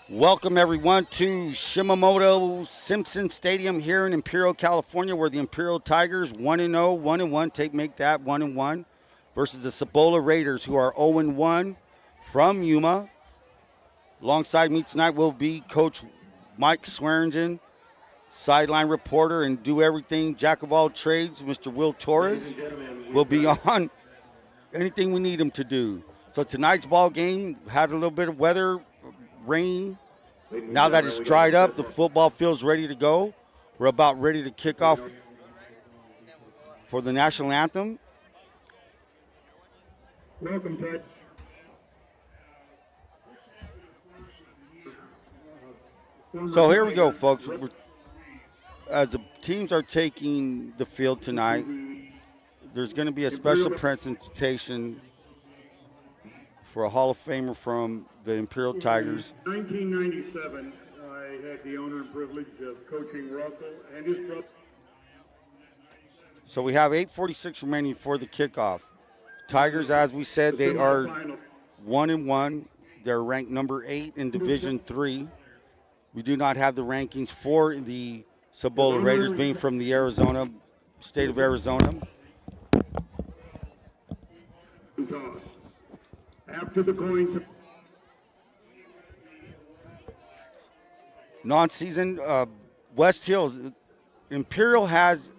Welcome, everyone, to Shimamoto-Simpson Stadium here in Imperial, California, where the Imperial Tigers 1-0, 1-1, make that 1-1, versus the Cibola Raiders, who are 0-1 from Yuma. Alongside me tonight will be Coach Mike Swearingen, sideline reporter and do everything, jack of all trades. Mr. Will Torres will be on anything we need him to do. So tonight's ball game had a little bit of weather, rain. Now that it's dried up, the football field's ready to go. We're about ready to kick off for the national anthem. Welcome, Ted. So here we go, folks. As the teams are taking the field tonight, there's going to be a special presentation for a Hall of Famer from the Imperial Tigers. 1997, I had the honor and privilege of coaching Russell and his brother. So we have 8:46 remaining for the kickoff. Tigers, as we said, they are 1-1. They're ranked number 8 in Division III. We do not have the rankings for the Cibola Raiders, being from the state of Arizona. After the coin. Non-season, West Hills. Imperial has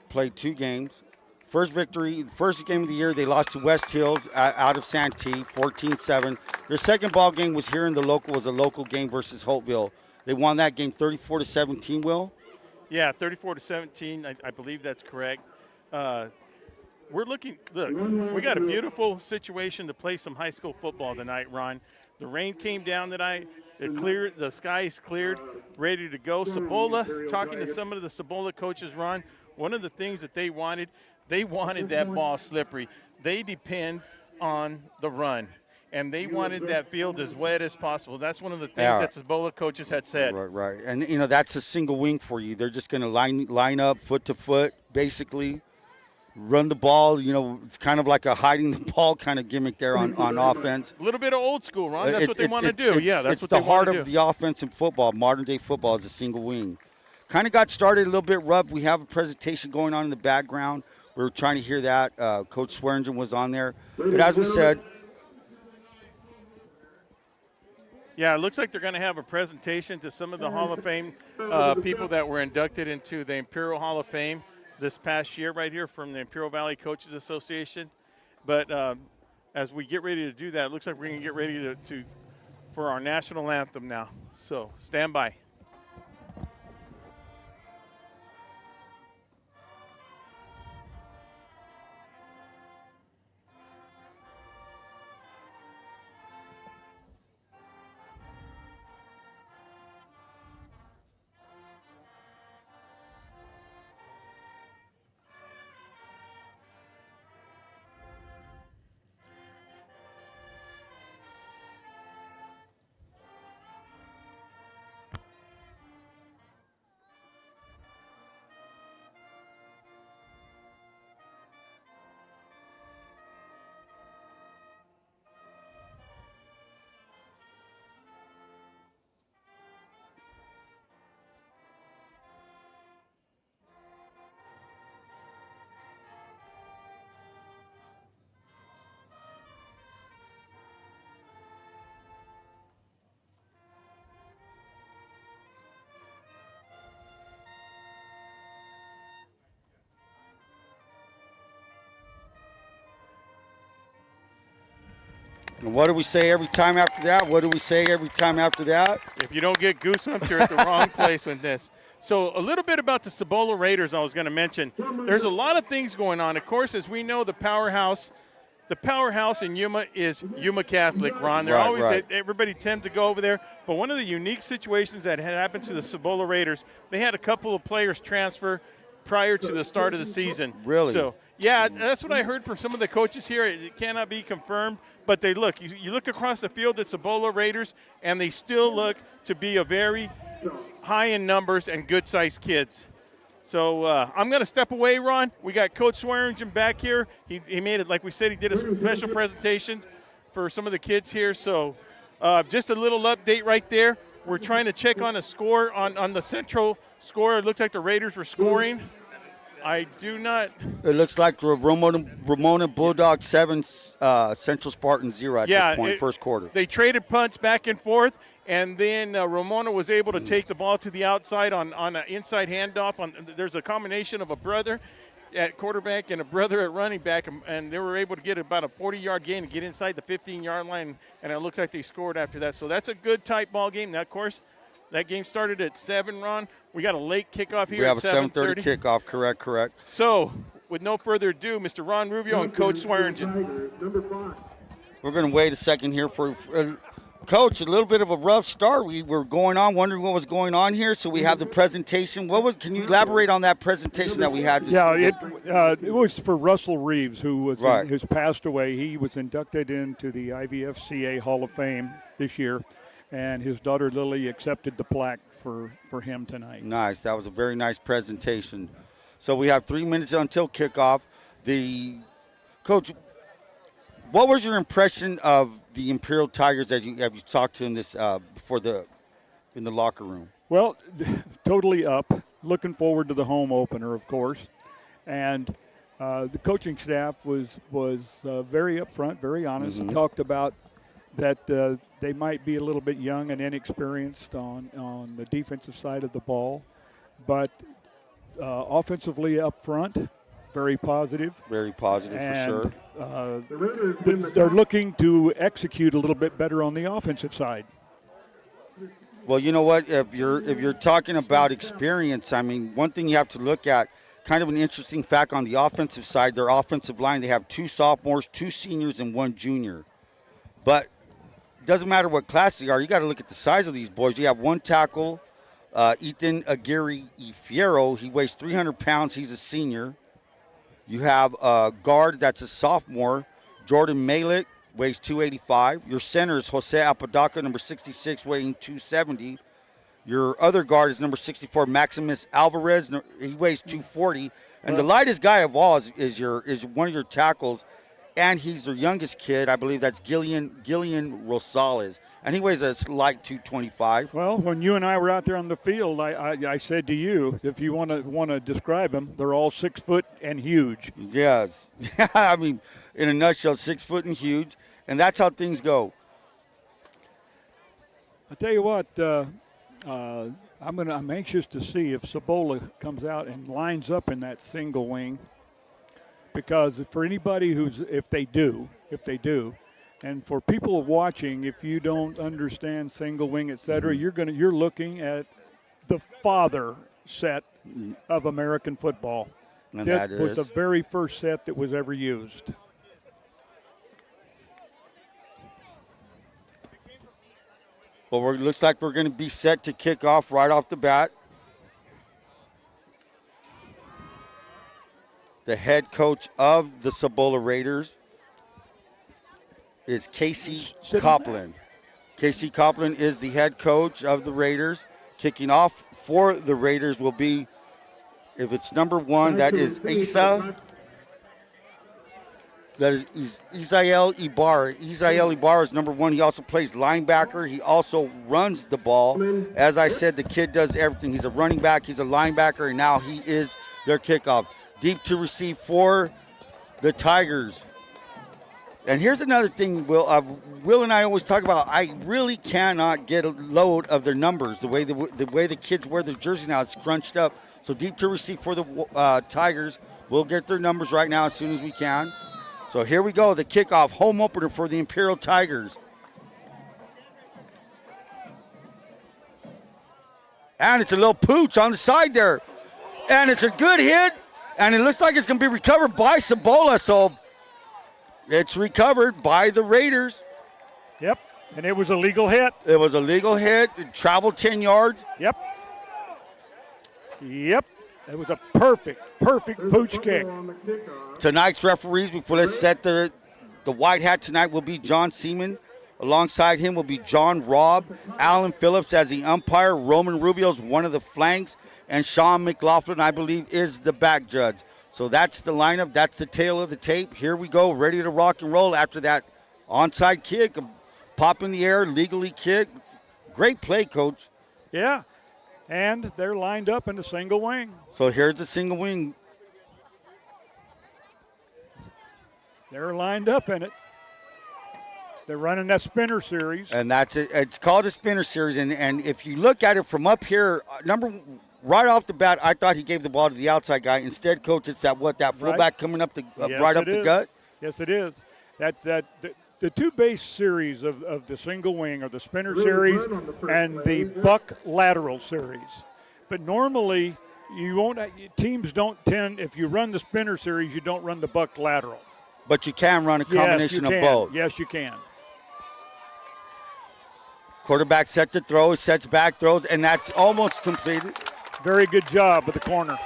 played 2 games. First game of the year, they lost to West Hills out of Santee, 14-7. Their second ball game was here in the local, was a local game versus Holtville. They won that game 34-17, Will? Yeah, 34-17, I believe that's correct. Look, we got a beautiful situation to play some high school football tonight, Ron. The rain came down tonight. It cleared, the skies cleared, ready to go. Cibola, talking to some of the Cibola coaches, Ron, one of the things that they wanted that ball slippery. They depend on the run, and they wanted that field as wet as possible. That's one of the things that Cibola coaches had said. Right. And, that's a single wing for you. They're just going to line up foot to foot, basically. Run the ball, it's kind of like a hiding the ball kind of gimmick there on offense. A little bit of old school, Ron. That's what they want to do. Yeah, that's what they want to do. It's the heart of the offense in football, modern-day football, is a single wing. Kind of got started a little bit rough. We have a presentation going on in the background. We were trying to hear that. Coach Swearingen was on there. But as we said. Yeah, it looks like they're going to have a presentation to some of the Hall of Fame people that were inducted into the Imperial Hall of Fame this past year right here from the Imperial Valley Coaches Association. But as we get ready to do that, it looks like we're going to get ready for our national anthem now. So stand by. And what do we say every time after that? If you don't get goosebumps, you're at the wrong place with this. So a little bit about the Cibola Raiders I was going to mention. There's a lot of things going on. Of course, as we know, the powerhouse in Yuma is Yuma Catholic, Ron. Everybody tends to go over there. But one of the unique situations that had happened to the Cibola Raiders, they had a couple of players transfer prior to the start of the season. Really? So, yeah, that's what I heard from some of the coaches here. It cannot be confirmed. But they look. You look across the field at Cibola Raiders, and they still look to be a very high in numbers and good-sized kids. So I'm going to step away, Ron. We got Coach Swearingen back here. He made it, like we said, he did a special presentation for some of the kids here. So Just a little update right there. We're trying to check on a score on the central score. It looks like the Raiders were scoring. I do not. It looks like Ramona Bulldog 7, Central Spartan 0 at this point, first quarter. They traded punts back and forth, and then Ramona was able to take the ball to the outside on an inside handoff. There's a combination of a brother at quarterback and a brother at running back, and they were able to get about a 40-yard gain and get inside the 15-yard line, and it looks like they scored after that. So that's a good tight ball game. Now, of course, that game started at 7, Ron. We got a late kickoff here at 7:30. We have a 7:30 kickoff, correct. So, with no further ado, Mr. Ron Rubio and Coach Swearingen. We're going to wait a second here for Coach, a little bit of a rough start. We were wondering what was going on here, so we have the presentation. Can you elaborate on that presentation that we had? It was for Russell Reeves, who's passed away. He was inducted into the IVFCA Hall of Fame this year, and his daughter Lily accepted the plaque for him tonight. Nice. That was a very nice presentation. So we have 3 minutes until kickoff. Coach, what was your impression of the Imperial Tigers as you talked to in this in the locker room? Well, totally up. Looking forward to the home opener, of course, and the coaching staff was very upfront, very honest, and talked about that they might be a little bit young and inexperienced on the defensive side of the ball, but offensively up front, very positive. Very positive, and, for sure. They're looking to execute a little bit better on the offensive side. Well, you know what? If you're talking about experience, I mean, one thing you have to look at, kind of an interesting fact on the offensive side, their offensive line, they have 2 sophomores, 2 seniors, and 1 junior. But it doesn't matter what class they are. You got to look at the size of these boys. You have 1 tackle, Ethan Aguirre Fierro. He weighs 300 pounds. He's a senior. You have a guard that's a sophomore, Jordan Malik, weighs 285. Your center is Jose Apodaca, number 66, weighing 270. Your other guard is number 64, Maximus Alvarez. He weighs 240. And the lightest guy of all is one of your tackles, and he's their youngest kid. I believe that's Gillian Rosales, and he weighs a slight 225. Well, when you and I were out there on the field, I said to you, if you want to describe them, they're all 6 foot and huge. Yes. I mean, in a nutshell, 6 foot and huge, and that's how things go. I tell you what, I'm anxious to see if Cibola comes out and lines up in that single wing, because for anybody if they do, and for people watching, if you don't understand single wing, et cetera, you're looking at the father set of American football. And that was the very first set that was ever used. Well, it looks like we're going to be set to kick off right off the bat. The head coach of the Cibola Raiders is Casey Copland. Casey Copland is the head coach of the Raiders. Kicking off for the Raiders will be, if it's number 1, that is Isa. That is Isael Ibarra. Isael Ibarra is number 1. He also plays linebacker. He also runs the ball. As I said, the kid does everything. He's a running back. He's a linebacker, and now he is their kickoff. Deep to receive for the Tigers. And here's another thing, Will and I always talk about. I really cannot get a load of their numbers. The way the kids wear their jersey now, it's scrunched up. So deep to receive for the Tigers. We'll get their numbers right now as soon as we can. So here we go, the kickoff, home opener for the Imperial Tigers. And it's a little pooch on the side there. And it's a good hit. And it looks like it's going to be recovered by Cibola. So it's recovered by the Raiders. Yep, and it was a legal hit. It was a legal hit. It traveled 10 yards. Yep. It was a perfect pooch kick. Tonight's referees, before let's set the white hat tonight, will be John Seaman. Alongside him will be John Robb, Alan Phillips as the umpire, Roman Rubio's one of the flanks, and Sean McLaughlin, I believe, is the back judge. So that's the lineup. That's the tail of the tape. Here we go, ready to rock and roll after that onside kick. Pop in the air, legally kick. Great play, Coach. Yeah, and they're lined up in the single wing. So here's the single wing. They're lined up in it. They're running that spinner series. And that's it. It's called a spinner series. And if you look at it from up here, right off the bat, I thought he gave the ball to the outside guy. Instead, Coach, it's that fullback Right. coming up the Yes, right up it the is. gut. Yes, it is. The two base series of the single wing are the spinner series and the buck lateral series. But normally, you won't. Teams don't tend. If you run the spinner series, you don't run the buck lateral. But you can run a combination yes, you of can. both. Yes, you can. Quarterback sets the throw, sets back, throws, and that's almost completed. Very good job with the corner.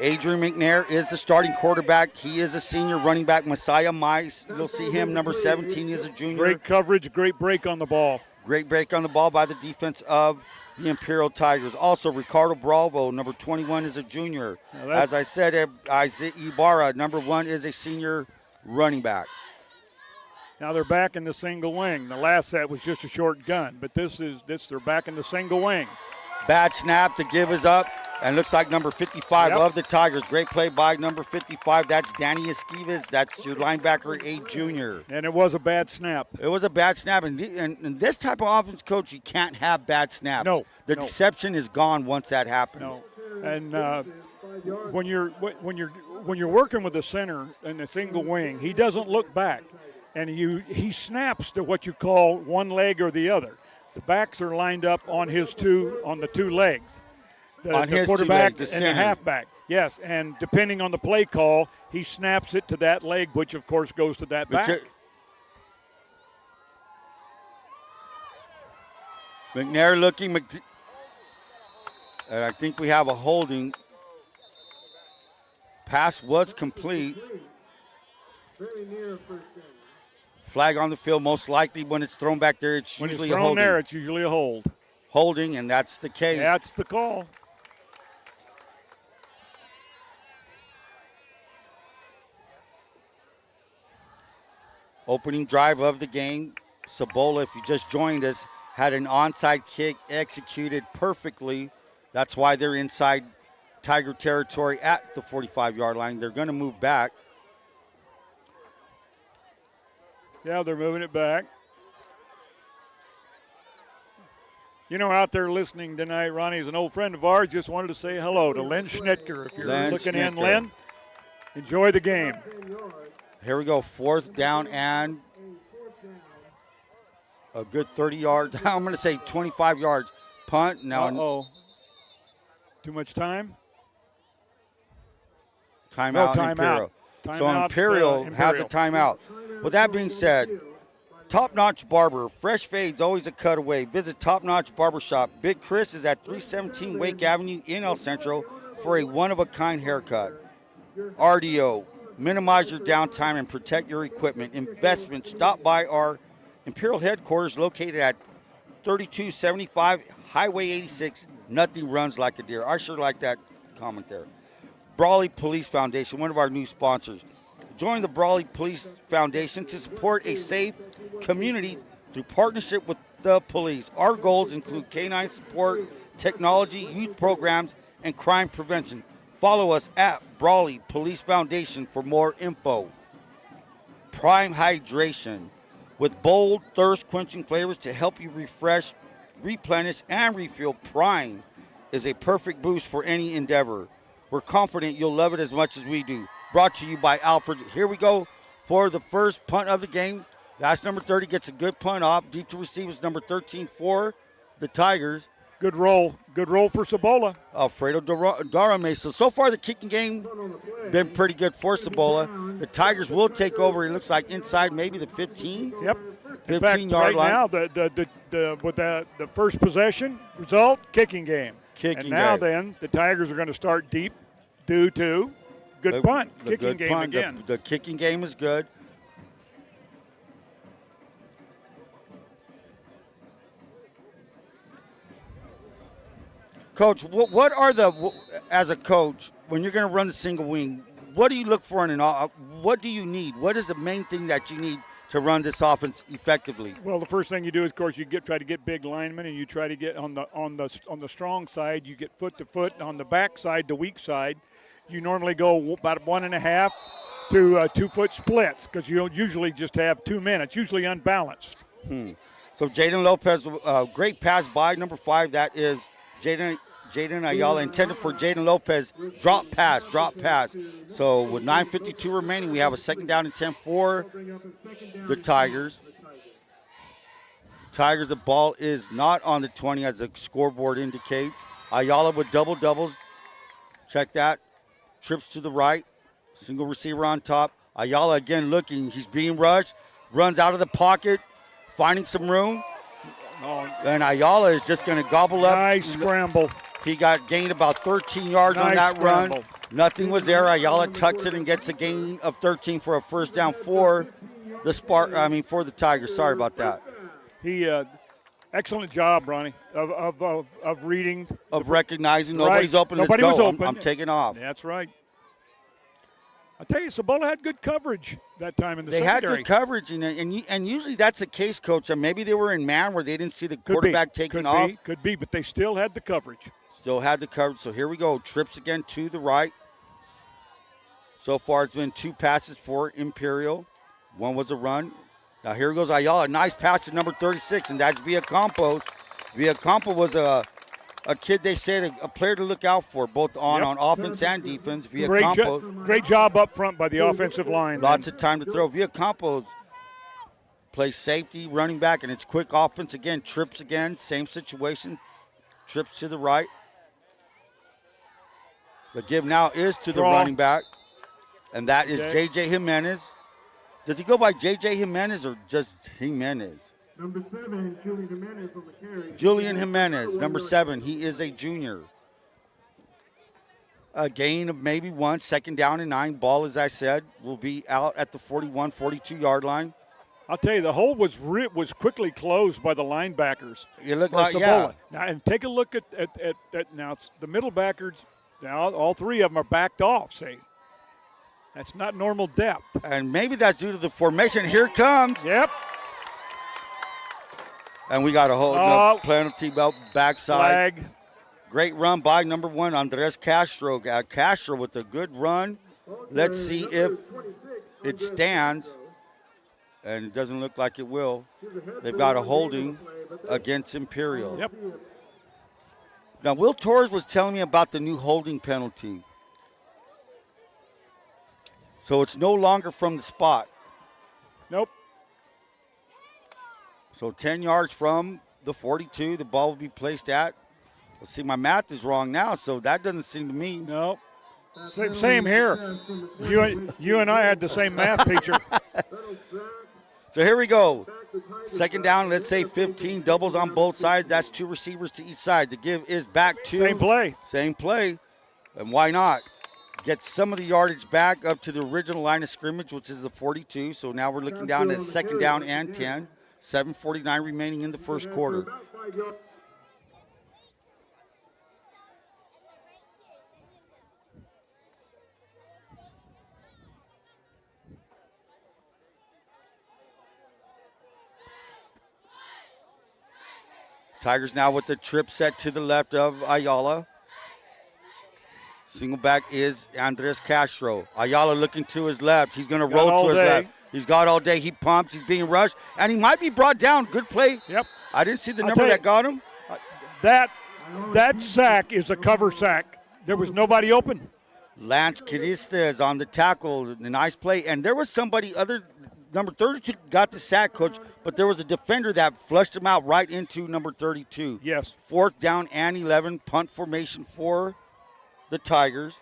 Adrian McNair is the starting quarterback. He is a senior running back. Messiah Mice, you'll see him, number 17, is a junior. Great coverage, great break on the ball. Great break on the ball by the defense of the Imperial Tigers. Also, Ricardo Bravo, number 21, is a junior. As I said, Isaiah Ibarra, number 1, is a senior running back. Now they're back in the single wing. The last set was just a short gun, but they're back in the single wing. Bad snap, the give is up, and looks like number 55 of the Tigers. Great play by number 55. That's Danny Esquives. That's your linebacker, a junior. And it was a bad snap. It was a bad snap, and this type of offense, Coach, you can't have bad snaps. No. The deception is gone once that happens. No. And when you're working with the center in the single wing, he doesn't look back, and he snaps to what you call one leg or the other. The backs are lined up on the two legs. The quarterback the and the halfback. Yes, and depending on the play call, he snaps it to that leg, which of course goes to that back. McNair looking, and I think we have a holding. Pass was complete. Flag on the field, most likely when it's thrown back there, it's when usually it's a thrown holding. there, it's usually a hold. Holding, and that's the case. That's the call. Opening drive of the game. Cibola, if you just joined us, had an onside kick executed perfectly. That's why they're inside Tiger territory at the 45-yard line. They're going to move back. Yeah, they're moving it back. You know, out there listening tonight, Ronnie is an old friend of ours. Just wanted to say hello to Len Schnitker. If you're looking in, Len, enjoy the game. Here we go, 4th down and a good 30 yards. I'm going to say 25 yards. Punt. Now, too much time? Timeout. No, Imperial. Timeout, So Imperial has a timeout. With that being said, Top Notch Barber, fresh fades, always a cutaway. Visit Top Notch Barbershop. Big Chris is at 317 Wake Avenue in El Centro for a one-of-a-kind haircut. RDO, minimize your downtime and protect your equipment. Investment, stop by our Imperial headquarters located at 3275 Highway 86. Nothing runs like a deer. I sure like that comment there. Brawley Police Foundation, one of our new sponsors. Join the Brawley Police Foundation to support a safe community through partnership with the police. Our goals include canine support, technology, youth programs, and crime prevention. Follow us at Brawley Police Foundation for more info. Prime Hydration, with bold, thirst-quenching flavors to help you refresh, replenish, and refuel. Prime is a perfect boost for any endeavor. We're confident you'll love it as much as we do. Brought to you by Alfred. Here we go for the first punt of the game. That's number 30, gets a good punt off. Deep to receive is number 13 for the Tigers. Good roll for Cibola. Alfredo Darame. So far the kicking game been pretty good for Cibola. The Tigers will take over. It looks like inside maybe the 15. Yep. 15-yard line. Now the first possession result, kicking game. Then the Tigers are going to start deep due to good punt. Kicking game again. The kicking game is good. Coach, what are as a coach, when you're going to run the single wing, what do you look for what do you need? What is the main thing that you need to run this offense effectively? Well, the first thing you do is, of course, you try to get big linemen, and you try to get on the strong side. You get foot to foot. On the back side, the weak side, you normally go about 1.5 to 2 foot splits because you don't usually just have 2 men. It's usually unbalanced. So Jaden Lopez, great pass by number 5. That is Jaden Ayala, intended for Jaden Lopez. Drop pass. So with 9:52 remaining, we have a 2nd down and 10 for the Tigers. The ball is not on the 20 as the scoreboard indicates. Ayala with double doubles. Check that. Trips to the right. Single receiver on top. Ayala again looking. He's being rushed. Runs out of the pocket. Finding some room. And Ayala is just going to gobble up. Nice scramble. He got gained about 13 yards on that scramble. run. Nothing was there. Ayala tucks it and gets a gain of 13 for a 1st down for the Tigers. Sorry about that. He excellent job, Ronnie, of reading. Of recognizing nobody's open. Nobody was open. I'm taking off. That's right. I tell you, Cibola had good coverage that time in the They secondary. had good coverage, and usually that's the case, Coach. And maybe they were in man where they didn't see the quarterback taking off. Could be, but they still had the coverage. Still had the coverage. So here we go. Trips again to the right. So far it's been 2 passes for Imperial. 1 was a run. Now here goes Ayala. Nice pass to number 36, and that's Villacampo. Villacampo was a kid they said a player to look out for, both on offense and defense. Great job up front by the offensive line. Lots of time to throw. Villacampo plays safety, running back, and it's quick offense again. Trips again, same situation. Trips to the right. The give now is to the running back, and that is J.J. Jimenez. Does he go by J.J. Jimenez or just Jimenez? Number 7, Julian Jimenez on the carry. Julian Jimenez, number 7. He is a junior. A gain of maybe 1, 2nd down and 9. Ball, as I said, will be out at the 41, 42-yard line. I'll tell you, the hole was quickly closed by the linebackers. You look like Cibola. Now, and take a look at now. It's the middle backers. Now, all 3 of them are backed off. See, that's not normal depth. And maybe that's due to the formation. Here it comes. Yep. And we got a hold penalty belt backside. Flag. Great run by number 1, Andres Castro. Castro with a good run. Let's see if it stands. And it doesn't look like it will. They've got a holding against Imperial. Yep. Now, Will Torres was telling me about the new holding penalty. So it's no longer from the spot. Nope. So 10 yards from the 42, the ball will be placed at. Let's see, my math is wrong now, so that doesn't seem to me. No. Same here. You and I had the same math teacher. So here we go. 2nd down, let's say 15, doubles on both sides. That's 2 receivers to each side. The give is back to. Same play. And why not? Get some of the yardage back up to the original line of scrimmage, which is the 42. So now we're looking down at 2nd down and 10. 7:49 remaining in the first quarter. Tigers now with the trip set to the left of Ayala. Single back is Andres Castro. Ayala looking to his left. He's going to roll to his left. He's got all day. He pumps. He's being rushed. And he might be brought down. Good play. Yep. I didn't see the number that got him. That sack is a cover sack. There was nobody open. Lance Kirista is on the tackle. Nice play. And there was somebody other. Number 32 got the sack, Coach, but there was a defender that flushed him out right into number 32. Yes. 4th down and 11. Punt formation for the Tigers.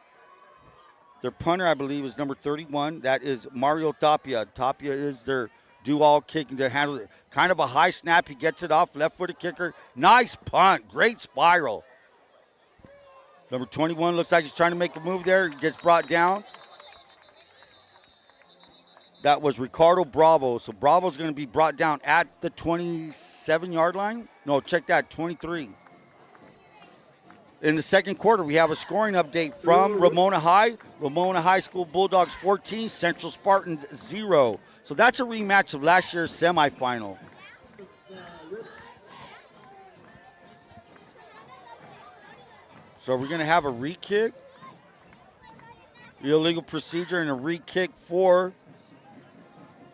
Their punter, I believe, is number 31. That is Mario Tapia. Tapia is their do-all kicking to handle it. Kind of a high snap. He gets it off. Left-footed kicker. Nice punt. Great spiral. Number 21 looks like he's trying to make a move there. Gets brought down. That was Ricardo Bravo. So Bravo's going to be brought down at the 27-yard line. No, check that, 23. in the second quarter, we have a scoring update from Ramona High. Ramona High School Bulldogs 14, Central Spartans 0. So that's a rematch of last year's semifinal. So we're going to have a re-kick, illegal procedure, and a re-kick for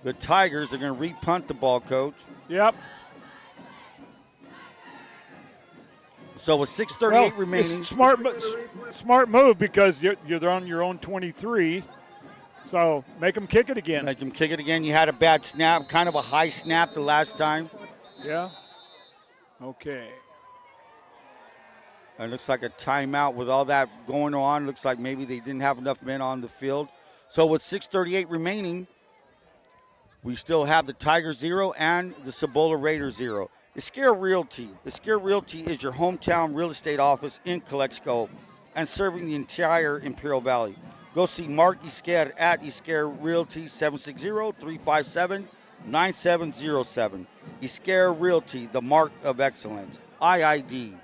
the Tigers. They're going to re-punt the ball, Coach. Yep. So with 6:38 remaining. It's smart move because you're on your own 23. So make them kick it again. Make them kick it again. You had a bad snap, kind of a high snap the last time. Yeah. Okay. It looks like a timeout with all that going on. Looks like maybe they didn't have enough men on the field. So with 6:38 remaining, we still have the Tigers 0 and the Cibola Raiders 0. Iscare Realty. Iscare Realty is your hometown real estate office in Calexico and serving the entire Imperial Valley. Go see Mark Iscare at Iscare Realty, 760-357-9707. Iscare Realty, the mark of excellence. IID.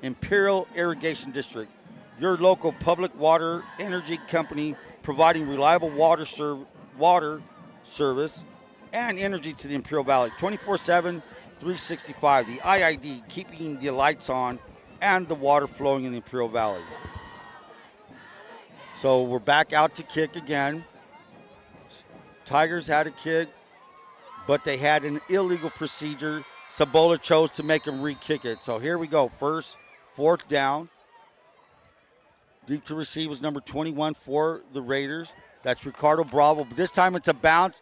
Imperial Irrigation District, your local public water energy company providing reliable water service and energy to the Imperial Valley 24/7, 365. The IID, keeping the lights on and the water flowing in the Imperial Valley. So we're back out to kick again. Tigers had a kick, but they had an illegal procedure. Cibola chose to make them re-kick it. So here we go. Fourth down. Deep to receive was number 21 for the Raiders. That's Ricardo Bravo. But this time it's a bounce.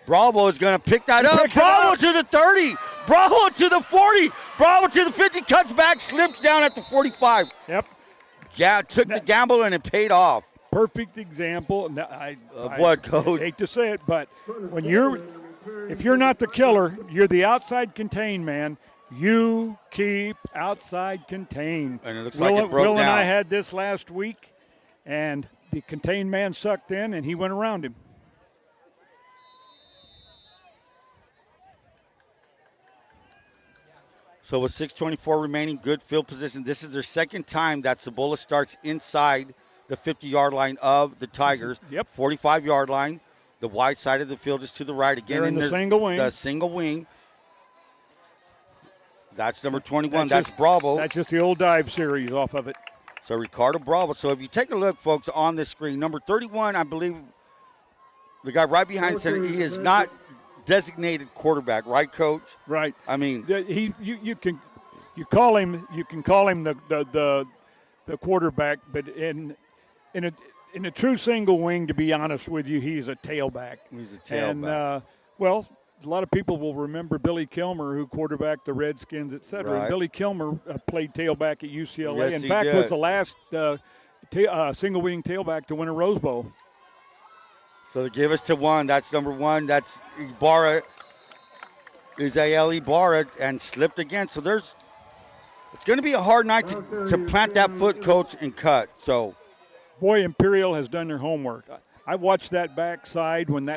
Bravo is going to pick that up. Bravo to the 30. Bravo to the 40. Bravo to the 50. Cuts back, slips down at the 45. Yep. Yeah, took the gamble and it paid off. Perfect example. Of what, Coach? I hate to say it, but if you're not the killer, you're the outside contain man. You keep outside contain. And it looks like it broke Will and down. I had this last week, and the contain man sucked in, and he went around him. So with 6:24 remaining, good field position. This is their second time that Cibola starts inside the 50-yard line of the Tigers. Yep. 45-yard line. The wide side of the field is to the right again. They're in the single wing. The single wing. That's number 21. That's Bravo. That's just the old dive series off of it. So Ricardo Bravo. So if you take a look, folks, on this screen, number 31, I believe the guy right behind center, he is not designated quarterback, right, Coach? Right. I mean, you can call him the quarterback, but in a true single wing, to be honest with you, he's a tailback. He's a tailback. And a lot of people will remember Billy Kilmer, who quarterbacked the Redskins, et cetera. Right. And Billy Kilmer played tailback at UCLA. Yes, in fact, did. was the last single wing tailback to win a Rose Bowl. So they give us to one. That's number 1. That's Ibarra. Isael Ibarra, and slipped again. So it's going to be a hard night to plant that foot, Coach, and cut. So, boy, Imperial has done their homework. I watched that backside when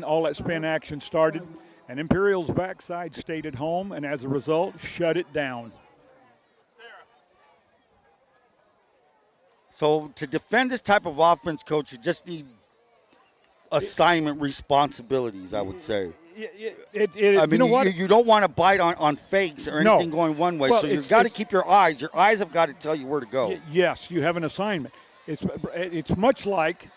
all that spin action started, and Imperial's backside stayed at home, and as a result, shut it down. So to defend this type of offense, Coach, you just need assignment responsibilities, I would say. I mean, you don't want to bite on fakes or anything going one way, so you've got to keep your eyes. Your eyes have got to tell you where to go. Yes, you have an assignment. It's much like,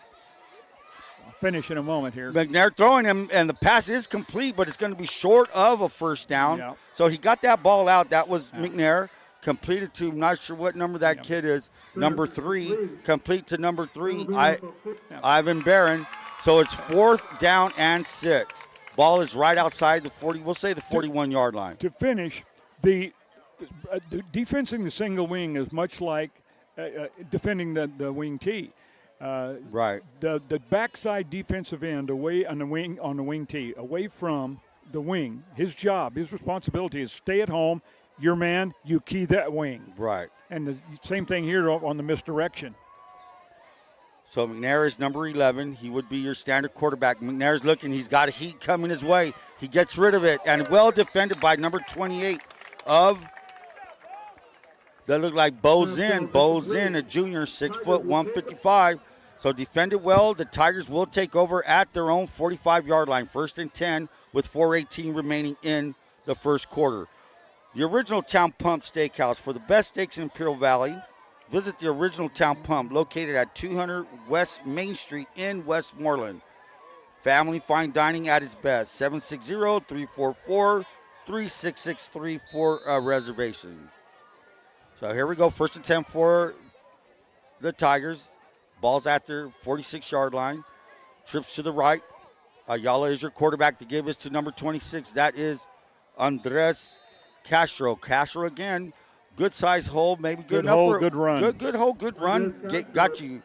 I'll finish in a moment here. McNair throwing him, and the pass is complete, but it's going to be short of a first down. Yeah. So he got that ball out. That was McNair. Completed to, I'm not sure what number that kid is, number 3. Complete to number 3, Ivan Barron. So it's 4th down and 6. Ball is right outside the 40, we'll say the 41-yard line. To finish, the defensing the single wing is much like defending the wing T. Right. The backside defensive end away on the wing T, away from the wing. His job, his responsibility is stay at home. Your man, you key that wing. Right. And the same thing here on the misdirection. So McNair is number 11. He would be your standard quarterback. McNair's looking. He's got a heat coming his way. He gets rid of it, and well defended by number 28 of That looked like Bozin. Bozin, a junior, 6 foot, 155. So defended well. The Tigers will take over at their own 45-yard line. 1st and 10 with 4:18 remaining in the first quarter. The Original Town Pump Steakhouse. For the best steaks in Imperial Valley, visit the Original Town Pump located at 200 West Main Street in Westmoreland. Family fine dining at its best. 760-344-3663 for a reservation. So here we go. 1st and 10 for the Tigers. Ball's at their 46-yard line. Trips to the right. Ayala is your quarterback to give us to number 26. That is Andres Castro. Castro again. Good size hole. Maybe good enough hole, for good run. Good hole, good run. Got you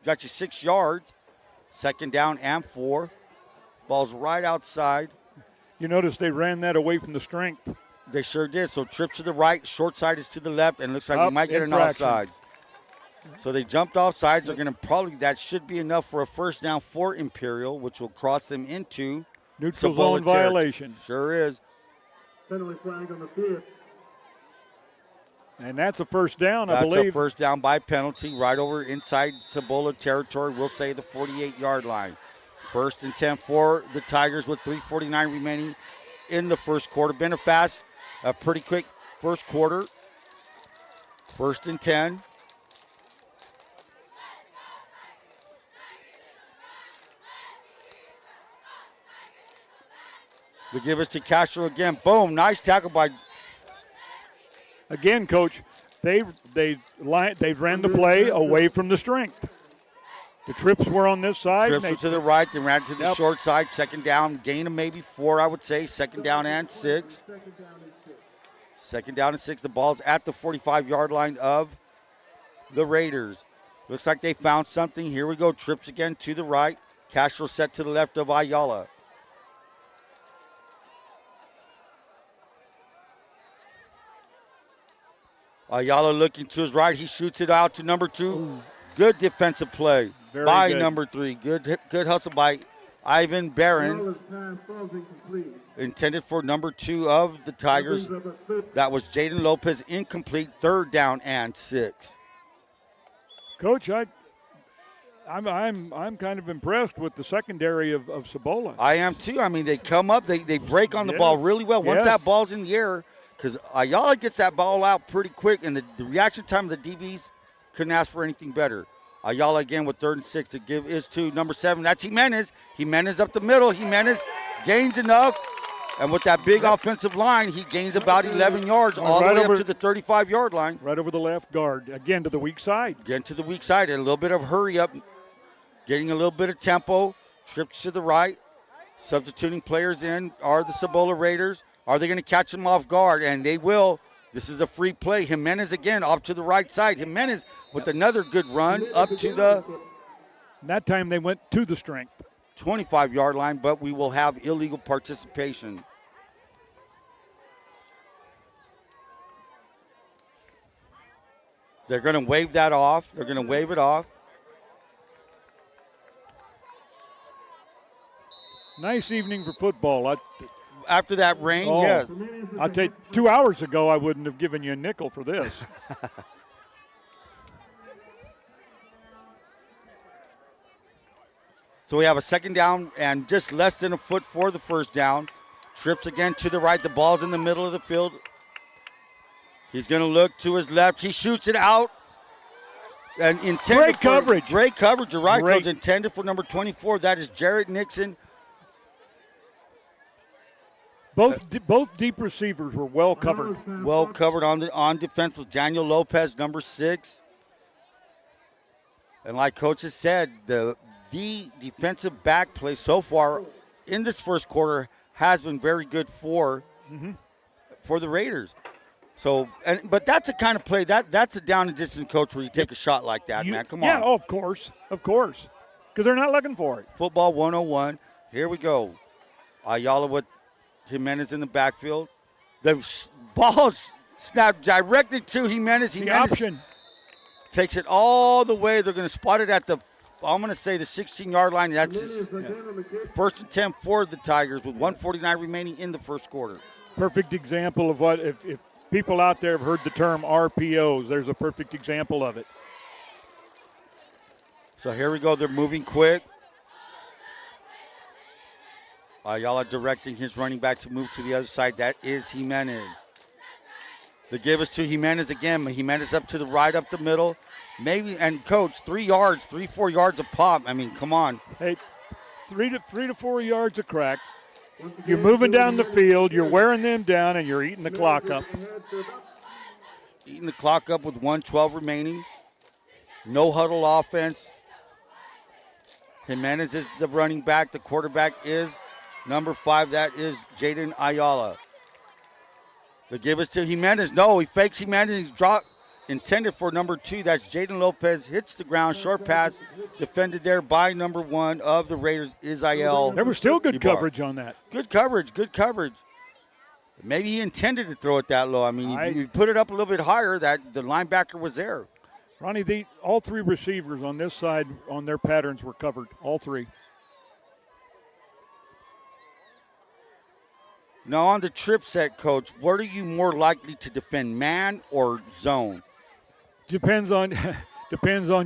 6 yards. 2nd down and 4. Ball's right outside. You notice they ran that away from the strength. They sure did. So trips to the right, short side is to the left, and looks like we might get an offside. So they jumped offsides. They're going to that should be enough for a 1st down for Imperial, which will cross them into neutral zone violation. Sure is. Penalty flag on the 5th. And that's a 1st down, I believe. That's a 1st down by penalty right over inside Cibola territory. We'll say the 48-yard line. 1st and 10 for the Tigers with 3:49 remaining in the first quarter. Been a pretty quick first quarter. 1st and 10. They give us to Castro again. Boom, nice tackle by. Again, Coach, they ran the play away from the strength. The trips were on this side. Trips were to the right. They ran to the short side. 2nd down, gain of maybe 4, I would say. 2nd down and 6. 2nd down and 6. The ball's at the 45-yard line of the Raiders. Looks like they found something. Here we go. Trips again to the right. Castro set to the left of Ayala. Ayala looking to his right. He shoots it out to number 2. Ooh. Good defensive play by number 3. Good hustle by Ivan Barron. Intended for number 2 of the Tigers. That was Jaden Lopez, incomplete. 3rd down and 6. Coach, I'm kind of impressed with the secondary of Cibola. I am too. I mean, they come up, they break on the ball really well. Once that ball's in the air, because Ayala gets that ball out pretty quick, and the reaction time of the DBs couldn't ask for anything better. Ayala again with 3rd and 6 to give is to number 7. That's Jimenez. Jimenez up the middle. Jimenez gains enough. And with that big offensive line, he gains about 11 yards all the way up to the 35-yard line. Right over the left guard. Again to the weak side. Again to the weak side. And a little bit of hurry up. Getting a little bit of tempo. Trips to the right. Substituting players in are the Cibola Raiders. Are they going to catch them off guard? And they will. This is a free play. Jimenez again off to the right side. Jimenez with another good run up to the. That time they went to the strength. 25-yard line, but we will have illegal participation. They're going to wave that off. They're going to wave it off. Nice evening for football. After that rain, yeah. I'll take 2 hours ago, I wouldn't have given you a nickel for this. So we have a 2nd down and just less than a foot for the 1st down. Trips again to the right. The ball's in the middle of the field. He's going to look to his left. He shoots it out. And intended coverage. Great coverage. You're right, Coach. Intended for number 24. That is Jarrett Nixon. Both deep receivers were well covered. Well covered on defense with Daniel Lopez, number 6. And like Coach has said, the defensive back play so far in this first quarter has been very good for the Raiders. So, but that's a kind of play that's a down and distance, Coach, where you take a shot like that, man. Come on. Yeah, of course, because they're not looking for it. Football 101. Here we go. Ayala with Jimenez in the backfield. The ball snapped directly to Jimenez. The option takes it all the way. They're going to spot it at the 16-yard line. That's 1st and 10 for the Tigers with 1:49 remaining in the first quarter. Perfect example of what if people out there have heard the term RPOs. There's a perfect example of it. So here we go. They're moving quick. Ayala directing his running back to move to the other side. That is Jimenez. The give is to Jimenez again. Jimenez up to the right, up the middle. Maybe, and coach, 3 yards, 4 yards a pop. I mean, come on. Hey, 3 to 4 yards a crack. You're moving down the field, you're wearing them down, and you're eating the clock up. Eating the clock up with 1:12 remaining. No huddle offense. Jimenez is the running back. The quarterback is number 5. That is Jaden Ayala. The give is to Jimenez. No, he fakes Jimenez. He's dropped. Intended for number 2. That's Jaden Lopez. Hits the ground. Short pass. Defended there by number 1 of the Raiders, Israel. There was still good Ibar. coverage on that. Good coverage. Good coverage. Maybe he intended to throw it that low. I mean, he put it up a little bit higher. That the linebacker was there. Ronnie, all 3 receivers on this side on their patterns were covered. All 3. Now on the trip set, Coach, what are you more likely to defend, man or zone? Depends on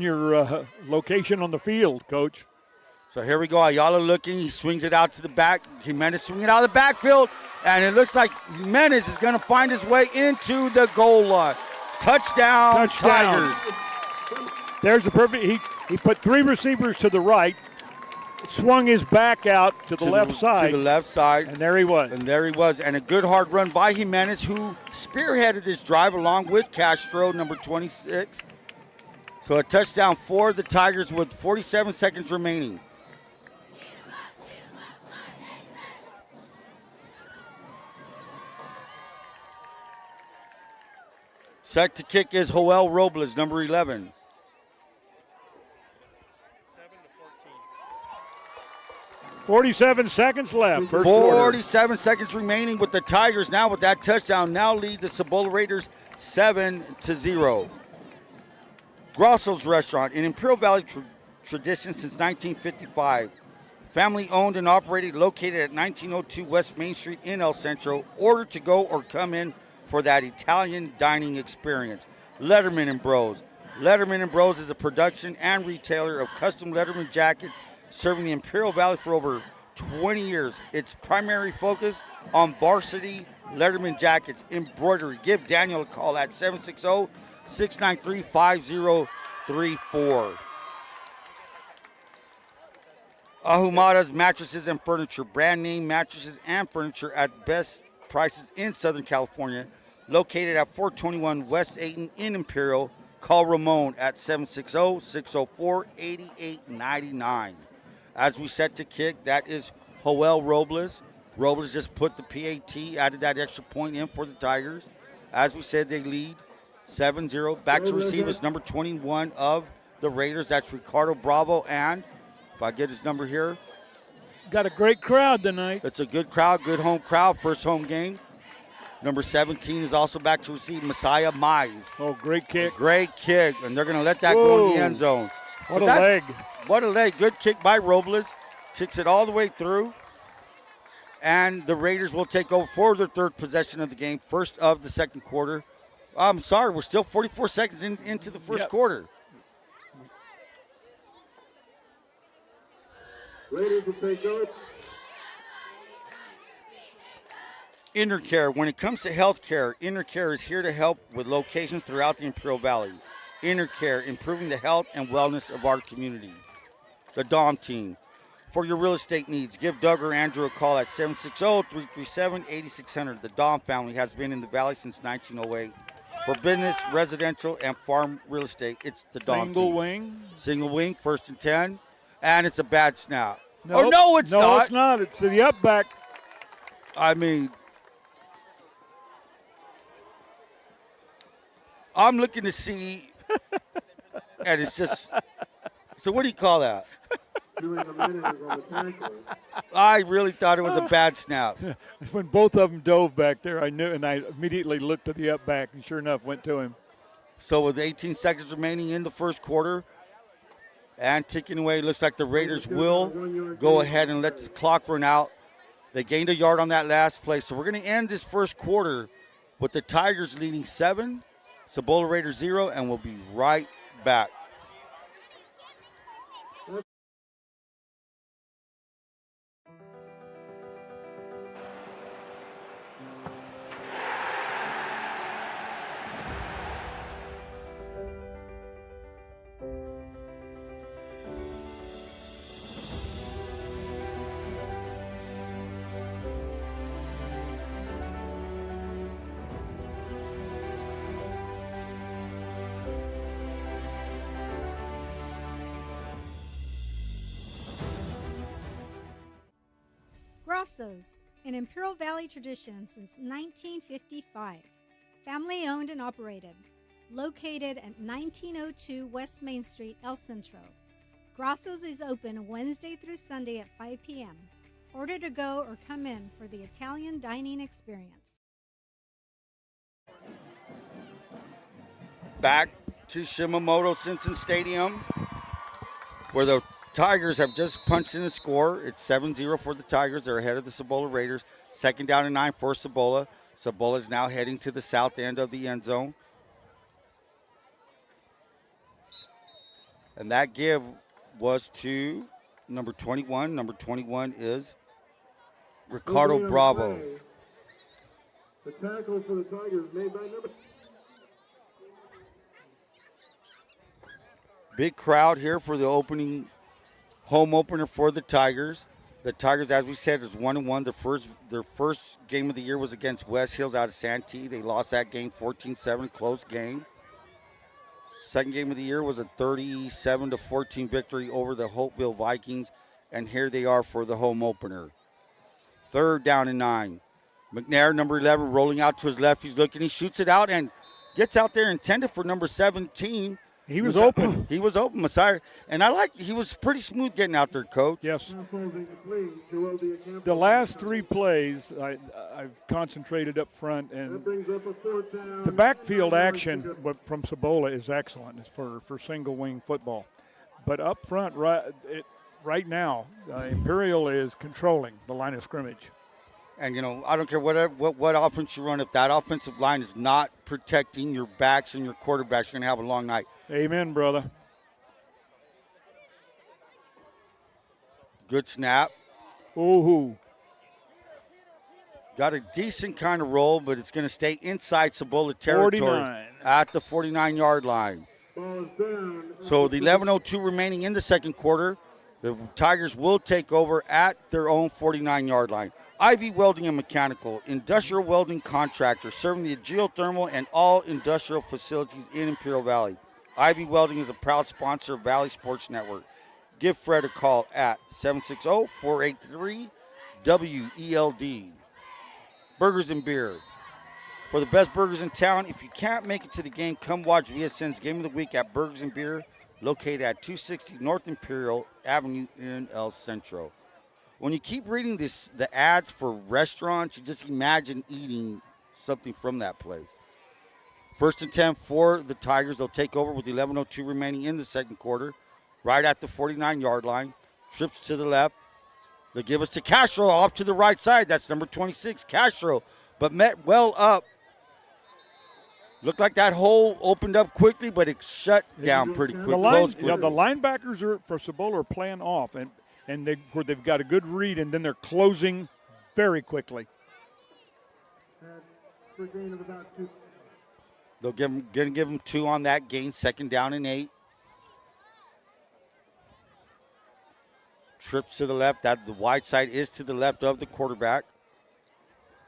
your location on the field, Coach. So here we go. Ayala looking. He swings it out to the back. Jimenez swinging it out of the backfield. And it looks like Jimenez is going to find his way into the goal line. Touchdown. Tigers. There's a perfect. He put 3 receivers to the right, swung his back out to the left side. To the left side. And there he was. And a good hard run by Jimenez, who spearheaded this drive along with Castro, number 26. So a touchdown for the Tigers with 47 seconds remaining. Set to kick is Joel Robles, number 11. 47 seconds left. First 47 seconds remaining with the Tigers now with that touchdown. Now lead the Cibola Raiders 7-0. Grosso's Restaurant, an Imperial Valley tradition since 1955. Family owned and operated, located at 1902 West Main Street in El Centro. Order to go or come in for that Italian dining experience. Letterman and Bros. Letterman and Bros is a production and retailer of custom Letterman jackets, serving the Imperial Valley for over 20 years. Its primary focus on varsity Letterman jackets, embroidery. Give Daniel a call at 760-693-5034. Ahumada's Mattresses and Furniture, brand name mattresses and furniture at best prices in Southern California. Located at 421 West Ayton in Imperial. Call Ramon at 760-604-8899. As we set to kick, that is Joel Robles. Robles just put the PAT, added that extra point in for the Tigers. As we said, they lead 7-0. Back to receive is number 21 of the Raiders. That's Ricardo Bravo. And if I get his number here. Got a great crowd tonight. It's a good crowd, good home crowd, first home game. Number 17 is also back to receive, Messiah Mize. Oh, great kick. Great kick, and they're going to let that go in the end zone. What a leg. What a leg. Good kick by Robles. Kicks it all the way through. And the Raiders will take over for their 3rd possession of the game, first of the 2nd quarter. I'm sorry, we're still 44 seconds into the first quarter. Raiders will take over. InnerCare. When it comes to health care, InnerCare is here to help with locations throughout the Imperial Valley. InnerCare, improving the health and wellness of our community. The Dom Team. For your real estate needs, give Doug or Andrew a call at 760-337-8600. The Dom family has been in the Valley since 1908. For business, residential, and farm real estate, it's the Dom Team. Single wing. Single wing, 1st and 10. And it's a bad snap. Nope. Oh, no, it's not. No, it's not. It's to the up back. I mean, I'm looking to see, and it's just, so what do you call that? I really thought it was a bad snap. When both of them dove back there, I knew, and I immediately looked to the up back, and sure enough, went to him. So with 18 seconds remaining in the first quarter, and ticking away, looks like the Raiders will go ahead and let the clock run out. They gained a yard on that last play, so we're going to end this first quarter with the Tigers leading 7, Cibola Raiders 0, and we'll be right back. Grosso's, an Imperial Valley tradition since 1955. Family owned and operated. Located at 1902 West Main Street, El Centro. Grosso's is open Wednesday through Sunday at 5 p.m. Order to go or come in for the Italian dining experience. Back to Shimamoto-Simpson Stadium, where the Tigers have just punched in a score. It's 7-0 for the Tigers. They're ahead of the Cibola Raiders. 2nd down and 9 for Cibola. Cibola is now heading to the south end of the end zone. And that give was to number 21. Number 21 is Ricardo Bravo. The tackle for the Tigers made by number. Big crowd here for the home opener for the Tigers. The Tigers, as we said, is 1-1. Their first game of the year was against West Hills out of Santee. They lost that game 14-7, close game. Second game of the year was a 37-14 victory over the Hopeville Vikings, and here they are for the home opener. 3rd down and 9. McNair, number 11, rolling out to his left. He's looking, he shoots it out and gets out there intended for number 17. He was open. He was open, Messiah. And he was pretty smooth getting out there, Coach. Yes. The last 3 plays, I've concentrated up front, and the backfield action from Cibola is excellent for single wing football. But up front, right now, Imperial is controlling the line of scrimmage. And, I don't care what offense you run. If that offensive line is not protecting your backs and your quarterbacks, you're going to have a long night. Amen, brother. Good snap. Ooh. Got a decent kind of roll, but it's going to stay inside Cibola territory 49. At the 49-yard line. So the 11:02 remaining in the second quarter, the Tigers will take over at their own 49-yard line. Ivy Welding and Mechanical, industrial welding contractor serving the geothermal and all industrial facilities in Imperial Valley. Ivy Welding is a proud sponsor of Valley Sports Network. Give Fred a call at 760-483-WELD. Burgers and Beer. For the best burgers in town, if you can't make it to the game, come watch VSN's Game of the Week at Burgers and Beer, located at 260 North Imperial Avenue in El Centro. When you keep reading the ads for restaurants, you just imagine eating something from that place. 1st and 10 for the Tigers. They'll take over with 11:02 remaining in the second quarter, right at the 49-yard line. Trips to the left. They give us to Castro off to the right side. That's number 26, Castro, but met well up. Looked like that hole opened up quickly, but it shut down pretty quick. The linebackers for Cibola are playing off, and they've got a good read, and then they're closing very quickly. They'll gonna give them 2 on that gain, 2nd down and 8. Trips to the left. The wide side is to the left of the quarterback.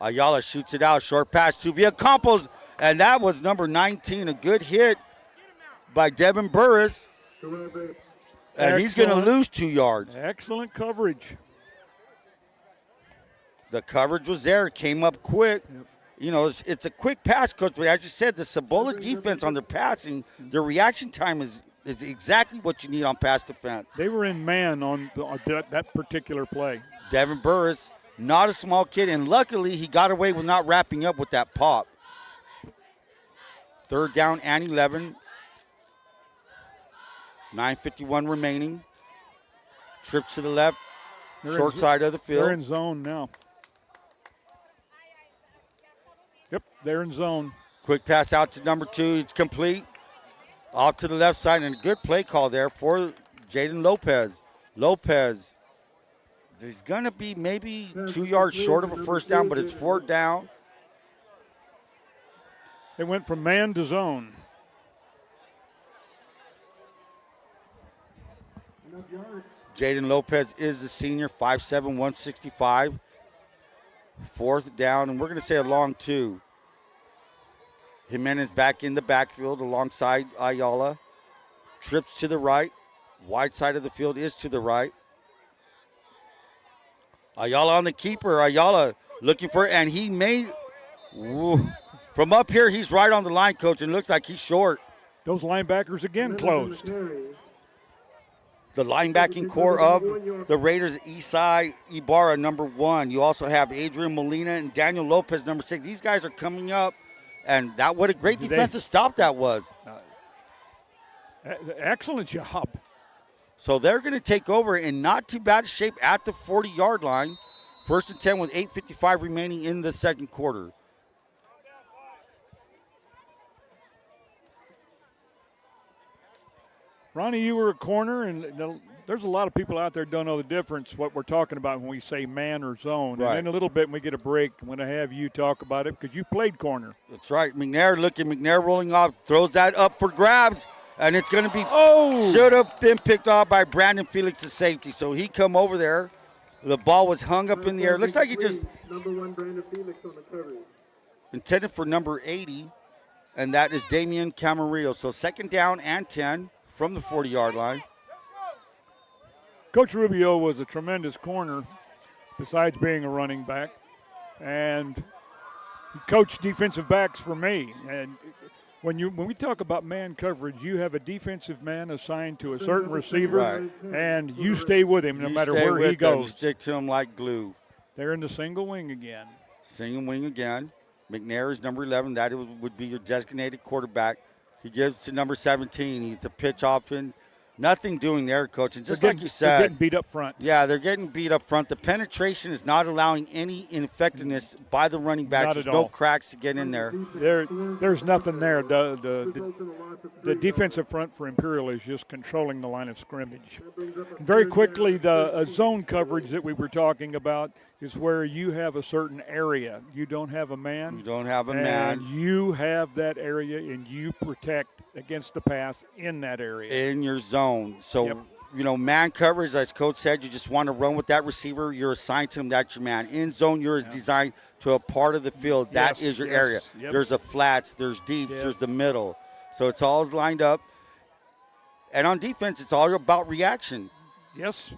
Ayala shoots it out. Short pass to Villacampos, and that was number 19. A good hit by Devin Burris. And he's going to lose 2 yards. Excellent coverage. The coverage was there. It came up quick. Yep. It's a quick pass, Coach. But as you said, the Cibola defense on their passing, their reaction time is exactly what you need on pass defense. They were in man on that particular play. Devin Burris, not a small kid, and luckily he got away with not wrapping up with that pop. 3rd down and 11. 9:51 remaining. Trips to the left, short side of the field. They're in zone now. Yep, they're in zone. Quick pass out to number 2. It's complete. Off to the left side, and a good play call there for Jaden Lopez. Lopez, he's going to be maybe 2 yards short of a first down, but it's 4th down. They went from man to zone. Jaden Lopez is the senior, 5'7", 165. 4th down, and we're going to say a long 2. Jimenez back in the backfield alongside Ayala. Trips to the right. Wide side of the field is to the right. Ayala on the keeper. Ayala looking for it, and he may. Woo. From up here, he's right on the line, Coach, and looks like he's short. Those linebackers again closed. The linebacking core of the Raiders, Isai Ibarra, number 1. You also have Adrian Molina and Daniel Lopez, number 6. These guys are coming up, and that what a great defensive stop that was. Excellent job. So they're going to take over in not too bad shape at the 40-yard line. 1st and 10 with 8:55 remaining in the second quarter. Ronnie, you were a corner, and there's a lot of people out there don't know the difference, what we're talking about when we say man or zone. Right. And in a little bit when we get a break, I'm going to have you talk about it because you played corner. That's right. McNair rolling off, throws that up for grabs, and it's going to be should have been picked off by Brandon Felix, the safety. So he come over there. The ball was hung up in the air. Looks like he just Number 1, Brandon Felix on the coverage. intended for number 80, and that is Damian Camarillo. So 2nd down and 10 from the 40-yard line. Coach Rubio was a tremendous corner besides being a running back, and he coached defensive backs for me. And when we talk about man coverage, you have a defensive man assigned to a certain receiver, Right. and you stay with him no You matter stay where he with them. You goes. stick to him like glue. They're in the single wing again. Single wing again. McNair is number 11. That would be your designated quarterback. He gives to number 17. He's a pitch off in. Nothing doing there, Coach. And just like you They're said. getting beat up front. Yeah, they're getting beat up front. The penetration is not allowing any ineffectiveness by the running backs. Not at There's no all. cracks to get in there. There's nothing there. The defensive front for Imperial is just controlling the line of scrimmage. Very quickly, the zone coverage that we were talking about is where you have a certain area. You don't have a man. You don't have a and man. you have that area, and you protect against the pass in that area. In your zone. So, Yep. Man coverage, as Coach said, you just want to run with that receiver. You're assigned to him. That's your man. In zone, you're designed to a part of the field. That is your area. Yep. There's a flats, there's deeps, Yes. there's the middle. So it's all lined up. And on defense, it's all about reaction. Yes.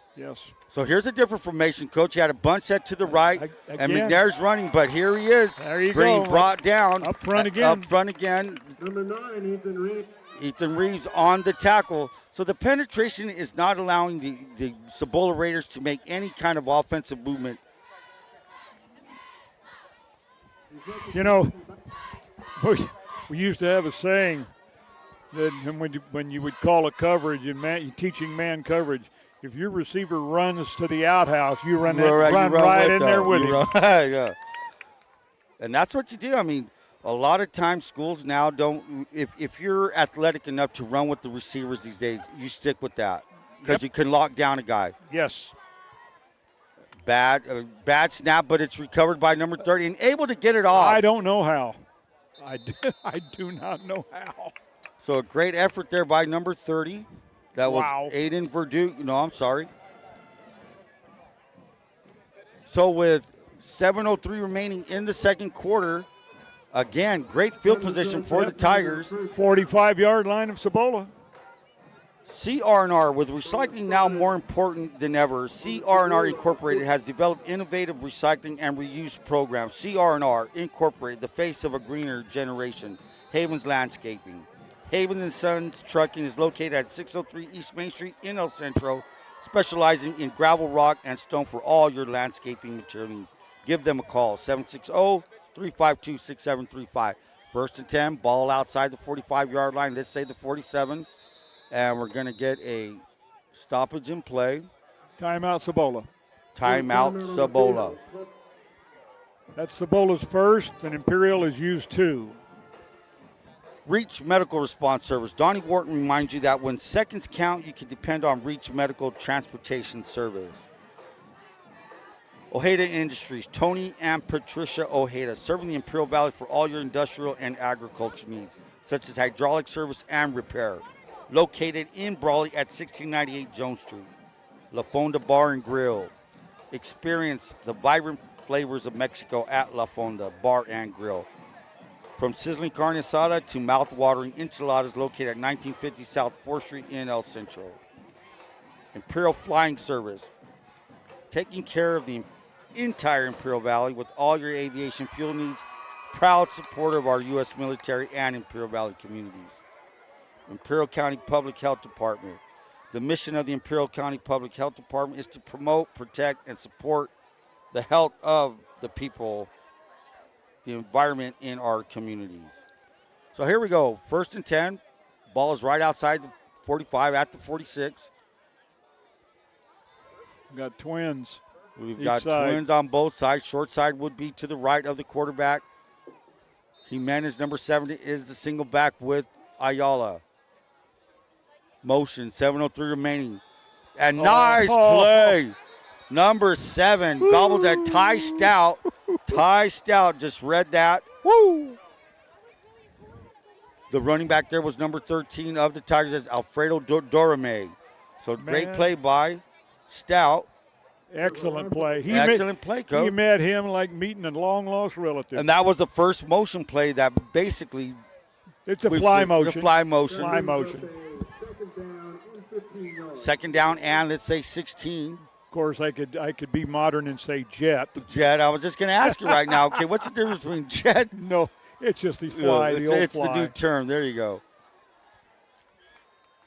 So here's a different formation, Coach. You had a bunch set to the right, and again. McNair's running, but here he is. There you being go. brought down. Up front again. Up front again. Number 9, Ethan Reed. Ethan Reeves on the tackle. So the penetration is not allowing the Cibola Raiders to make any kind of offensive movement. We used to have a saying that when you would call a coverage and you're teaching man coverage, if your receiver runs to the outhouse, you run right in there with him. Yeah. And that's what you do. I mean, a lot of times schools now don't, if you're athletic enough to run with the receivers these days, you stick with that because you can lock down a guy. Yes. Bad snap, but it's recovered by number 30 and able to get it off. I don't know how. I do not know how. So a great effort there by number 30. That was Wow. Aiden Verduke. No, I'm sorry. So with 7:03 remaining in the second quarter, again, great field position for the Tigers. 45-yard line of Cibola. CR&R, with recycling now more important than ever, CR&R Incorporated has developed innovative recycling and reuse programs. CR&R Incorporated, the face of a greener generation. Havens Landscaping. Havens & Sons Trucking is located at 603 East Main Street in El Centro, specializing in gravel, rock, and stone for all your landscaping material needs. Give them a call, 760-352-6735. 1st and 10, ball outside the 45-yard line. Let's say the 47. And we're going to get a stoppage in play. Timeout Cibola. Timeout Cibola. That's Cibola's first, and Imperial has used 2. Reach Medical Response Service. Donnie Wharton reminds you that when seconds count, you can depend on Reach Medical Transportation Service. Ojeda Industries. Tony and Patricia Ojeda, serving the Imperial Valley for all your industrial and agriculture needs, such as hydraulic service and repair. Located in Brawley at 1698 Jones Street. La Fonda Bar and Grill. Experience the vibrant flavors of Mexico at La Fonda Bar and Grill. From sizzling carne asada to mouth-watering enchiladas, located at 1950 South 4th Street in El Centro. Imperial Flying Service, taking care of the entire Imperial Valley with all your aviation fuel needs. Proud supporter of our U.S. military and Imperial Valley communities. Imperial County Public Health Department. The mission of the Imperial County Public Health Department is to promote, protect, and support the health of the people, the environment in our communities. So here we go. 1st and 10. Ball is right outside the 45 at the 46. We've got twins. We've got twins on both sides. Short side would be to the right of the quarterback. Jimenez, number 70, is the single back with Ayala. Motion, 7:03 remaining. And nice play. Number 7, gobbled that Ty Stout. Ty Stout just read that. Woo! The running back there was number 13 of the Tigers, as Alfredo Dorame. So great play by Stout. Excellent play. Excellent play, Coach. He met him like meeting a long-lost relative. And that was the first motion play that basically it's a fly motion. The fly motion. Fly motion. Second down and let's say 16. Of course, I could be modern and say jet. Jet. I was just going to ask you right now. Okay, what's the difference between jet? No, it's just these fly. It's the new term. There you go.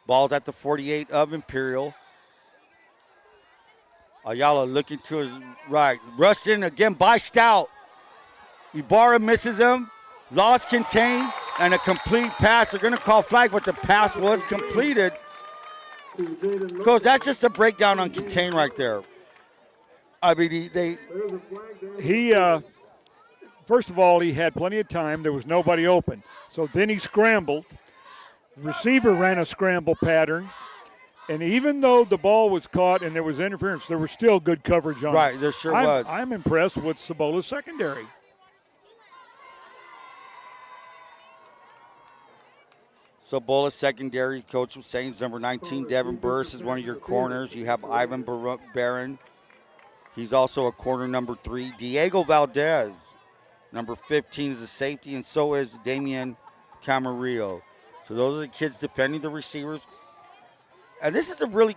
Ball's at the 48 of Imperial. Ayala looking to his right. Rushed in again by Stout. Ibarra misses him. Lost contained and a complete pass. They're going to call flag, but the pass was completed. Coach, that's just a breakdown on contain right there. I mean, he first of all, he had plenty of time. There was nobody open. So then he scrambled. The receiver ran a scramble pattern. And even though the ball was caught and there was interference, there was still good coverage on it. Right, there sure was. I'm impressed with Cibola's secondary. Cibola secondary, Coach was saying, number 19, Devin Burris is one of your corners. You have Ivan Barron. He's also a corner, number 3. Diego Valdez, number 15, is a safety, and so is Damian Camarillo. So those are the kids defending the receivers. And this is a really,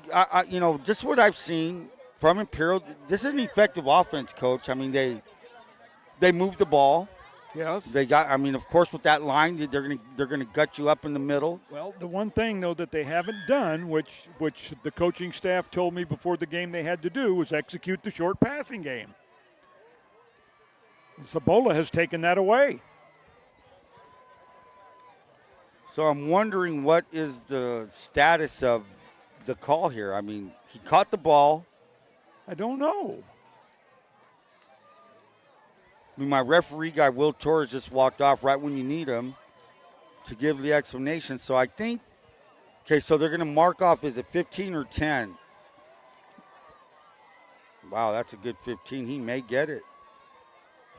just what I've seen from Imperial. This is an effective offense, Coach. I mean, they move the ball. Yes. They got. I mean, of course, with that line, they're gonna gut you up in the middle. Well, the one thing though that they haven't done, which the coaching staff told me before the game they had to do, was execute the short passing game. Cibola has taken that away. So I'm wondering what is the status of the call here. I mean, he caught the ball. I don't know. I mean, my referee guy, Will Torres, just walked off right when you need him to give the explanation. So I think, okay, so they're going to mark off, is it 15 or 10? Wow, that's a good 15. He may get it.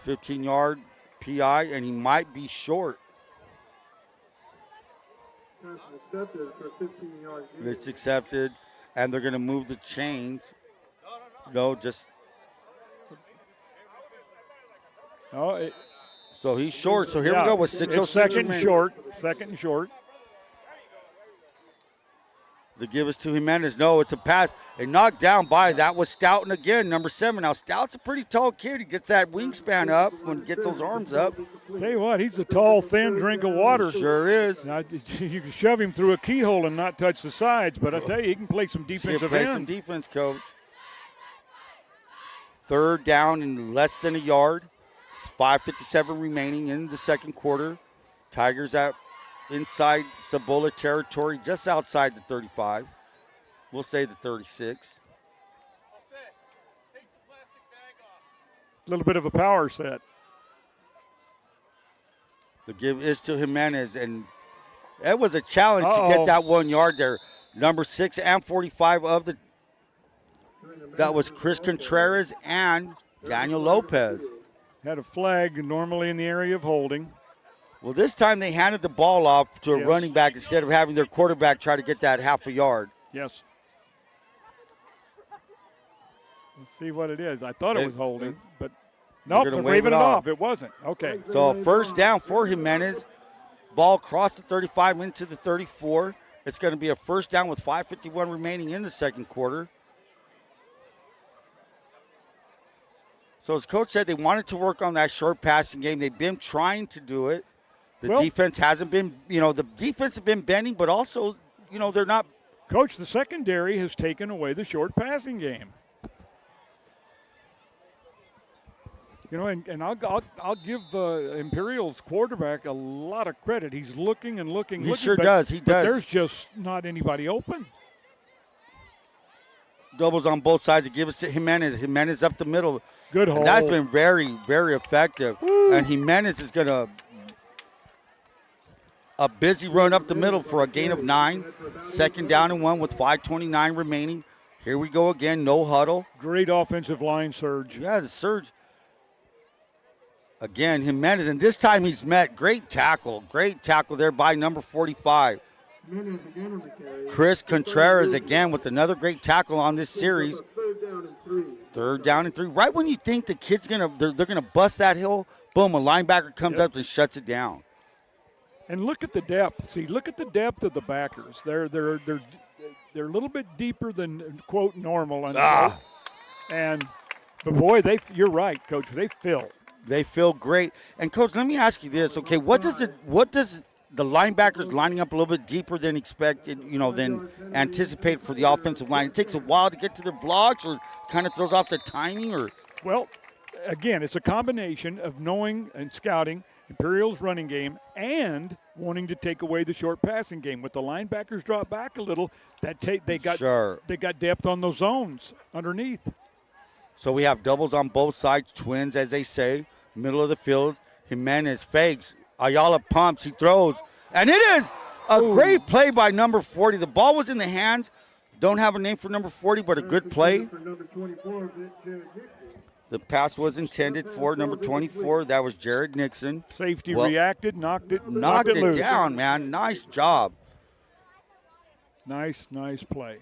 15-yard PI, and he might be short. It's accepted, and they're going to move the chains. No, just. Oh, so he's short. So here we go with 6:06. Second and short. The give is to Jimenez. No, it's a pass. A knocked down by, that was Stoughton again, number 7. Now, Stout's a pretty tall kid. He gets that wingspan up when he gets those arms up. Tell you what, he's a tall, thin drink of water. Sure is. Now, you can shove him through a keyhole and not touch the sides, but I tell you, he can play some defensive end. Play some defense, Coach. 3rd down and less than a yard. 5:57 remaining in the second quarter. Tigers out inside Cibola territory, just outside the 35. We'll say the 36. little bit of a power set. The give is to Jimenez, and it was a challenge to Uh-oh. get that 1 yard there. Number 6 and 45 of the – that was Chris Contreras and Daniel Lopez. Had a flag normally in the area of holding. Well, this time they handed the ball off to a Yes. running back instead of having their quarterback try to get that half a yard. Yes. Let's see what it is. I thought it was holding, but nope, gonna they're wave waving it it off. off. It wasn't. Okay. So a first down for Jimenez. Ball across the 35 into the 34. It's going to be a first down with 5:51 remaining in the second quarter. So as Coach said, they wanted to work on that short passing game. They've been trying to do it. The Well- defense hasn't been, the defense has been bending, but also, they're not. Coach, the secondary has taken away the short passing game. And I'll give Imperial's quarterback a lot of credit. He's looking and looking. He looking, sure but- does. He but does. there's just not anybody open. Doubles on both sides to give us to Jimenez. Jimenez up the middle. Good And hold. that's been very, very effective. And Jimenez is going to a busy run up the middle for a gain of 9. Second down and 1 with 5:29 remaining. Here we go again. No huddle. Great offensive line surge. Yeah, the surge. Again, Jimenez, and this time he's met. Great tackle there by number 45. Chris Contreras again with another great tackle on this series. Third down and 3. Right when you think the kid's they're gonna bust that hill, boom, a linebacker comes up and shuts it down. And look at the depth. See, look at the depth of the backers. They're a little bit deeper than quote normal. And but boy, you're right, Coach. They fill. They feel great. And Coach, let me ask you this. Okay, what does the linebackers lining up a little bit deeper than expected, than anticipated for the offensive line? It takes a while to get to their blocks, or kind of throws off the timing, or Well, again, it's a combination of knowing and scouting Imperial's running game and wanting to take away the short passing game. With the linebackers drop back a little, they got depth on those zones underneath. So we have doubles on both sides, twins, as they say, middle of the field. Jimenez fakes. Ayala pumps. He throws. And it is a great play by number 40. The ball was in the hands. Don't have a name for number 40, but a good play. The pass was intended for number 24. That was Jared Nixon. Safety reacted, knocked it Knocked loose. it down, man. Nice job. Nice play.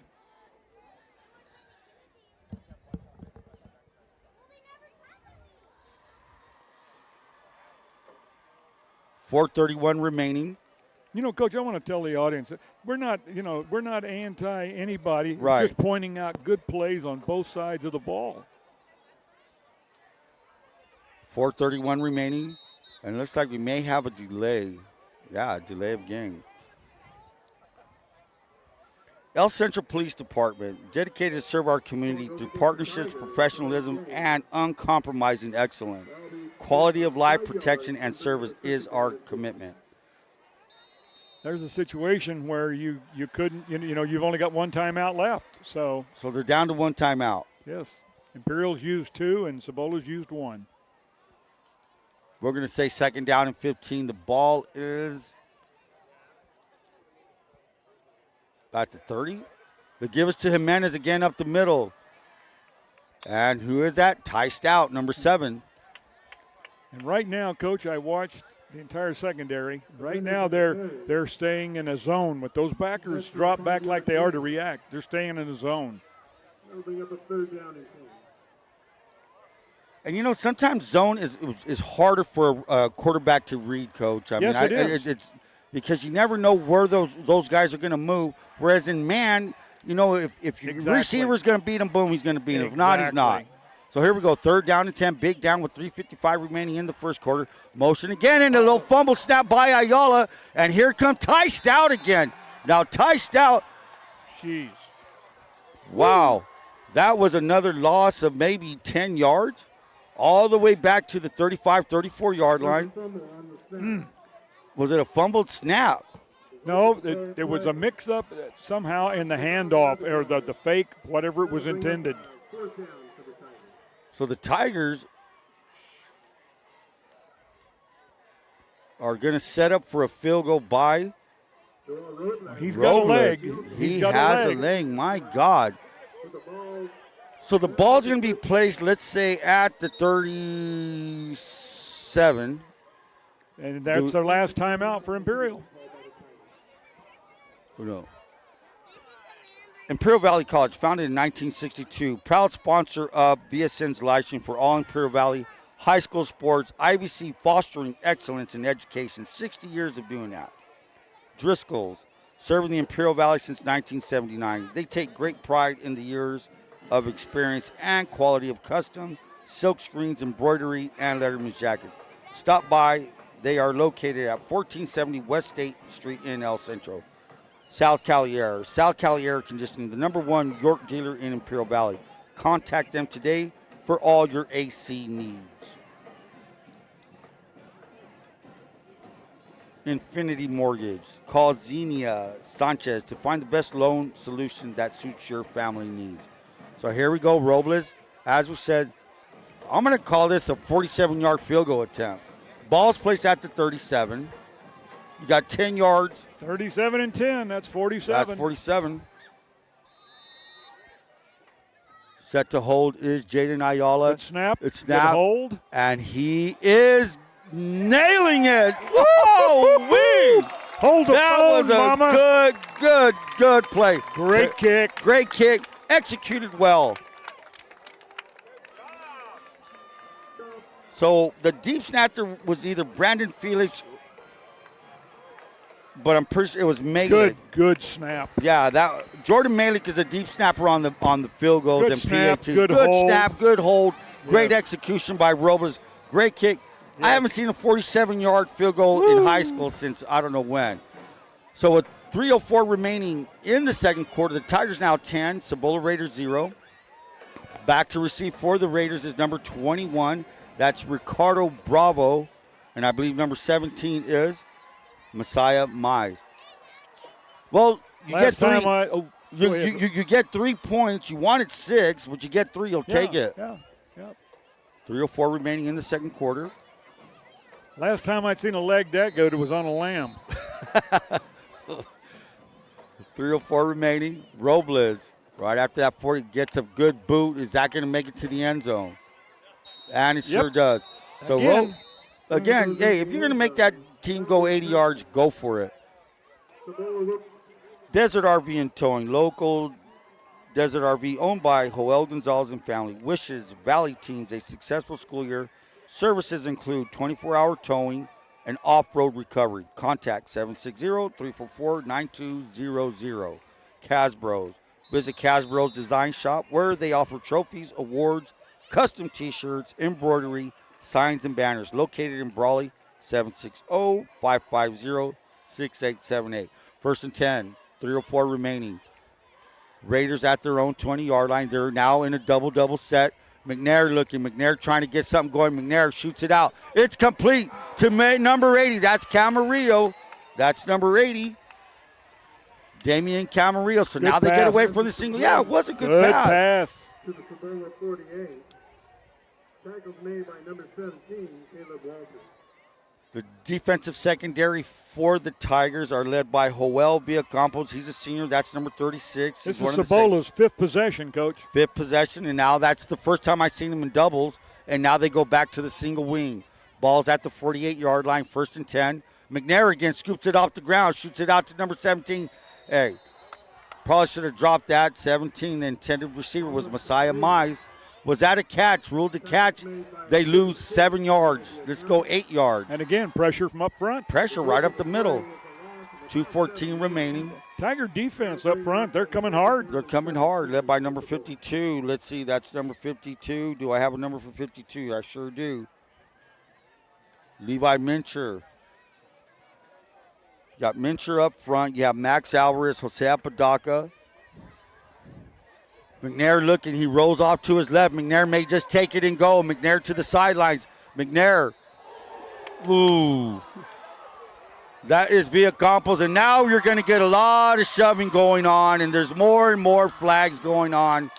.431 remaining. Coach, I want to tell the audience that we're not anti anybody. Right. We're just pointing out good plays on both sides of the ball. 4:31 remaining. And it looks like we may have a delay. Yeah, a delay of game. El Centro Police Department, dedicated to serve our community through partnerships, professionalism, and uncompromising excellence. Quality of life, protection, and service is our commitment. There's a situation where you couldn't, you've only got one timeout left. So they're down to one timeout. Yes, Imperial's used 2 and Cibola's used 1. We're going to say second down and 15. The ball is at the 30. They give us to Jimenez again up the middle. And who is that? Ty Stout, number 7. And right now, Coach, I watched the entire secondary. Right now, they're staying in a zone. With those backers drop back like they are to react, they're staying in a zone. That'll bring up a third down and 10. And, sometimes zone is harder for a quarterback to read, Coach. Yes, it is. It's because you never know where those guys are going to move. Whereas in man, if your receiver's going to beat him, boom, he's going to beat him. If not, he's not. So here we go, third down and 10, big down with 3:55 remaining in the first quarter. Motion again, and a little fumble snap by Ayala. And here comes Ty Stout again. Now, Ty Stout. Jeez. Wow. That was another loss of maybe 10 yards. All the way back to the 35, 34-yard line. Was it a fumbled snap? No, it was a mix-up somehow in the handoff or the fake, whatever it was intended. So the Tigers are going to set up for a field goal by He's got a leg. He has a leg. My God. So the ball's going to be placed, let's say, at the 37. And that's their last timeout for Imperial. No. Imperial Valley College, founded in 1962, proud sponsor of VSN's live stream for all Imperial Valley high school sports, IVC fostering excellence in education, 60 years of doing that. Driscoll's, serving the Imperial Valley since 1979. They take great pride in the years of experience and quality of custom, silk screens, embroidery, and letterman's jackets. Stop by. They are located at 1470 West State Street in El Centro. South Cali Air. South Cali Air Conditioning, the #1 York dealer in Imperial Valley. Contact them today for all your AC needs. Infinity Mortgage. Call Xenia Sanchez to find the best loan solution that suits your family needs. So here we go, Robles. As we said, I'm going to call this a 47-yard field goal attempt. Ball's placed at the 37. You got 10 yards. 37 and 10, that's 47. That's 47. Set to hold is Jaden Ayala. Good snap. It's snap. Good hold. And he is nailing it. Woo-wee! Hold the phone, Mama. That was a good play. Great kick. Great kick. Executed well. So the deep snapper was either Brandon Felix, but I'm pretty sure it was Malik. Good snap. Yeah, that Jordan Malik is a deep snapper on the field goals Good and snap, PATs. good hold. Snap, good hold, great Yes. execution by Robles, great kick. I haven't seen a 47-yard field goal in high school since I don't know when. So with 3:04 remaining in the second quarter, the Tigers now 10, Cibola Raiders 0. Back to receive for the Raiders is number 21. That's Ricardo Bravo, and I believe number 17 is Messiah Mize. Well, you get 3. You get 3 points. You wanted 6, but you get 3. You'll take it. Yeah. 3:04 remaining in the second quarter. Last time I'd seen a leg that good, it was on a lamb. 3:04 remaining. Robles, right after that 40, gets a good boot. Is that going to make it to the end zone? And it sure does. So, again, hey, if you're going to make that team go 80 yards, go for it. Desert RV and Towing, local Desert RV owned by Joel Gonzalez and family. Wishes Valley teams a successful school year. Services include 24-hour towing and off-road recovery. Contact 760-344-9200. Casbros. Visit Casbros Design Shop where they offer trophies, awards, custom T-shirts, embroidery, signs, and banners. Located in Brawley, 760-550-6878. First and 10, 3:04 remaining. Raiders at their own 20-yard line. They're now in a double-double set. McNair looking. McNair trying to get something going. McNair shoots it out. It's complete to number 80. That's Camarillo. That's number 80. Damian Camarillo. So Good now they pass. get away from the single. Yeah, it was a good pass. To the Cibola 48. Tackles made by number 17, Caleb Walters. The defensive secondary for the Tigers are led by Joel Villacampos. He's a senior. That's number 36. This He's is one of the Cibola's fifth possession, Coach. fifth possession, and now that's the first time I've seen them in doubles, and now they go back to the single wing. Ball's at the 48-yard line, first and 10. McNair again scoops it off the ground, shoots it out to number 17. Hey, probably should have dropped that. 17, the intended receiver was Messiah Mize. Was that a catch? Ruled a catch. They lose 7 yards. Let's go 8 yards. And again, pressure from up front. Pressure right up the middle. 2:14 remaining. Tiger defense up front, they're coming hard. They're coming hard, led by number 52. Let's see, that's number 52. Do I have a number for 52? I sure do. Levi Mincher. You got Mincher up front. You have Max Alvarez, Jose Apodaca. McNair looking. He rolls off to his left. McNair may just take it and go. McNair to the sidelines. McNair. Ooh. That is Villacampos. And now you're going to get a lot of shoving going on, and there's more and more flags going on.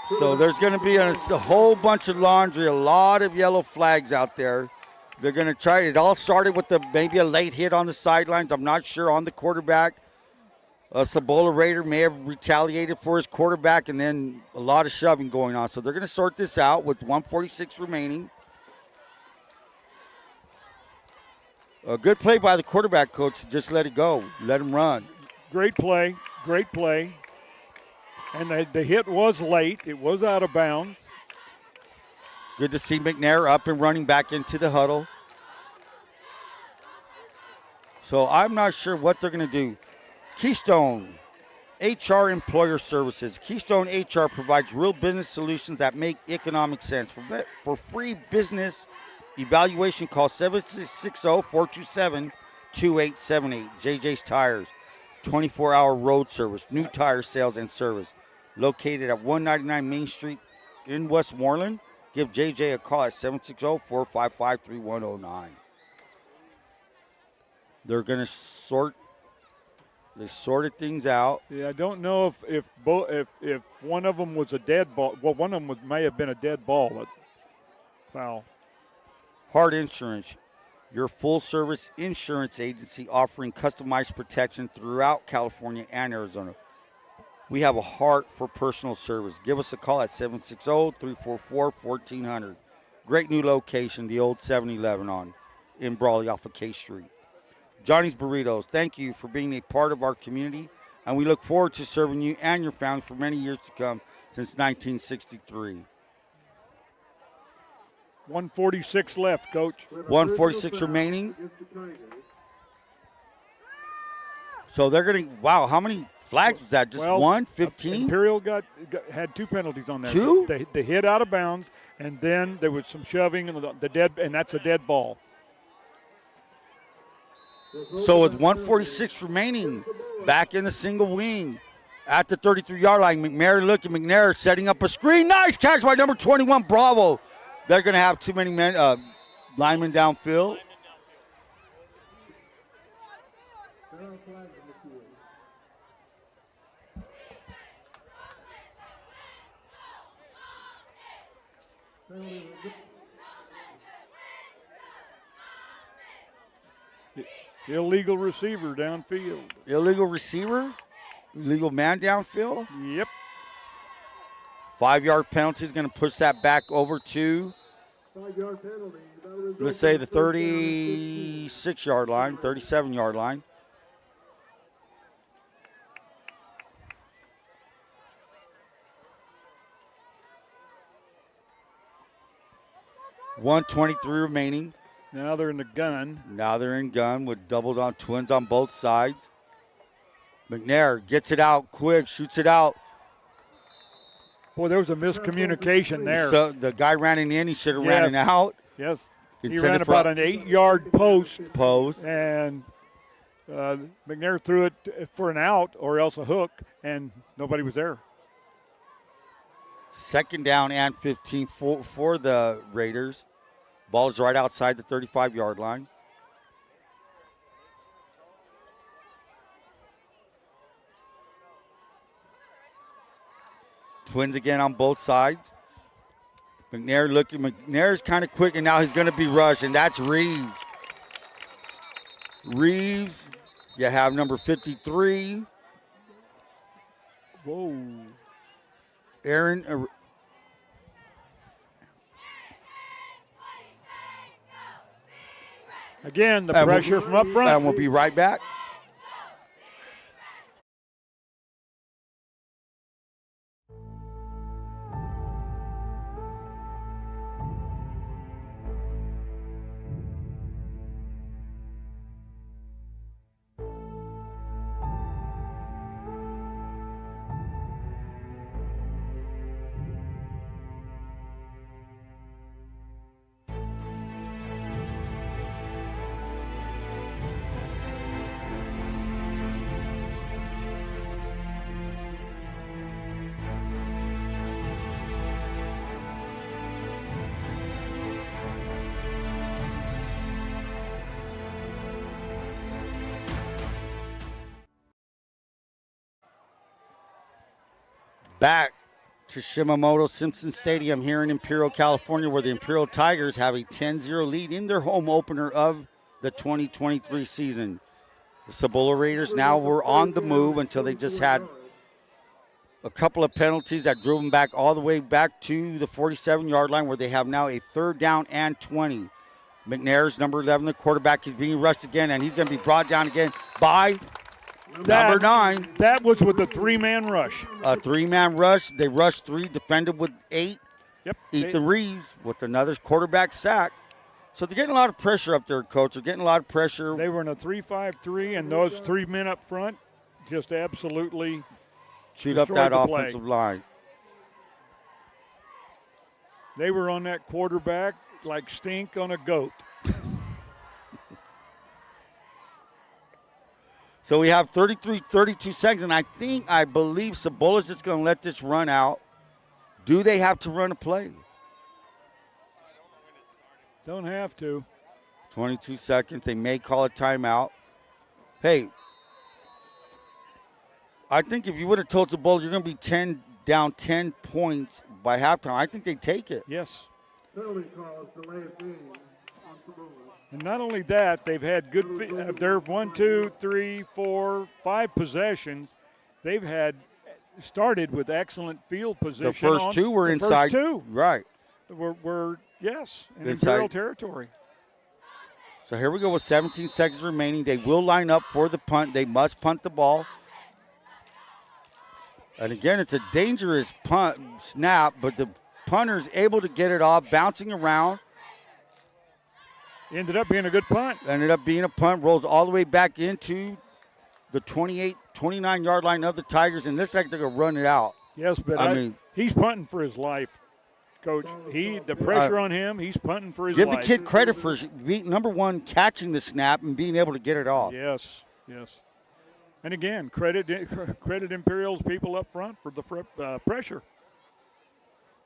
So there's going to be a whole bunch of laundry, a lot of yellow flags out there. They're going to try. It all started with maybe a late hit on the sidelines. I'm not sure on the quarterback. Cibola Raider may have retaliated for his quarterback, and then a lot of shoving going on. So they're going to sort this out with 1:46 remaining. A good play by the quarterback coach to just let it go, let him run. Great play, great play. And the hit was late. It was out of bounds. Good to see McNair up and running back into the huddle. So I'm not sure what they're going to do. Keystone HR Employer Services. Keystone HR provides real business solutions that make economic sense. For free business evaluation, call 760-427-2878. JJ's Tires, 24-hour road service, new tire sales and service. Located at 199 Main Street in Westmoreland. Give JJ a call at 760-455-3109. They're going to They sorted things out. Yeah, I don't know if one of them was a dead ball. Well, one of them may have been a dead ball. Foul. Hard Insurance, your full-service insurance agency offering customized protection throughout California and Arizona. We have a heart for personal service. Give us a call at 760-344-1400. Great new location, the old 7-Eleven in Brawley off of K Street. Johnny's Burritos, thank you for being a part of our community, and we look forward to serving you and your family for many years to come since 1963. 1:46 left, Coach. 1:46 remaining. So they're going to, wow, how many flags was that? Just one? 15? Imperial had two penalties on that. Two? The hit out of bounds, and then there was some shoving, and and that's a dead ball. So with 1:46 remaining, back in the single wing at the 33-yard line, McNair setting up a screen. Nice catch by number 21, Bravo. They're going to have too many linemen downfield. Illegal receiver downfield. Illegal receiver? Illegal man downfield? Yep. 5-yard penalty is going to push that back over to, let's say, the 36-yard line, 37-yard line. .123 remaining. Now they're in the gun. Now they're in gun with twins on both sides. McNair gets it out quick, shoots it out. Boy, there was a miscommunication there. So the guy ran it in. He should have ran it out. Yes. He ran about an 8-yard post. And McNair threw it for an out or else a hook, and nobody was there. Second down and 15 for the Raiders. Ball is right outside the 35-yard line. Twins again on both sides. McNair's kind of quick, and now he's going to be rushed, and that's Reeves. Reeves, you have number 53. Whoa. Aaron. Again, the pressure from up front. And we'll be right back. Back to Shimamoto-Simpson Stadium here in Imperial, California, where the Imperial Tigers have a 10-0 lead in their home opener of the 2023 season. The Cibola Raiders now were on the move until they just had a couple of penalties that drove them back all the way back to the 47-yard line, where they have now a 3rd down and 20. McNair's number 11, the quarterback, is being rushed again, and he's going to be brought down again by number 9. That was with the 3-man rush. A 3-man rush. They rushed 3, defended with 8. Yep. Ethan Reeves with another quarterback sack. So they're getting a lot of pressure up there, Coach. They're getting a lot of pressure. They were in a 3-5-3, and those 3 men up front just absolutely chewed up that the offensive line. They were on that quarterback like stink on a goat. So we have 32 seconds, and I believe Cibola's just going to let this run out. Do they have to run a play? Don't have to. 22 seconds. They may call a timeout. Hey, I think if you would have told Cibola you're going to be down 10 points by halftime, I think they'd take it. Yes. Penalty calls, delay of game on Cibola. And not only that, they've had good – they're 1, 2, 3, 4, 5 possessions. They've had started with excellent field position. The first 2 were inside. The first 2. Right. Were yes, in Inside. Imperial territory. So here we go with 17 seconds remaining. They will line up for the punt. They must punt the ball. And again, it's a dangerous punt snap, but the punter's able to get it off, bouncing around. Ended up being a good punt. Ended up being a punt, rolls all the way back into the 29-yard line of the Tigers, and this like they're going to run it out. Yes, but I mean, he's punting for his life, Coach. The pressure on him, he's punting for his give life. the kid credit for, number one, catching the snap and being able to get it off. Yes, yes. And again, credit Imperial's people up front for the pressure.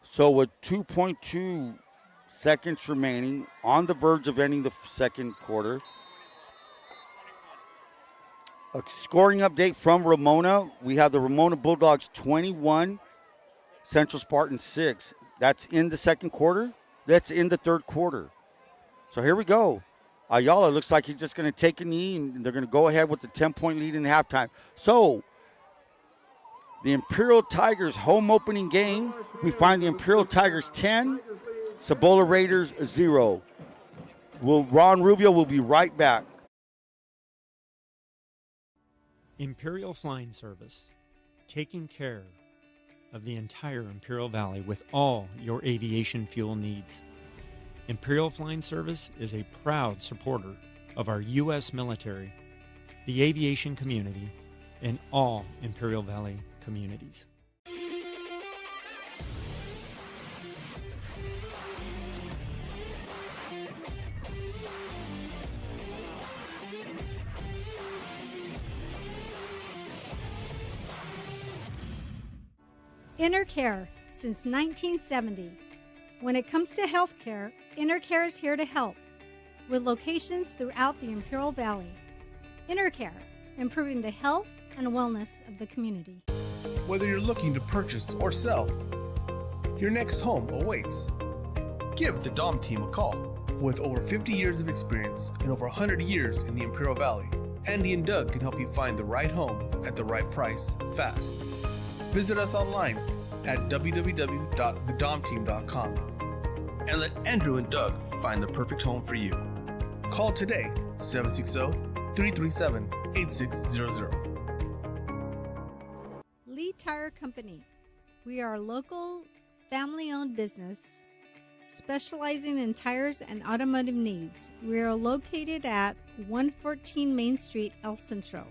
So with 2.2 seconds remaining, on the verge of ending the second quarter. A scoring update from Ramona. We have the Ramona Bulldogs 21, Central Spartans 6. That's in the second quarter. That's in the third quarter. So here we go. Ayala looks like he's just going to take a knee, and they're going to go ahead with the 10-point lead in halftime. So the Imperial Tigers home opening game, we find the Imperial Tigers 10, Cibola Raiders 0. Ron Rubio will be right back. Imperial Flying Service, taking care of the entire Imperial Valley with all your aviation fuel needs. Imperial Flying Service is a proud supporter of our U.S. military, the aviation community, and all Imperial Valley communities. InterCare since 1970. When it comes to healthcare, InterCare is here to help, with locations throughout the Imperial Valley. InterCare, improving the health and wellness of the community. Whether you're looking to purchase or sell, your next home awaits. Give the Dom team a call. With over 50 years of experience and over 100 years in the Imperial Valley, Andy and Doug can help you find the right home at the right price fast. Visit us online at www.thedomteam.com and let Andrew and Doug find the perfect home for you. Call today, 760-337-8600. Lee Tire Company. We are a local, family-owned business specializing in tires and automotive needs. We are located at 114 Main Street, El Centro.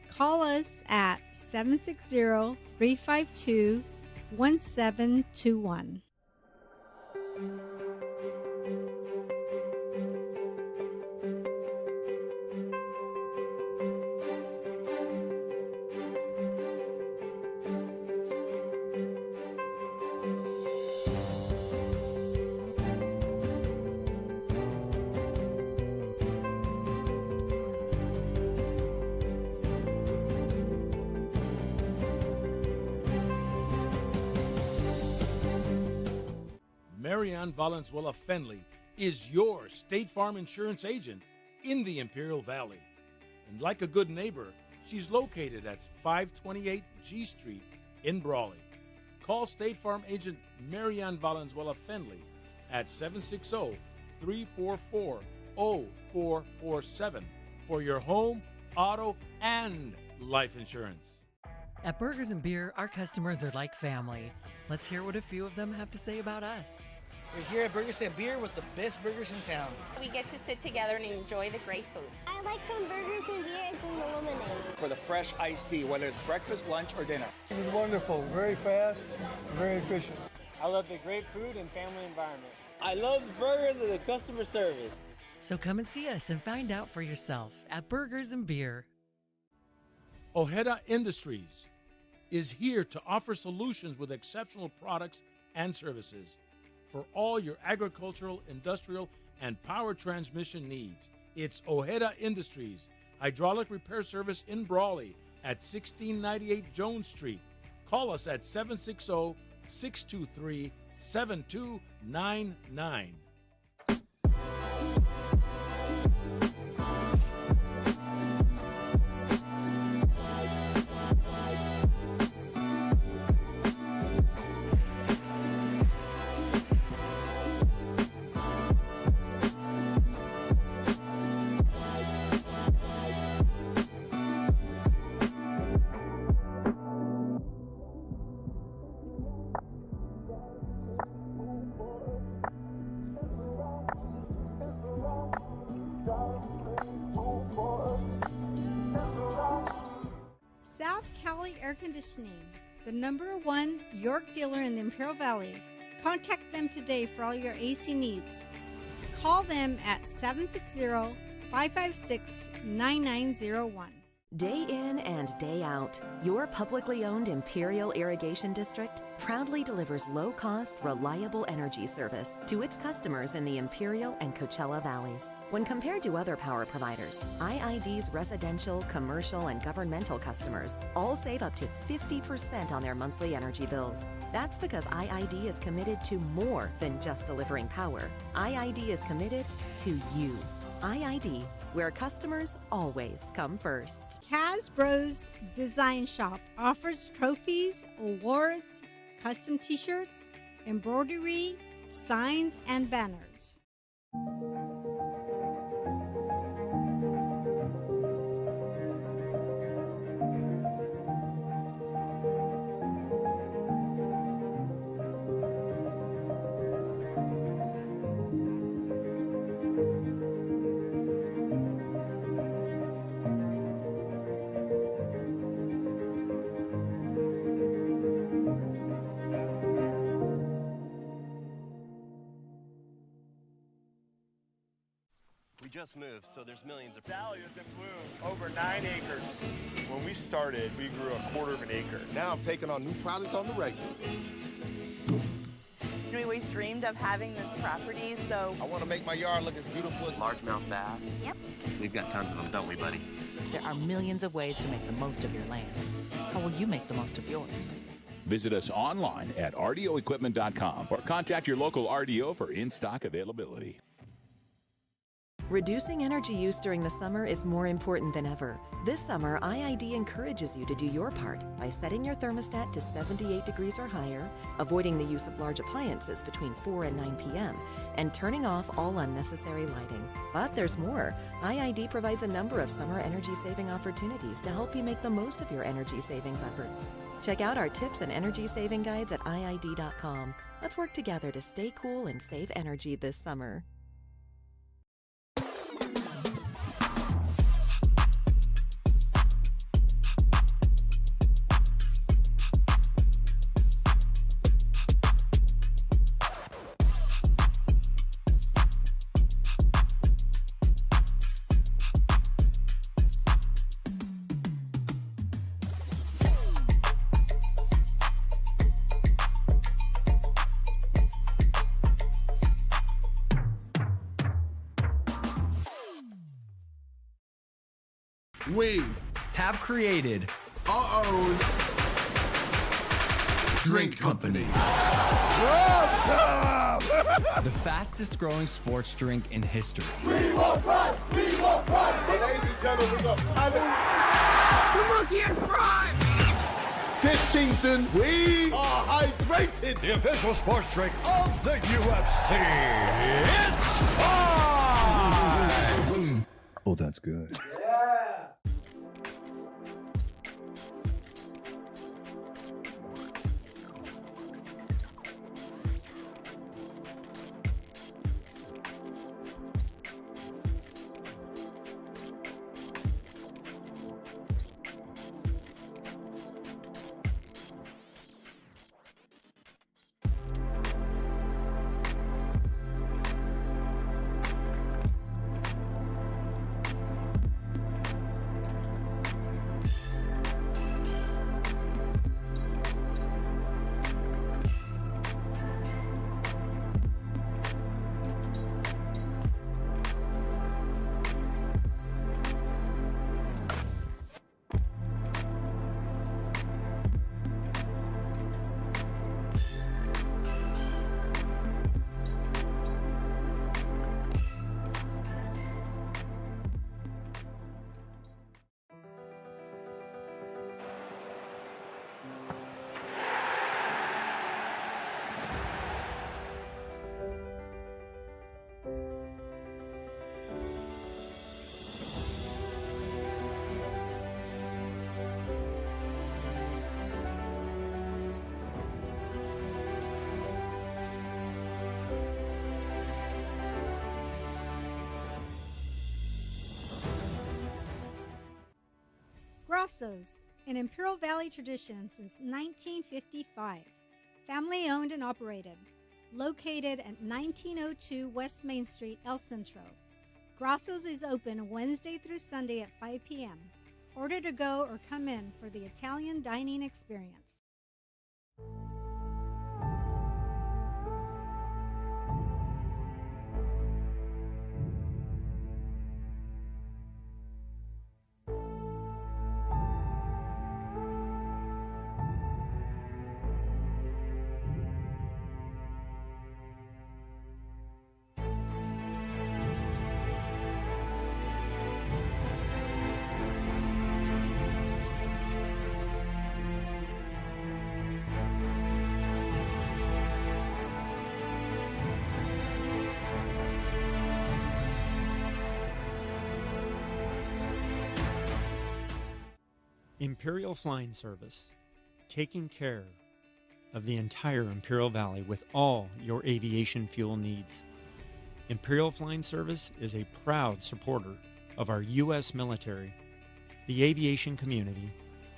Call us at 760-352-1721. Marianne Valenzuela Fenley is your State Farm insurance agent in the Imperial Valley. And like a good neighbor, she's located at 528 G Street in Brawley. Call State Farm agent Marianne Valenzuela Fenley at 760-344-0447 for your home, auto, and life insurance. At Burgers and Beer, our customers are like family. Let's hear what a few of them have to say about us. We're here at Burgers and Beer with the best burgers in town. We get to sit together and enjoy the great food. I like from Burgers and Beer is in the lemonade. For the fresh iced tea, whether it's breakfast, lunch, or dinner. It was wonderful, very fast, very efficient. I love the great food and family environment. I love the burgers and the customer service. So come and see us and find out for yourself at Burgers and Beer. Ojeda Industries is here to offer solutions with exceptional products and services for all your agricultural, industrial, and power transmission needs. It's Ojeda Industries, hydraulic repair service in Brawley at 1698 Jones Street. Call us at 760-623-7299. South Cali Air Conditioning, the #1 York dealer in the Imperial Valley. Contact them today for all your AC needs. Call them at 760-556-9901. Day in and day out, your publicly owned Imperial Irrigation District proudly delivers low-cost, reliable energy service to its customers in the Imperial and Coachella Valleys. When compared to other power providers, IID's residential, commercial, and governmental customers all save up to 50% on their monthly energy bills. That's because IID is committed to more than just delivering power. IID is committed to you. IID, where customers always come first. Kaz Bros Design Shop offers trophies, awards, custom t-shirts, embroidery, signs, and banners. We just moved, so there's millions of... Valley is in bloom, over 9 acres. When we started, we grew 1/4 of an acre. Now I'm taking on new projects on the regular. We always dreamed of having this property, so... I want to make my yard look as beautiful as... Largemouth bass? Yep. We've got tons of them, don't we, buddy? There are millions of ways to make the most of your land. How will you make the most of yours? Visit us online at rdoequipment.com or contact your local RDO for in-stock availability. Reducing energy use during the summer is more important than ever. This summer, IID encourages you to do your part by setting your thermostat to 78 degrees or higher, avoiding the use of large appliances between 4 and 9 p.m., and turning off all unnecessary lighting. But there's more. IID provides a number of summer energy-saving opportunities to help you make the most of your energy savings efforts. Check out our tips and energy saving guides at IID.com. Let's work together to stay cool and save energy this summer. We have created our own Drink Company. The fastest growing sports drink in history. We will run! We will run! Ladies and gentlemen, we go. The monkey has prime! This season, we are hydrated. The official sports drink of the UFC. It's on! Oh, that's good. Grosso's, an Imperial Valley tradition since 1955. Family owned and operated. Located at 1902 West Main Street, El Centro. Grosso's is open Wednesday through Sunday at 5 p.m. Order to go or come in for the Italian dining experience. Imperial Flying Service, taking care of the entire Imperial Valley with all your aviation fuel needs. Imperial Flying Service is a proud supporter of our U.S. military, the aviation community,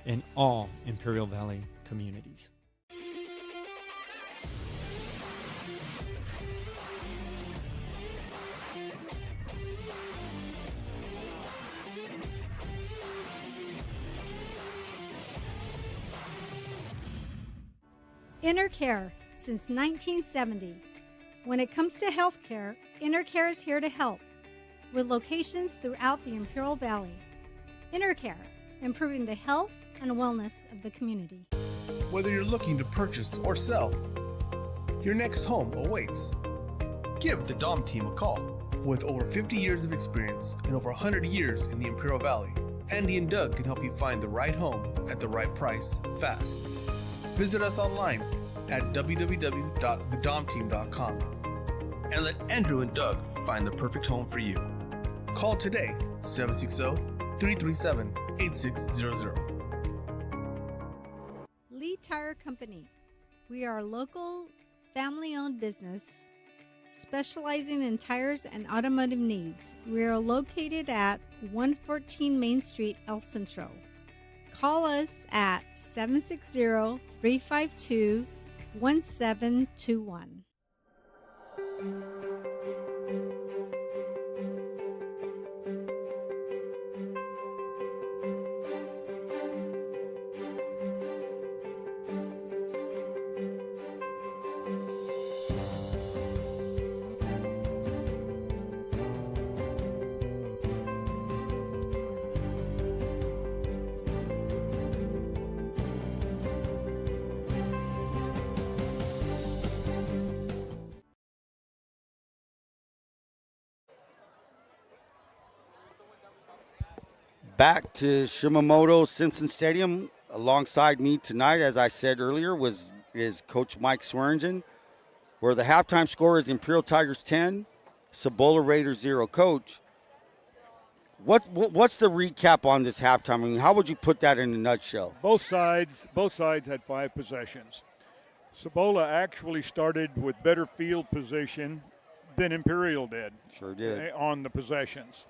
and all Imperial Valley communities. InterCare since 1970. When it comes to healthcare, InterCare is here to help, with locations throughout the Imperial Valley. InterCare, improving the health and wellness of the community. Whether you're looking to purchase or sell, your next home awaits. Give the Dom team a call. With over 50 years of experience and over 100 years in the Imperial Valley, Andy and Doug can help you find the right home at the right price fast. Visit us online at www.thedomteam.com and let Andrew and Doug find the perfect home for you. Call today, 760-337-8600. Lee Tire Company. We are a local, family-owned business specializing in tires and automotive needs. We are located at 114 Main Street, El Centro. Call us at 760-352-1721. back to Shimamoto-Simpson Stadium. Alongside me tonight, as I said earlier, is Coach Mike Swearingen, where the halftime score is Imperial Tigers 10, Cibola Raiders 0. Coach, what's the recap on this halftime? I mean, how would you put that in a nutshell? Both sides had 5 possessions. Cibola actually started with better field position than Imperial did. Sure did. On the possessions.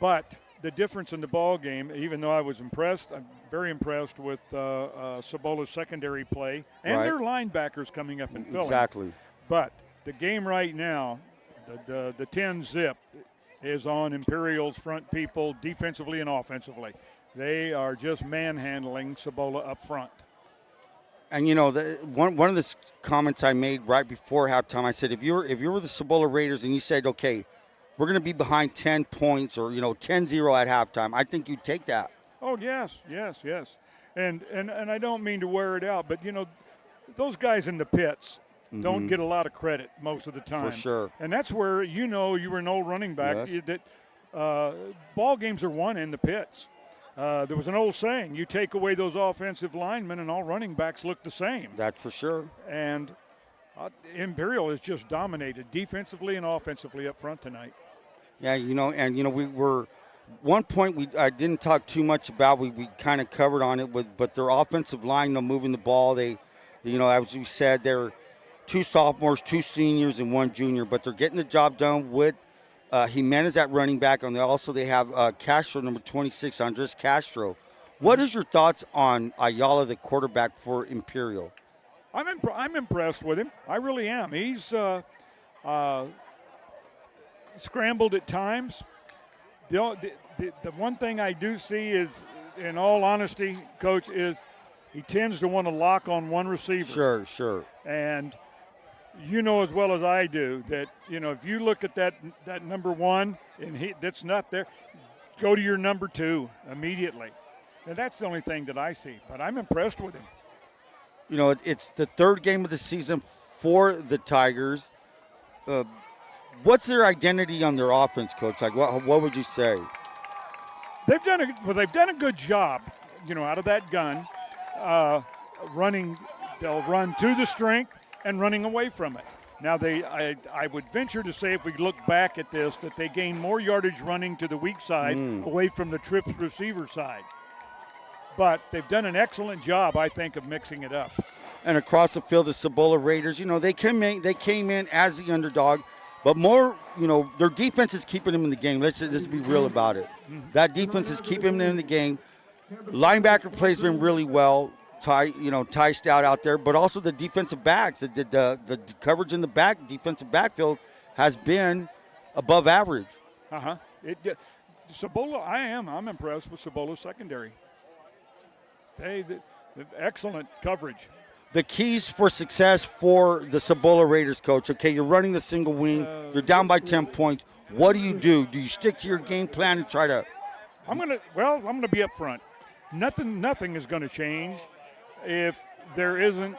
But the difference in the ball game, even though I was impressed, I'm very impressed with Cibola's secondary play and their linebackers coming up and filling. Exactly. But the game right now, the 10 zip is on Imperial's front people defensively and offensively. They are just manhandling Cibola up front. And you know, one of the comments I made right before halftime, I said, if you were the Cibola Raiders and you said, okay, we're going to be behind 10 points or 10-0 at halftime, I think you'd take that. Oh yes. And I don't mean to wear it out, but those guys in the pits don't get a lot of credit most of the time. For sure. And that's where you were an old running back that ball games are won in the pits. There was an old saying, you take away those offensive linemen and all running backs look the same. That's for sure. And Imperial has just dominated defensively and offensively up front tonight. Yeah, we were one point I didn't talk too much about. We kind of covered on it but their offensive line, moving the ball. They, as we said, they're 2 sophomores, 2 seniors, and 1 junior, but they're getting the job done with Jimenez at running back, and they have Castro, number 26, Andres Castro. What is your thoughts on Ayala, the quarterback for Imperial? I'm impressed with him. I really am. He's scrambled at times. The one thing I do see is, in all honesty, Coach, is he tends to want to lock on one receiver. Sure. And you know as well as I do that, if you look at that number 1 and that's not there, go to your number 2 immediately. And that's the only thing that I see. But I'm impressed with him. It's the 3rd game of the season for the Tigers. What's their identity on their offense, Coach? Like, what would you say? They've done a good job, out of that gun, running. They'll run to the strength and running away from it. Now, I would venture to say, if we look back at this, that they gain more yardage running to the weak side away from the trips receiver side. But they've done an excellent job, I think, of mixing it up. And across the field, the Cibola Raiders, they came in as the underdog, but more, their defense is keeping them in the game. Let's just be real about it. That defense is keeping them in the game. Linebacker play's been really well. Ty Stout out there, but also the defensive backs. The coverage in the defensive backfield has been above average. Cibola, I'm impressed with Cibola's secondary. The excellent coverage. The keys for success for the Cibola Raiders, Coach. Okay, you're running the single wing. You're down by 10 points. What do? Do you stick to your game plan and try to? I'm gonna be up front. Nothing is going to change if there isn't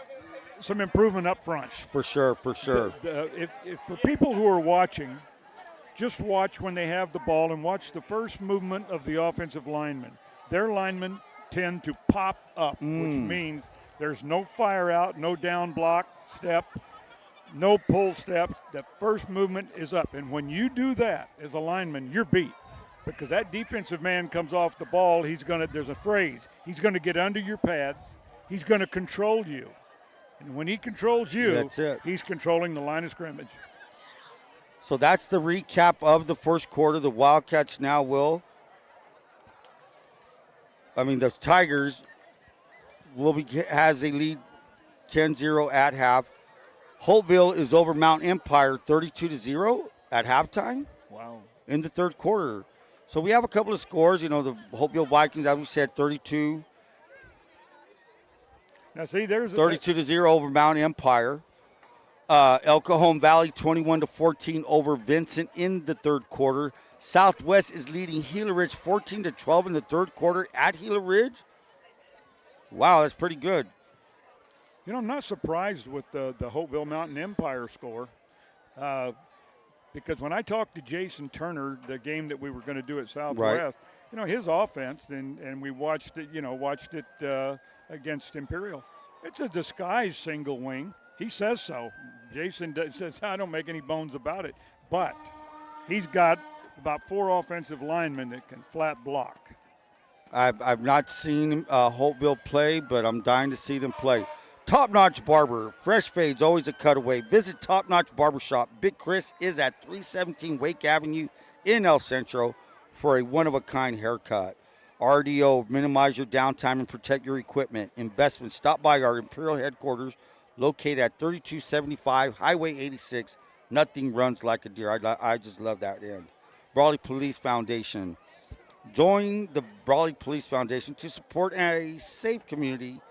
some improvement up front. For sure. If for people who are watching, just watch when they have the ball and watch the first movement of the offensive linemen. Their linemen tend to pop up, which means there's no fire out, no down block step, no pull steps. The first movement is up. And when you do that as a lineman, you're beat. Because that defensive man comes off the ball, there's a phrase, he's going to get under your pads, he's going to control you. And when he controls you, that's it. He's controlling the line of scrimmage. So that's the recap of the first quarter. The Wildcats now the Tigers has a lead 10-0 at half. Holtville is over Mount Empire 32-0 at halftime. Wow. In the 3rd quarter. So we have a couple of scores. The Holtville Vikings, as we said, 32. Now see, there's 32-0 over Mount Empire. El Cajon Valley 21-14 over Vincent in the 3rd quarter. Southwest is leading Gila Ridge 14-12 in the 3rd quarter at Gila Ridge. Wow, that's pretty good. I'm not surprised with the Holtville Mountain Empire score. Because when I talked to Jason Turner, the game that we were going to do at Southwest, his offense, and we watched it, against Imperial. It's a disguised single wing. He says so. Jason says, I don't make any bones about it. But he's got about 4 offensive linemen that can flat block. I've not seen Holtville play, but I'm dying to see them play. Top Notch Barber, fresh fades, always a cutaway. Visit Top Notch Barbershop. Big Chris is at 317 Wake Avenue in El Centro for a one-of-a-kind haircut. RDO, minimize your downtime and protect your equipment. Investment, stop by our Imperial headquarters located at 3275 Highway 86. Nothing runs like a deer. I just love that end. Brawley Police Foundation. Join the Brawley Police Foundation to support a safe community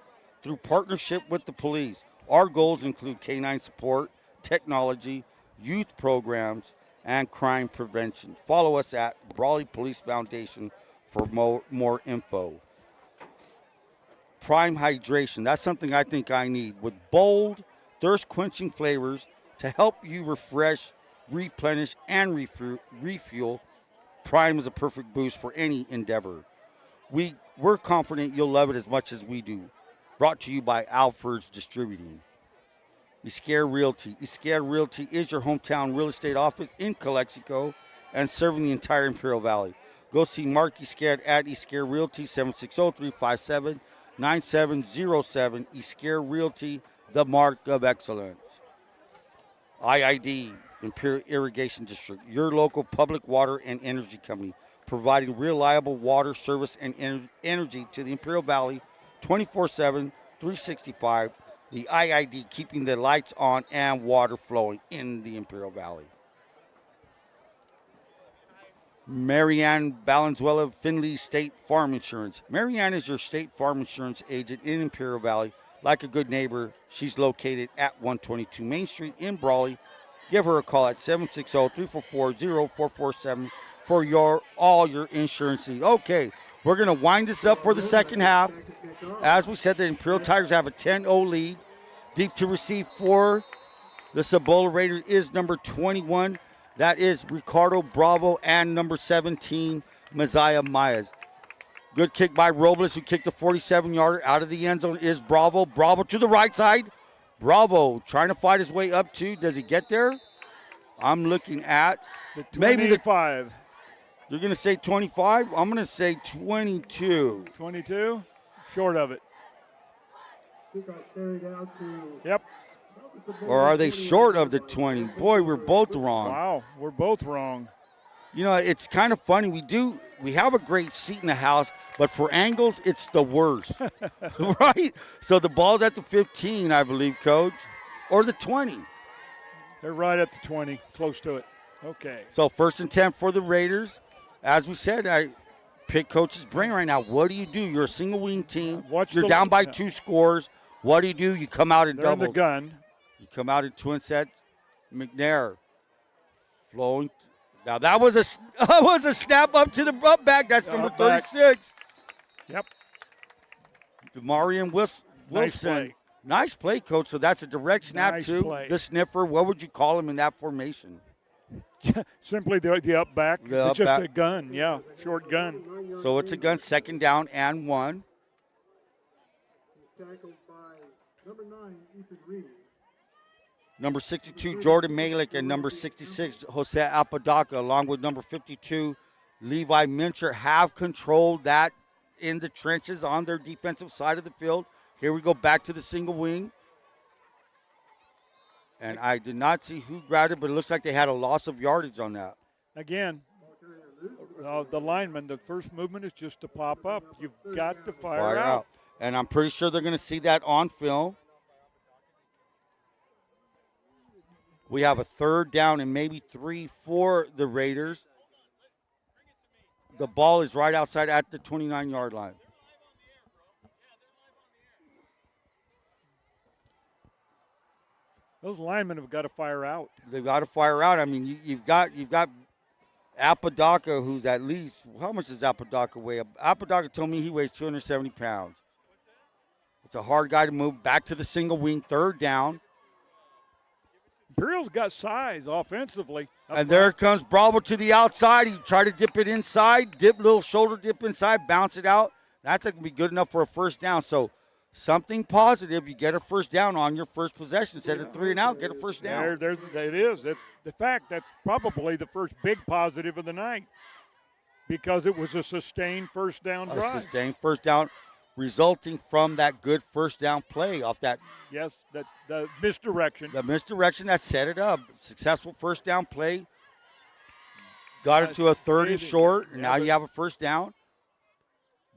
through partnership with the police. Our goals include canine support, technology, youth programs, and crime prevention. Follow us at Brawley Police Foundation for more info. Prime Hydration, that's something I think I need. With bold, thirst-quenching flavors to help you refresh, replenish, and refuel, Prime is a perfect boost for any endeavor. We're confident you'll love it as much as we do. Brought to you by Alfred's Distributing. Isquer Realty. Isquer Realty is your hometown real estate office in Calexico and serving the entire Imperial Valley. Go see Mark Isquer at Isquer Realty, 760-357-9707. Isquer Realty, the mark of excellence. IID, Imperial Irrigation District, your local public water and energy company, providing reliable water service and energy to the Imperial Valley 24/7, 365. The IID, keeping the lights on and water flowing in the Imperial Valley. Marianne Valenzuela, Finley State Farm Insurance. Marianne is your State Farm Insurance agent in Imperial Valley. Like a good neighbor, she's located at 122 Main Street in Brawley. Give her a call at 760-344-0447 for all your insurance needs. Okay, we're going to wind this up for the second half. As we said, the Imperial Tigers have a 10-0 lead. Deep to receive for the Cibola Raiders is number 21. That is Ricardo Bravo, and number 17, Messiah Myers. Good kick by Robles, who kicked a 47-yarder out of the end zone, is Bravo. Bravo to the right side. Bravo trying to fight his way up to. Does he get there? I'm looking at the 25. Maybe you're going to say 25? I'm going to say 22. 22? Short of it. Yep. Or are they short of the 20? Boy, we're both wrong. Wow, we're both wrong. You know, it's kind of funny. We have a great seat in the house, but for angles, it's the worst. Right? So the ball's at the 15, I believe, Coach, or the 20. They're right at the 20, close to it. Okay. So 1st and 10 for the Raiders. As we said, I pick Coach's brain right now. What do? You're a single wing team. You're down by 2 scores. What do? You come out in doubles. In the gun. You come out in twin sets. McNair flowing. Now that was a snap up to the up back. That's number 36. Yep. Demarion Wilson. Nice play, Coach. So that's a direct snap to the sniffer. What would you call him in that formation? Simply the up back. It's just a gun. Yeah, short gun. So it's a gun, 2nd down and 1. Number 9, Ethan Reed. Number 62, Jordan Malik, and number 66, Jose Apodaca, along with number 52, Levi Mincher, have controlled that in the trenches on their defensive side of the field. Here we go back to the single wing. And I did not see who grabbed it, but it looks like they had a loss of yardage on that. Again, the lineman, the first movement is just to pop up. You've got to fire out. And I'm pretty sure they're going to see that on film. We have a 3rd down and maybe 3 for the Raiders. The ball is right outside at the 29-yard line. Those linemen have got to fire out. They've got to fire out. I mean, you've got Apodaca, who's at least, how much does Apodaca weigh? Apodaca told me he weighs 270 pounds. It's a hard guy to move. Back to the single wing, 3rd down. Imperial's got size offensively. And there comes Bravo to the outside. He tried to dip it inside, little shoulder dip inside, bounce it out. That's going to be good enough for a first down. So something positive. You get a first down on your first possession. Instead of 3 and out, get a first down. It is. The fact that's probably the first big positive of the night because it was a sustained first down drive. A sustained first down resulting from that good first down play off that. Yes, the misdirection. The misdirection that set it up. Successful first down play. Got it to a 30 short, and now you have a first down.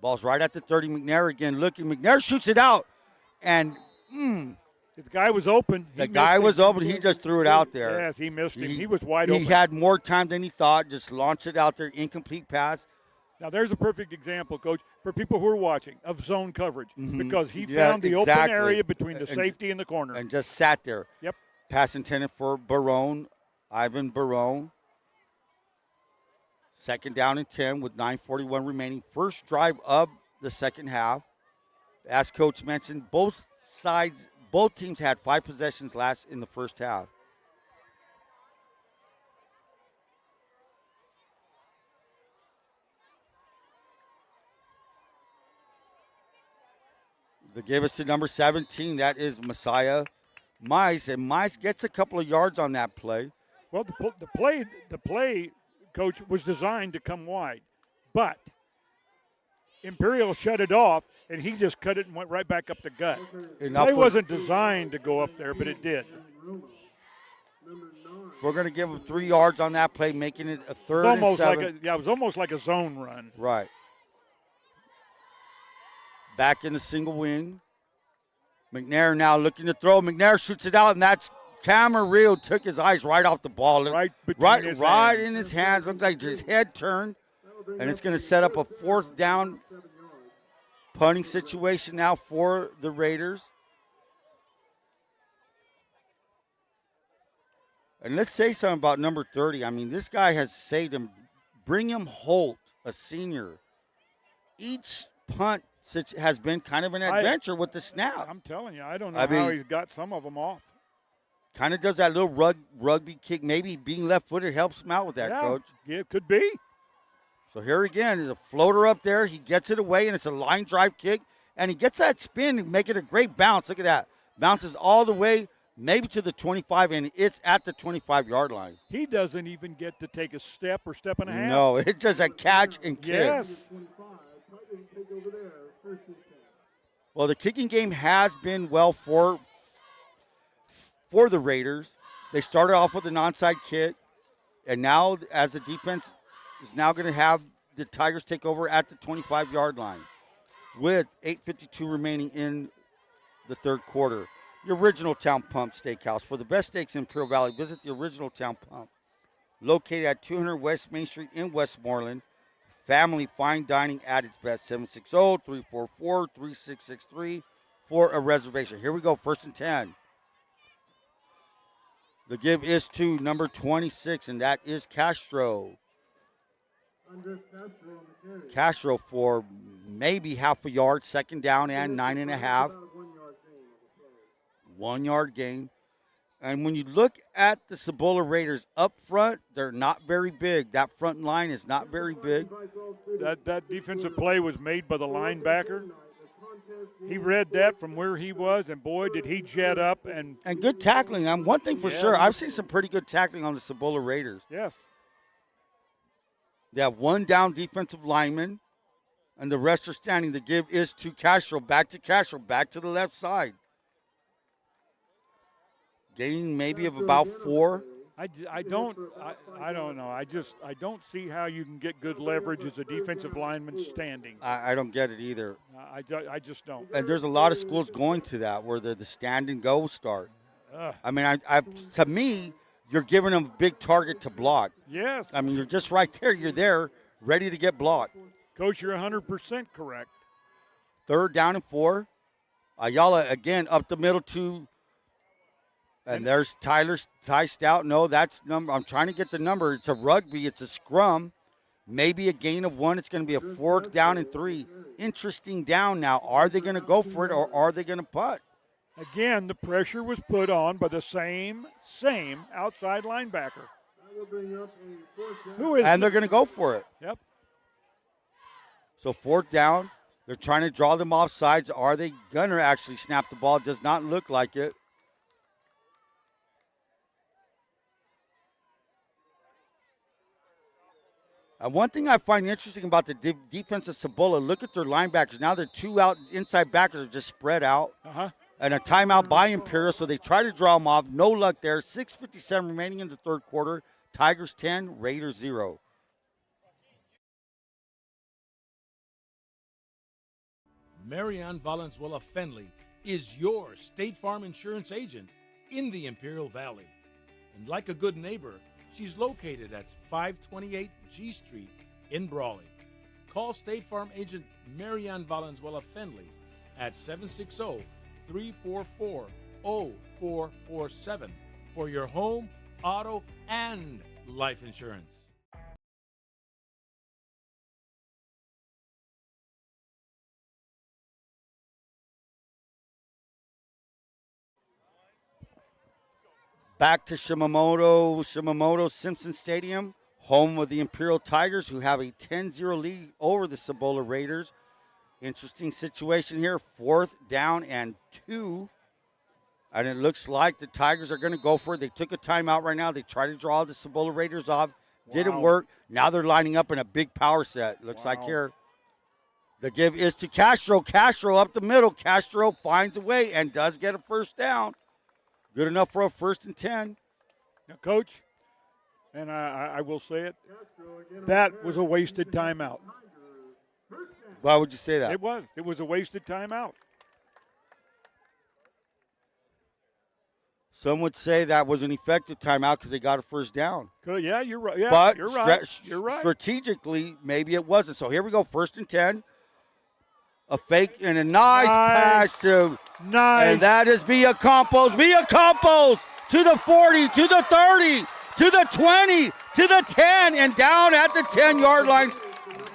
Ball's right at the 30. McNair again looking. McNair shoots it out, and the guy was open. The guy was open. He just threw it out there. Yes, he missed him. He was wide open. He had more time than he thought. Just launched it out there. Incomplete pass. Now, there's a perfect example, Coach, for people who are watching, of zone coverage because he found the open area between the safety and the corner. And just sat there. Yep. Pass intended for Barone, Ivan Barone. Second down and 10 with 9:41 remaining. First drive of the second half. As Coach mentioned, both teams had 5 possessions last in the first half. They gave us to number 17. That is Messiah Mice, and Mice gets a couple of yards on that play. Well, the play, Coach, was designed to come wide, but Imperial shut it off, and he just cut it and went right back up the gut. It wasn't designed to go up there, but it did. We're going to give him 3 yards on that play, making it a third and 7. It was almost like a zone run. Right. Back in the single wing. McNair now looking to throw. McNair shoots it out, and that's Camarillo took his eyes right off the ball. Right in his hands. Looks like his head turned, and it's going to set up a fourth down punting situation now for the Raiders. And let's say something about number 30. I mean, this guy has saved him. Brigham Holt, a senior. Each punt has been kind of an adventure with the snap. I'm telling you, I don't know how he's got some of them off. Kind of does that little rugby kick. Maybe being left-footed helps him out with that, Coach. Yeah, it could be. So here again, there's a floater up there. He gets it away, and it's a line drive kick. And he gets that spin and make it a great bounce. Look at that. Bounces all the way maybe to the 25, and it's at the 25-yard line. He doesn't even get to take a step or step and a half. No, it's just a catch and kick. Yes. Well, the kicking game has been well for the Raiders. They started off with an onside kick, and now as the defense is now going to have the Tigers take over at the 25-yard line with 8:52 remaining in the third quarter. The Original Town Pump Steakhouse. For the best steaks in Imperial Valley, visit the Original Town Pump, located at 200 West Main Street in Westmoreland. Family fine dining at its best. 760-344-3663 for a reservation. Here we go, 1st and 10. The give is to number 26, and that is Castro. Castro for maybe half a yard, second down and 9.5. 1 yard gain. And when you look at the Cibola Raiders up front, they're not very big. That front line is not very big. That defensive play was made by the linebacker. He read that from where he was, and boy, did he jet up. And good tackling. One thing for sure, I've seen some pretty good tackling on the Cibola Raiders. Yes. They have 1 down defensive lineman, and the rest are standing. The give is to Castro, back to the left side. Gain maybe of about 4. I don't know. I don't see how you can get good leverage as a defensive lineman standing. I don't get it either. I just don't. And there's a lot of schools going to that where they're the stand and go start. I mean, to me, you're giving them a big target to block. Yes. I mean, you're just right there. You're there, ready to get blocked. Coach, you're 100% correct. 3rd down and 4. Ayala again up the middle to. And there's Ty Stout. No, that's number. I'm trying to get the number. It's a rugby. It's a scrum. Maybe a gain of 1. It's going to be a 4th down and 3. Interesting down now. Are they going to go for it or are they going to punt? Again, the pressure was put on by the same outside linebacker. Who is and they're going to go for it. Yep. So 4th down. They're trying to draw them off sides. Are they going to actually snap the ball? Does not look like it. And one thing I find interesting about the defense of Cibola, look at their linebackers. Now their 2 out inside backers are just spread out. And a timeout by Imperial, so they try to draw them off. No luck there. 6:57 remaining in the 3rd quarter. Tigers 10, Raiders 0. Marianne Valenzuela Fenley is your State Farm insurance agent in the Imperial Valley. And like a good neighbor, she's located at 528 G Street in Brawley. Call State Farm agent Marianne Valenzuela Fenley at 760-344-0447 for your home, auto, and life insurance. Back to Shimamoto-Simpson Stadium, home of the Imperial Tigers, who have a 10-0 lead over the Cibola Raiders. Interesting situation here, 4th down and 2. And it looks like the Tigers are going to go for it. They took a timeout right now. They tried to draw the Cibola Raiders off. Didn't work. Now they're lining up in a big power set. Looks like here. The give is to Castro. Castro up the middle. Castro finds a way and does get a 1st down. Good enough for a 1st and 10. Now, Coach, and I will say it, that was a wasted timeout. Why would you say that? It was. It was a wasted timeout. Some would say that was an effective timeout because they got a 1st down. Yeah, you're right. Yeah, but you're right. You're right. Strategically, maybe it wasn't. So here we go, 1st and 10. A fake and a nice pass to and that is Villacampos. Villacampos to the 40, to the 30, to the 20, to the 10, and down at the 10-yard line.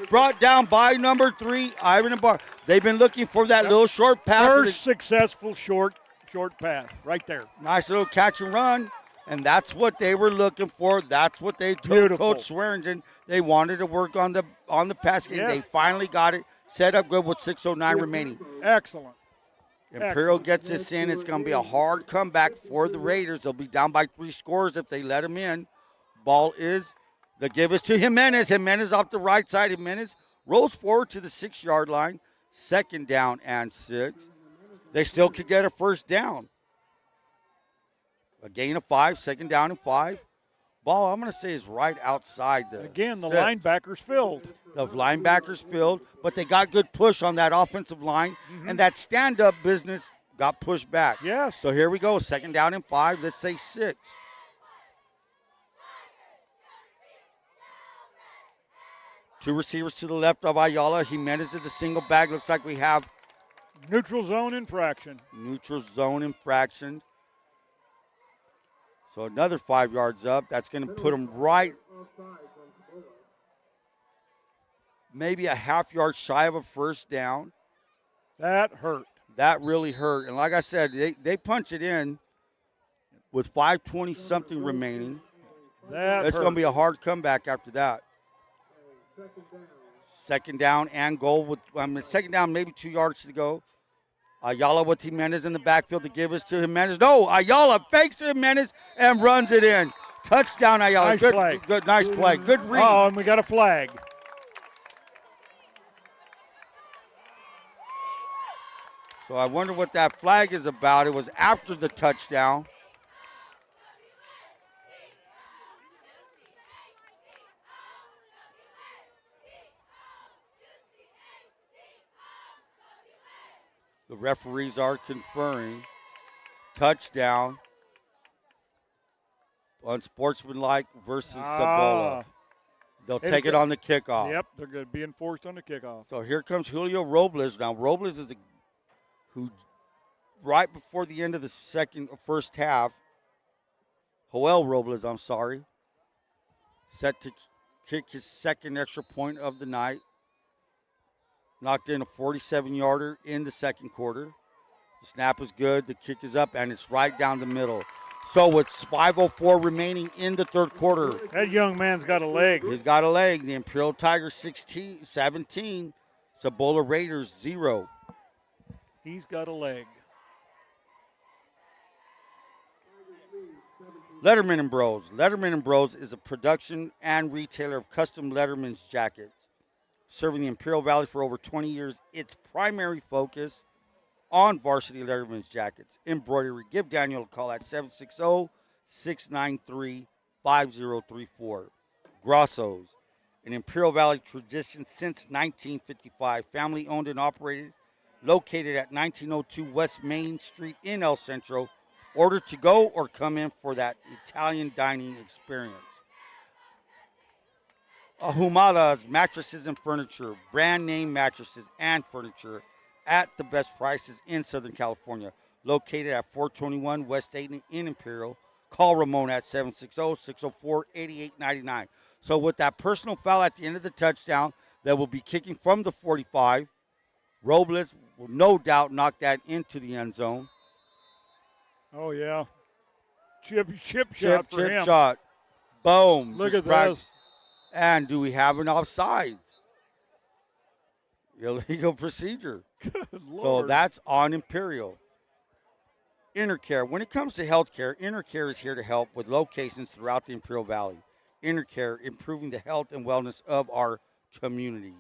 Brought down by number 3, Ivan and Bar. They've been looking for that little short pass. First successful short pass right there. Nice little catch and run, and that's what they were looking for. That's what they told Coach Swearingen. They wanted to work on the pass game. Yes. They finally got it set up good with 6:09 remaining. Excellent. Imperial gets this in. It's going to be a hard comeback for the Raiders. They'll be down by 3 scores if they let them in. Ball is, the give is to Jimenez. Jimenez off the right side. Jimenez rolls forward to the 6-yard line. 2nd down and 6. They still could get a 1st down. A gain of 5, 2nd down and 5. Ball, I'm going to say, is right outside the Again, the 6. linebackers filled. The linebackers filled, but they got good push on that offensive line, and that stand-up business got pushed back. Yes. So here we go, 2nd down and 5. Let's say 6. Two receivers to the left of Ayala. Jimenez is a single back. Looks like we have neutral zone infraction. Neutral zone infraction. So another 5 yards up. That's going to put them right maybe a half yard shy of a 1st down. That hurt. That really hurt. And like I said, they punch it in with 5:20-something remaining. It's going to be a hard comeback after that. 2nd down and goal. With 2nd down, maybe 2 yards to go. Ayala with Jimenez in the backfield to give us to Jimenez. No, Ayala fakes Jimenez and runs it in. Touchdown, Ayala. Nice play. Good, nice play. Good read. Oh, and we got a flag. So I wonder what that flag is about. It was after the touchdown. The referees are conferring. Touchdown. Unsportsmanlike versus Cibola. They'll take it on the kickoff. Yep, they're going to be enforced on the kickoff. So here comes Julio Robles. Now, Robles is who right before the end of the first half, Joel Robles, I'm sorry, set to kick his 2nd extra point of the night. Knocked in a 47-yarder in the 2nd quarter. The snap is good. The kick is up, and it's right down the middle. So with 5:04 remaining in the third quarter. That young man's got a leg. He's got a leg. The Imperial Tigers 17, Cibola Raiders 0. He's got a leg. Letterman and Bros. Letterman and Bros is a production and retailer of custom Letterman's jackets. Serving the Imperial Valley for over 20 years, its primary focus on varsity Letterman's jackets. Embroidery. Give Daniel a call at 760-693-5034. Grosso's, an Imperial Valley tradition since 1955. Family owned and operated, located at 1902 West Main Street in El Centro. Order to go or come in for that Italian dining experience. Ahumada's Mattresses and Furniture, brand name mattresses and furniture at the best prices in Southern California. Located at 421 West 8 in Imperial. Call Ramon at 760-604-8899. So with that personal foul at the end of the touchdown that will be kicking from the 45, Robles will no doubt knock that into the end zone. Oh, yeah. Chip shot for him. Chip shot. Boom. Look at this. And do we have an offsides? Illegal procedure. Good Lord. So that's on Imperial. Intercare. When it comes to healthcare, Intercare is here to help with locations throughout the Imperial Valley. Intercare, improving the health and wellness of our community.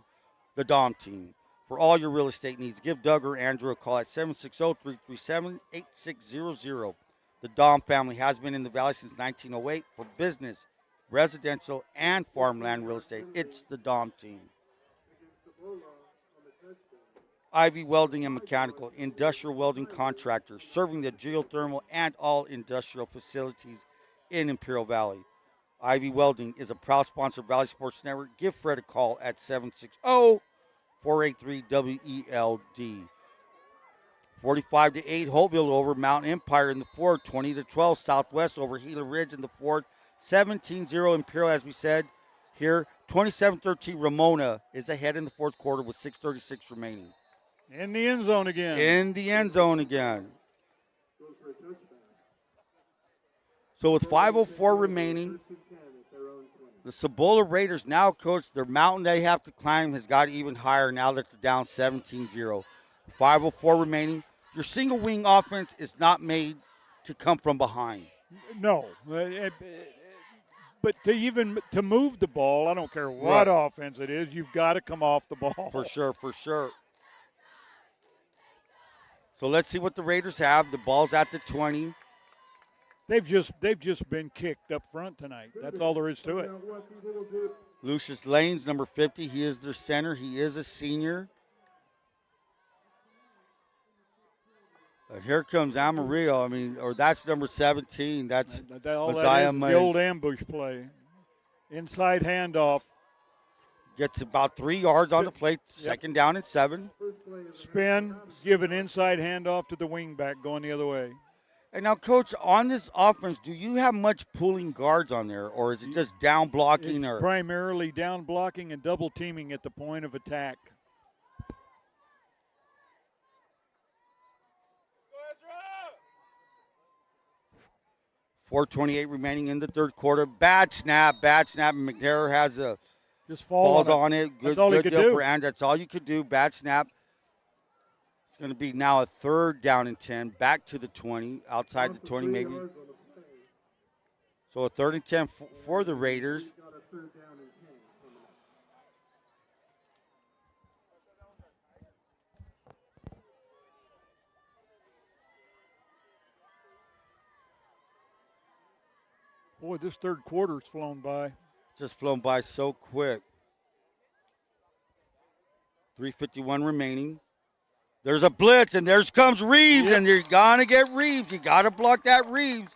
The Dom team. For all your real estate needs, give Doug or Andrew a call at 760-337-8600. The Dom family has been in the Valley since 1908 for business, residential, and farmland real estate. It's the Dom team. Ivy Welding and Mechanical, industrial welding contractors, serving the geothermal and all industrial facilities in Imperial Valley. Ivy Welding is a proud sponsor of Valley Sports Network. Give Fred a call at 760-483-WELD. 45-8, Holtville over Mount Empire in the fourth. 20-12, Southwest over Gila Ridge in the fourth. 17-0 Imperial, as we said here. 27-13, Ramona is ahead in the fourth quarter with 6:36 remaining. In the end zone again. In the end zone again. So with 5:04 remaining, the Cibola Raiders now, coach, their mountain they have to climb has got even higher now that they're down 17-0. 5:04 remaining. Your single wing offense is not made to come from behind. No. But to move the ball, I don't care what offense it is, you've got to come off the ball. For sure, for sure. So let's see what the Raiders have. The ball's at the 20. They've just been kicked up front tonight. That's all there is to it. Lucius Lanes, number 50. He is their center. He is a senior. But here comes Amarillo. Or that's number 17. That's Messiah the old ambush play. Inside handoff. Gets about 3 yards on the play. Second down and 7. Spin, give an inside handoff to the wingback going the other way. And now, Coach, on this offense, do you have much pulling guards on there, or is it just down blocking? It's primarily down blocking and double teaming at the point of attack. .428 remaining in the third quarter. Bad snap. McNair has just falls on it. Good, that's all good he could deal do. for Andrew. That's all you could do. Bad snap. It's going to be now a third down and 10. Back to the 20. Outside the 20 maybe. So a third and 10 for the Raiders. Boy, this third quarter's flown by. Just flown by so quick. 3:51 remaining. There's a blitz, and there comes Reeves, and you're going to get Reeves. You got to block that Reeves.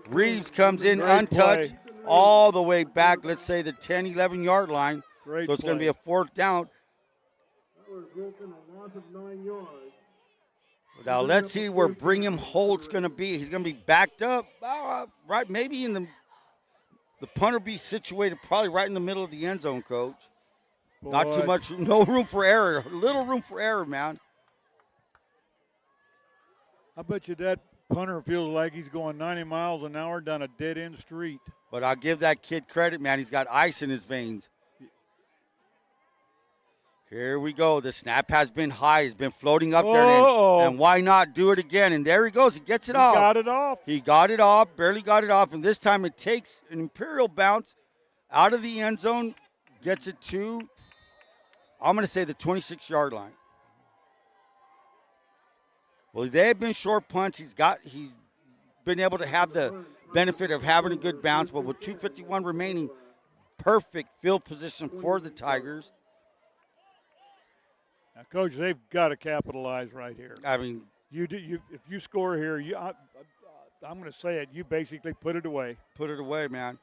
Reeves comes in untouched all the way back, let's say the 10, 11-yard line. So it's going to be a fourth down. Now let's see where Brigham Holt's going to be. He's going to be backed up, right? Maybe in the punter be situated probably right in the middle of the end zone, Coach. Boy. Not too much, no room for error. Little room for error, man. I bet you that Punter feels like he's going 90 miles an hour down a dead-end street. But I'll give that kid credit, man. He's got ice in his veins. Here we go. The snap has been high. He's been floating up there. And why not do it again? And there he goes. He gets it off. He got it off. He got it off. Barely got it off. And this time it takes an Imperial bounce out of the end zone. Gets it to, I'm going to say, the 26-yard line. Well, they have been short punts. He's been able to have the benefit of having a good bounce. But with 2:51 remaining, perfect field position for the Tigers. Now, Coach, they've got to capitalize right here. I mean, if you score here, I'm going to say it. You basically put it away. Put it away, man.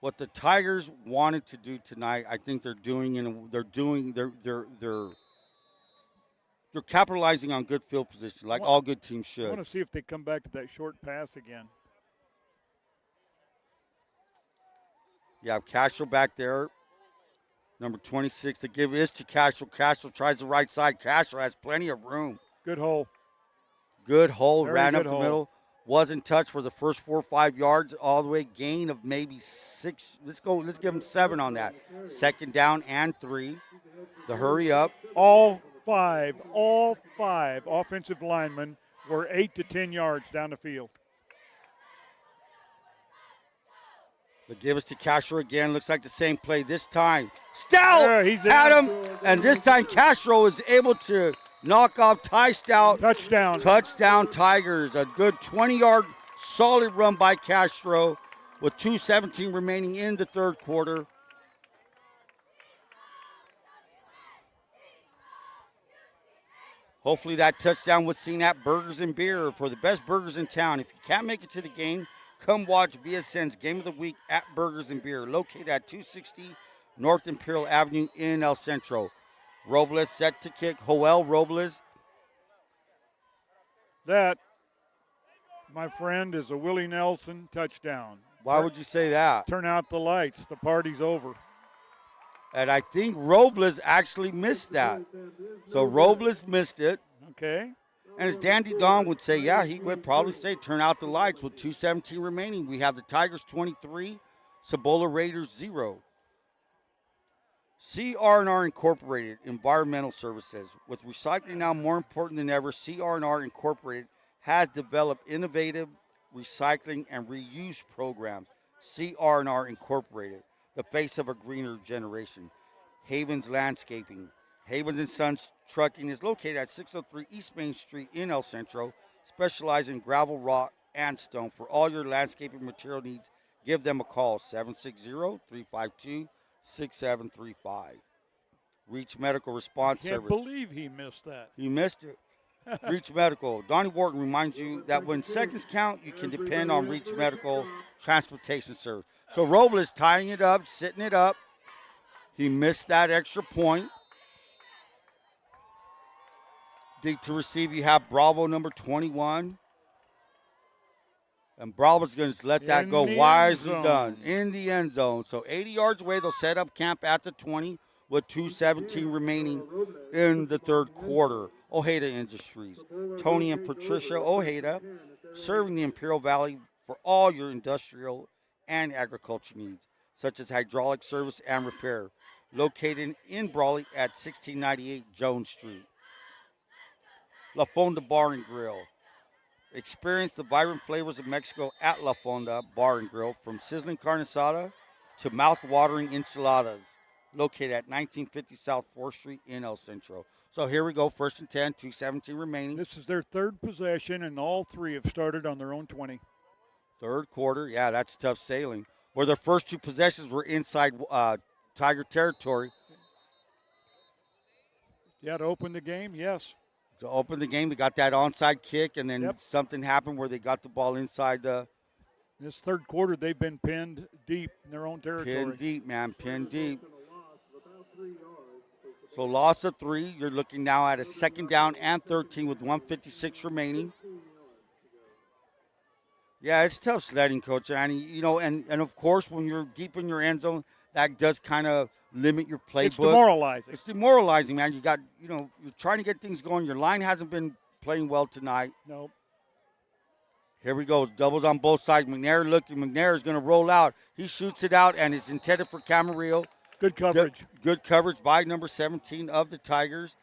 What the Tigers wanted to do tonight, I think they're doing, and they're capitalizing on good field position, like all good teams should. I want to see if they come back to that short pass again. You have Castro back there. Number 26, the give is to Castro. Castro tries the right side. Castro has plenty of room. Good hole. Good hole. Very ran good up hole. the middle. Wasn't touched for the first 4 or 5 yards. All the way gain of maybe 6. Let's give him 7 on that. Second down and 3. The hurry up. All five offensive linemen were 8 to 10 yards down the field. The give us to Castro again. Looks like the same play this time. Stout Yeah, had him, and this time Castro is able to knock off Ty Stout. Touchdown. Touchdown Tigers. A good 20-yard solid run by Castro with 2:17 remaining in the third quarter. Hopefully that touchdown was seen at Burgers and Beer for the best burgers in town. If you can't make it to the game, come watch VSN's Game of the Week at Burgers and Beer, located at 260 North Imperial Avenue in El Centro. Robles set to kick. Joel Robles. That, my friend, is a Willie Nelson touchdown. Why would you say that? Turn out the lights. The party's over. And I think Robles actually missed that. So Robles missed it. Okay. And as Dandy Don would say, yeah, he would probably say turn out the lights with 2:17 remaining. We have the Tigers 23, Cibola Raiders 0. CR&R Incorporated, Environmental Services. With recycling now more important than ever, CR&R Incorporated has developed innovative recycling and reuse programs. CR&R Incorporated, the face of a greener generation. Havens Landscaping. Havens & Sons Trucking is located at 603 East Main Street in El Centro, specializing in gravel, rock, and stone. For all your landscaping material needs, give them a call, 760-352-6735. Reach Medical Response Can't Service. believe he missed that. He missed it. Reach Medical. Donnie Wharton reminds you that when seconds count, you can depend on Reach Medical Transportation Service. So Robles tying it up, sitting it up. He missed that extra point. Deep to receive, you have Bravo number 21. And Bravo's going to let that go. Wisely done. In the end zone. So 80 yards away, they'll set up camp at the 20 with 2:17 remaining in the third quarter. Ojeda Industries. Tony and Patricia Ojeda, serving the Imperial Valley for all your industrial and agriculture needs, such as hydraulic service and repair. Located in Brawley at 1698 Jones Street. La Fonda Bar and Grill. Experience the vibrant flavors of Mexico at La Fonda Bar and Grill, from sizzling carne asada to mouth-watering enchiladas. Located at 1950 South 4th Street in El Centro. So here we go, 1st and 10, 2:17 remaining. This is their third possession, and all three have started on their own 20. Third quarter, yeah, that's tough sailing. Where their first two possessions were inside Tiger territory. Yeah, to open the game, yes. To open the game, they got that onside kick, and then something happened where they got the ball inside the. This third quarter, they've been pinned deep in their own territory. Pinned deep, man, pinned deep. So loss of 3. You're looking now at a second down and 13 with 1:56 remaining. Yeah, it's tough sledding, Coach. And, you know, and of course, when you're deep in your end zone, that does kind of limit your playbook. It's demoralizing. It's demoralizing, man. You got, you know, you're trying to get things going. Your line hasn't been playing well tonight. Nope. Here we go. Doubles on both sides. McNair looking. McNair is going to roll out. He shoots it out, and it's intended for Camarillo. Good coverage. Good coverage by number 17 of the Tigers.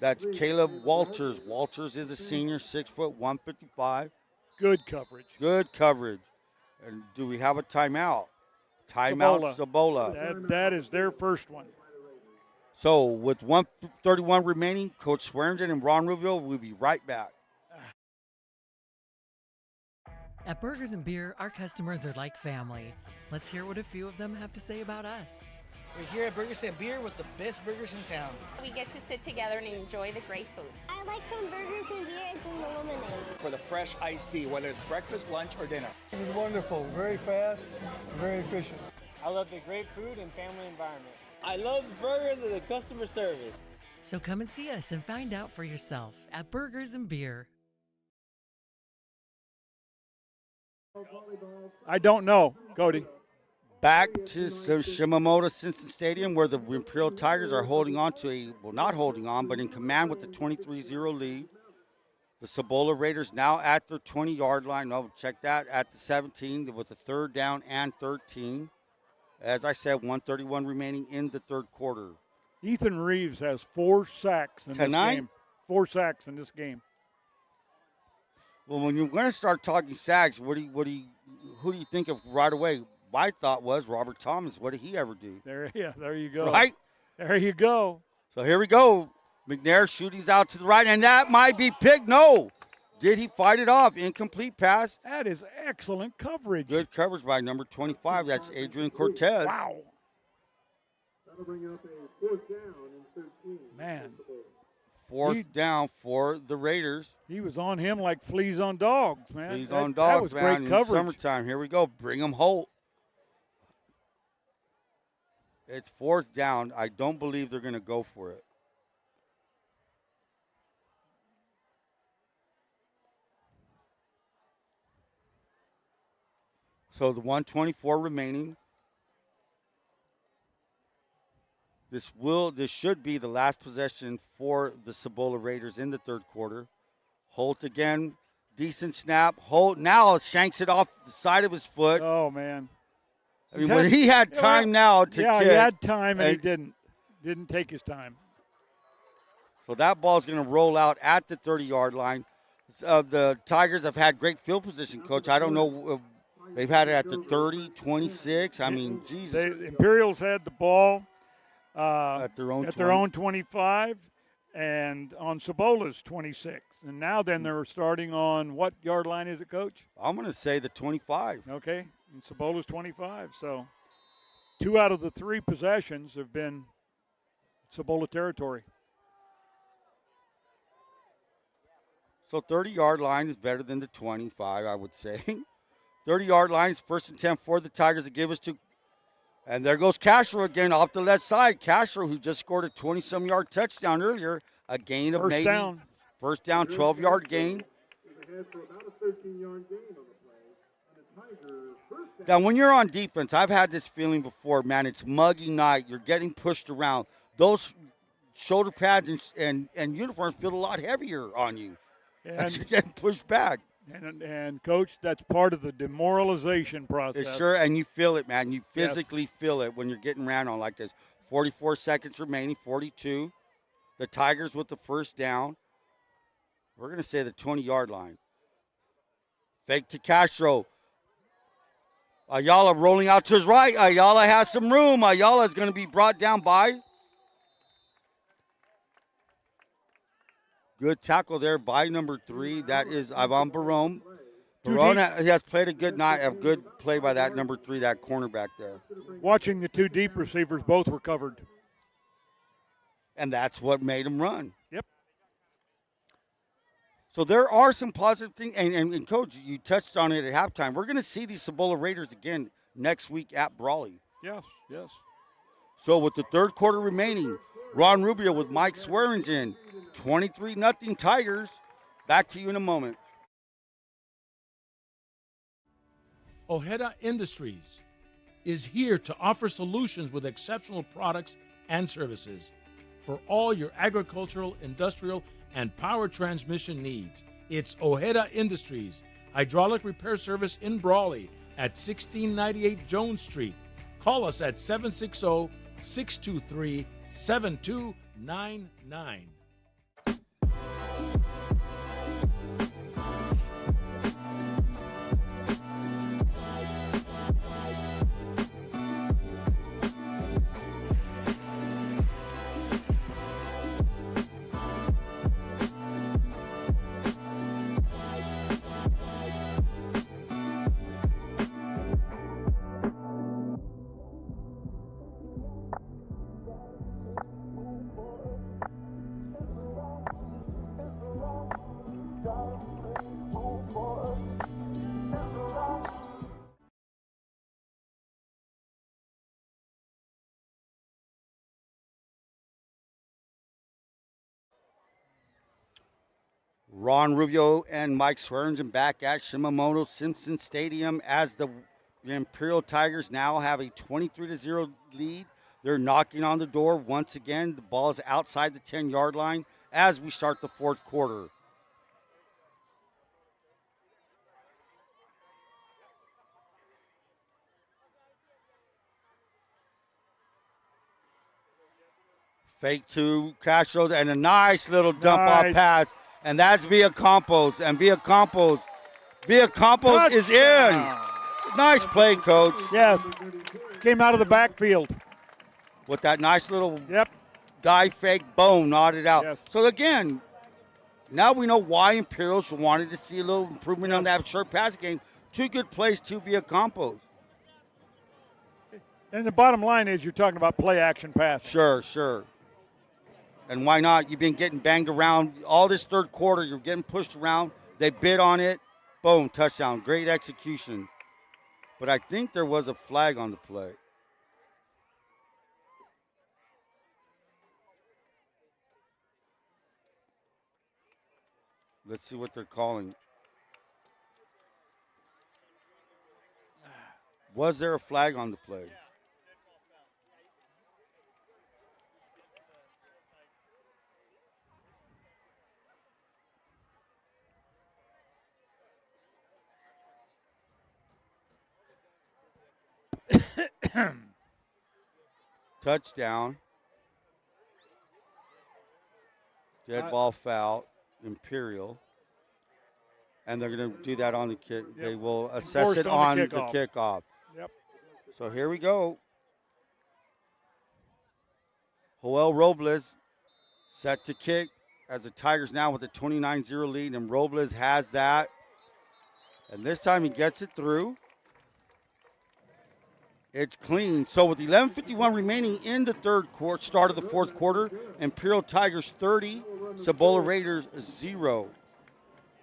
That's Caleb Walters. Walters is a senior, 6 foot, 155. Good coverage. Good coverage. And do we have a timeout? Timeout, Cibola. That is their first one. So with 1:31 remaining, Coach Swearingen and Ron Rubio will be right back. At Burgers and Beer, our customers are like family. Let's hear what a few of them have to say about us. We're here at Burgers and Beer with the best burgers in town. We get to sit together and enjoy the great food. I like when Burgers and Beer is in the lemonade. For the fresh iced tea, whether it's breakfast, lunch, or dinner. This is wonderful, very fast, very efficient. I love the great food and family environment. I love the burgers and the customer service. So come and see us and find out for yourself at Burgers and Beer. I don't know, Cody. Back to Shimamoto-Simpson Stadium, where the Imperial Tigers are holding on to not holding on, but in command with the 23-0 lead. The Cibola Raiders now at their 20-yard line. Oh, check that, at the 17 with a third down and 13. As I said, 1:31 remaining in the third quarter. Ethan Reeves has 4 sacks in this game. 4 sacks in this game. Well, when you're going to start talking sacks, who do you think of right away? My thought was Robert Thomas. What did he ever do? There you go. Right? There you go. So here we go. McNair shooting out to the right, and that might be picked. No. Did he fight it off? Incomplete pass. That is excellent coverage. Good coverage by number 25. That's Adrian Cortez. Wow. That'll bring up a 4th down and 13. Man. Fourth down for the Raiders. He was on him like fleas on dogs, man. Fleas on dogs, that was man. great coverage. Summertime. Here we go. Bring him Holt. It's 4th down. I don't believe they're going to go for it. So the 1:24 remaining. This should be the last possession for the Cibola Raiders in the third quarter. Holt again, decent snap. Holt now shanks it off the side of his foot. Oh man! I mean, when he had time now to kick. He had time and he didn't take his time. So that ball's going to roll out at the 30-yard line. The Tigers have had great field position, Coach. I don't know. They've had it at the 30, 26. I mean, Jesus. The Imperials had the ball at their own 25 and on Cibola's 26. And now then they're starting on what yard line is it, Coach? I'm going to say the 25. Okay, and Cibola's 25. So 2 out of the 3 possessions have been Cibola territory. So 30-yard line is better than the 25, I would say. 30-yard line is 1st and 10 for the Tigers to give us to. And there goes Castro again off the left side. Castro, who just scored a 20-some-yard touchdown earlier, a gain of First down. First down, 12-yard gain. Now, when you're on defense, I've had this feeling before, man. It's muggy night. You're getting pushed around. Those shoulder pads and uniforms feel a lot heavier on you as you're getting pushed back. And Coach, that's part of the demoralization process. It's sure, and you feel it, man. You physically feel it when you're getting ran on like this. 44 seconds remaining, 42. The Tigers with the first down. We're going to say the 20-yard line. Fake to Castro. Ayala rolling out to his right. Ayala has some room. Ayala is going to be brought down by. Good tackle there by number 3. That is Ivan Barone. Barone has played a good night, a good play by that number 3, that cornerback there. Watching the 2 deep receivers, both were covered. And that's what made him run. Yep. So there are some positive things. And Coach, you touched on it at halftime. We're going to see these Cibola Raiders again next week at Brawley. Yes. So with the third quarter remaining, Ron Rubio with Mike Swearingen. 23-0 Tigers. Back to you in a moment. Ojeda Industries is here to offer solutions with exceptional products and services. for all your agricultural, industrial, and power transmission needs. It's Ojeda Industries, hydraulic repair service in Brawley at 1698 Jones Street. Call us at 760-623-7299. Ron Rubio and Mike Swearingen back at Shimamoto-Simpson Stadium as the Imperial Tigers now have a 23-0 lead. They're knocking on the door once again. The ball is outside the 10-yard line as we start the fourth quarter. Fake to Castro and a nice little dump-off pass. And that's Villacampos. And Villacampos is in. Nice play, Coach. Yes. Came out of the backfield. With that nice little dive fake, boom, nodded out. Yes. So, again, now we know why Imperials wanted to see a little improvement on that short pass game. Two good plays to Villacampos. And the bottom line is you're talking about play-action pass. Sure. And why not? You've been getting banged around all this third quarter. You're getting pushed around. They bid on it. Boom, touchdown. Great execution. But I think there was a flag on the play. Let's see what they're calling. Was there a flag on the play? Touchdown. Dead ball foul. Imperial. And they're going to do that on the kick. Yep. They will assess it on the kickoff. Yep. So here we go. Joel Robles set to kick as the Tigers now with a 29-0 lead. And Robles has that. And this time he gets it through. It's clean. So with 11:51 remaining in the third quarter, start of the fourth quarter, Imperial Tigers 30, Cibola Raiders 0.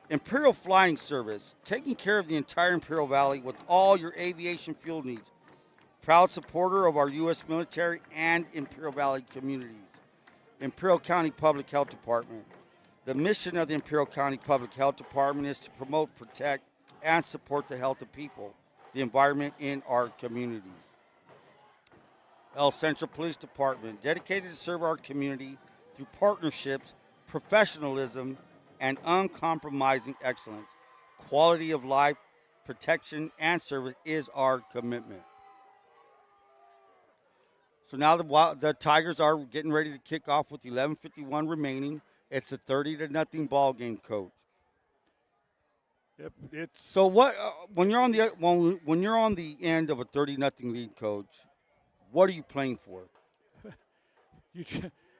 Imperial Flying Service, taking care of the entire Imperial Valley with all your aviation fuel needs. Proud supporter of our U.S. military and Imperial Valley communities. Imperial County Public Health Department. The mission of the Imperial County Public Health Department is to promote, protect, and support the health of people, the environment in our communities. El Central Police Department, dedicated to serve our community through partnerships, professionalism, and uncompromising excellence. Quality of life, protection, and service is our commitment. So now the Tigers are getting ready to kick off with 11:51 remaining. It's a 30-0 ball game, Coach. Yep, it's so what when you're on the end of a 30-0 lead, Coach. What are you playing for?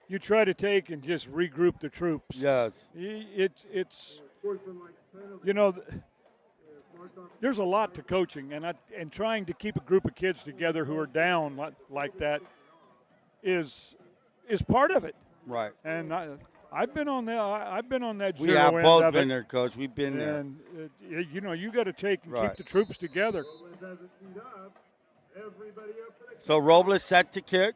You try to take and just regroup the troops. Yes. It's there's a lot to coaching, and trying to keep a group of kids together who are down like that is part of it. Right. And I've been on that. I've been on that. We have both been there, Coach. We've been there. And you got to take and keep the troops together. So Robles set to kick.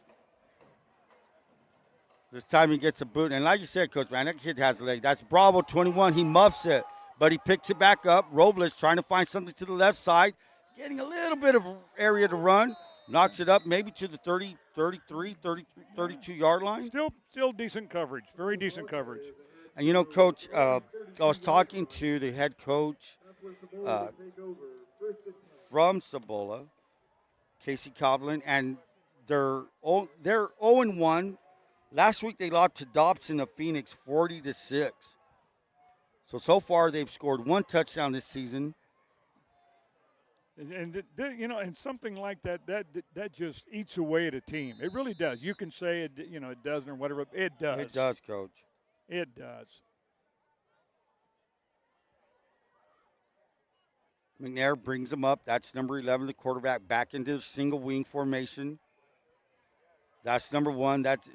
This time he gets a boot. And like you said, Coach, man, that kid has a leg. That's Bravo 21. He muffs it, but he picks it back up. Robles trying to find something to the left side, getting a little bit of area to run. Knocks it up maybe to the 30, 33, 32-yard line. Still decent coverage. Very decent coverage. And, you know, Coach, I was talking to the head coach from Cibola, Casey Coblin, and they're 0-1. Last week they lost to Dobson of Phoenix 40-6. So far they've scored 1 touchdown this season. And you know, and something like that just eats away at a team. It really does. You can say it, you know, it doesn't or whatever. It does. It does, Coach. It does. McNair brings him up. That's number 11, the quarterback, back into the single wing formation. That's number 1. That's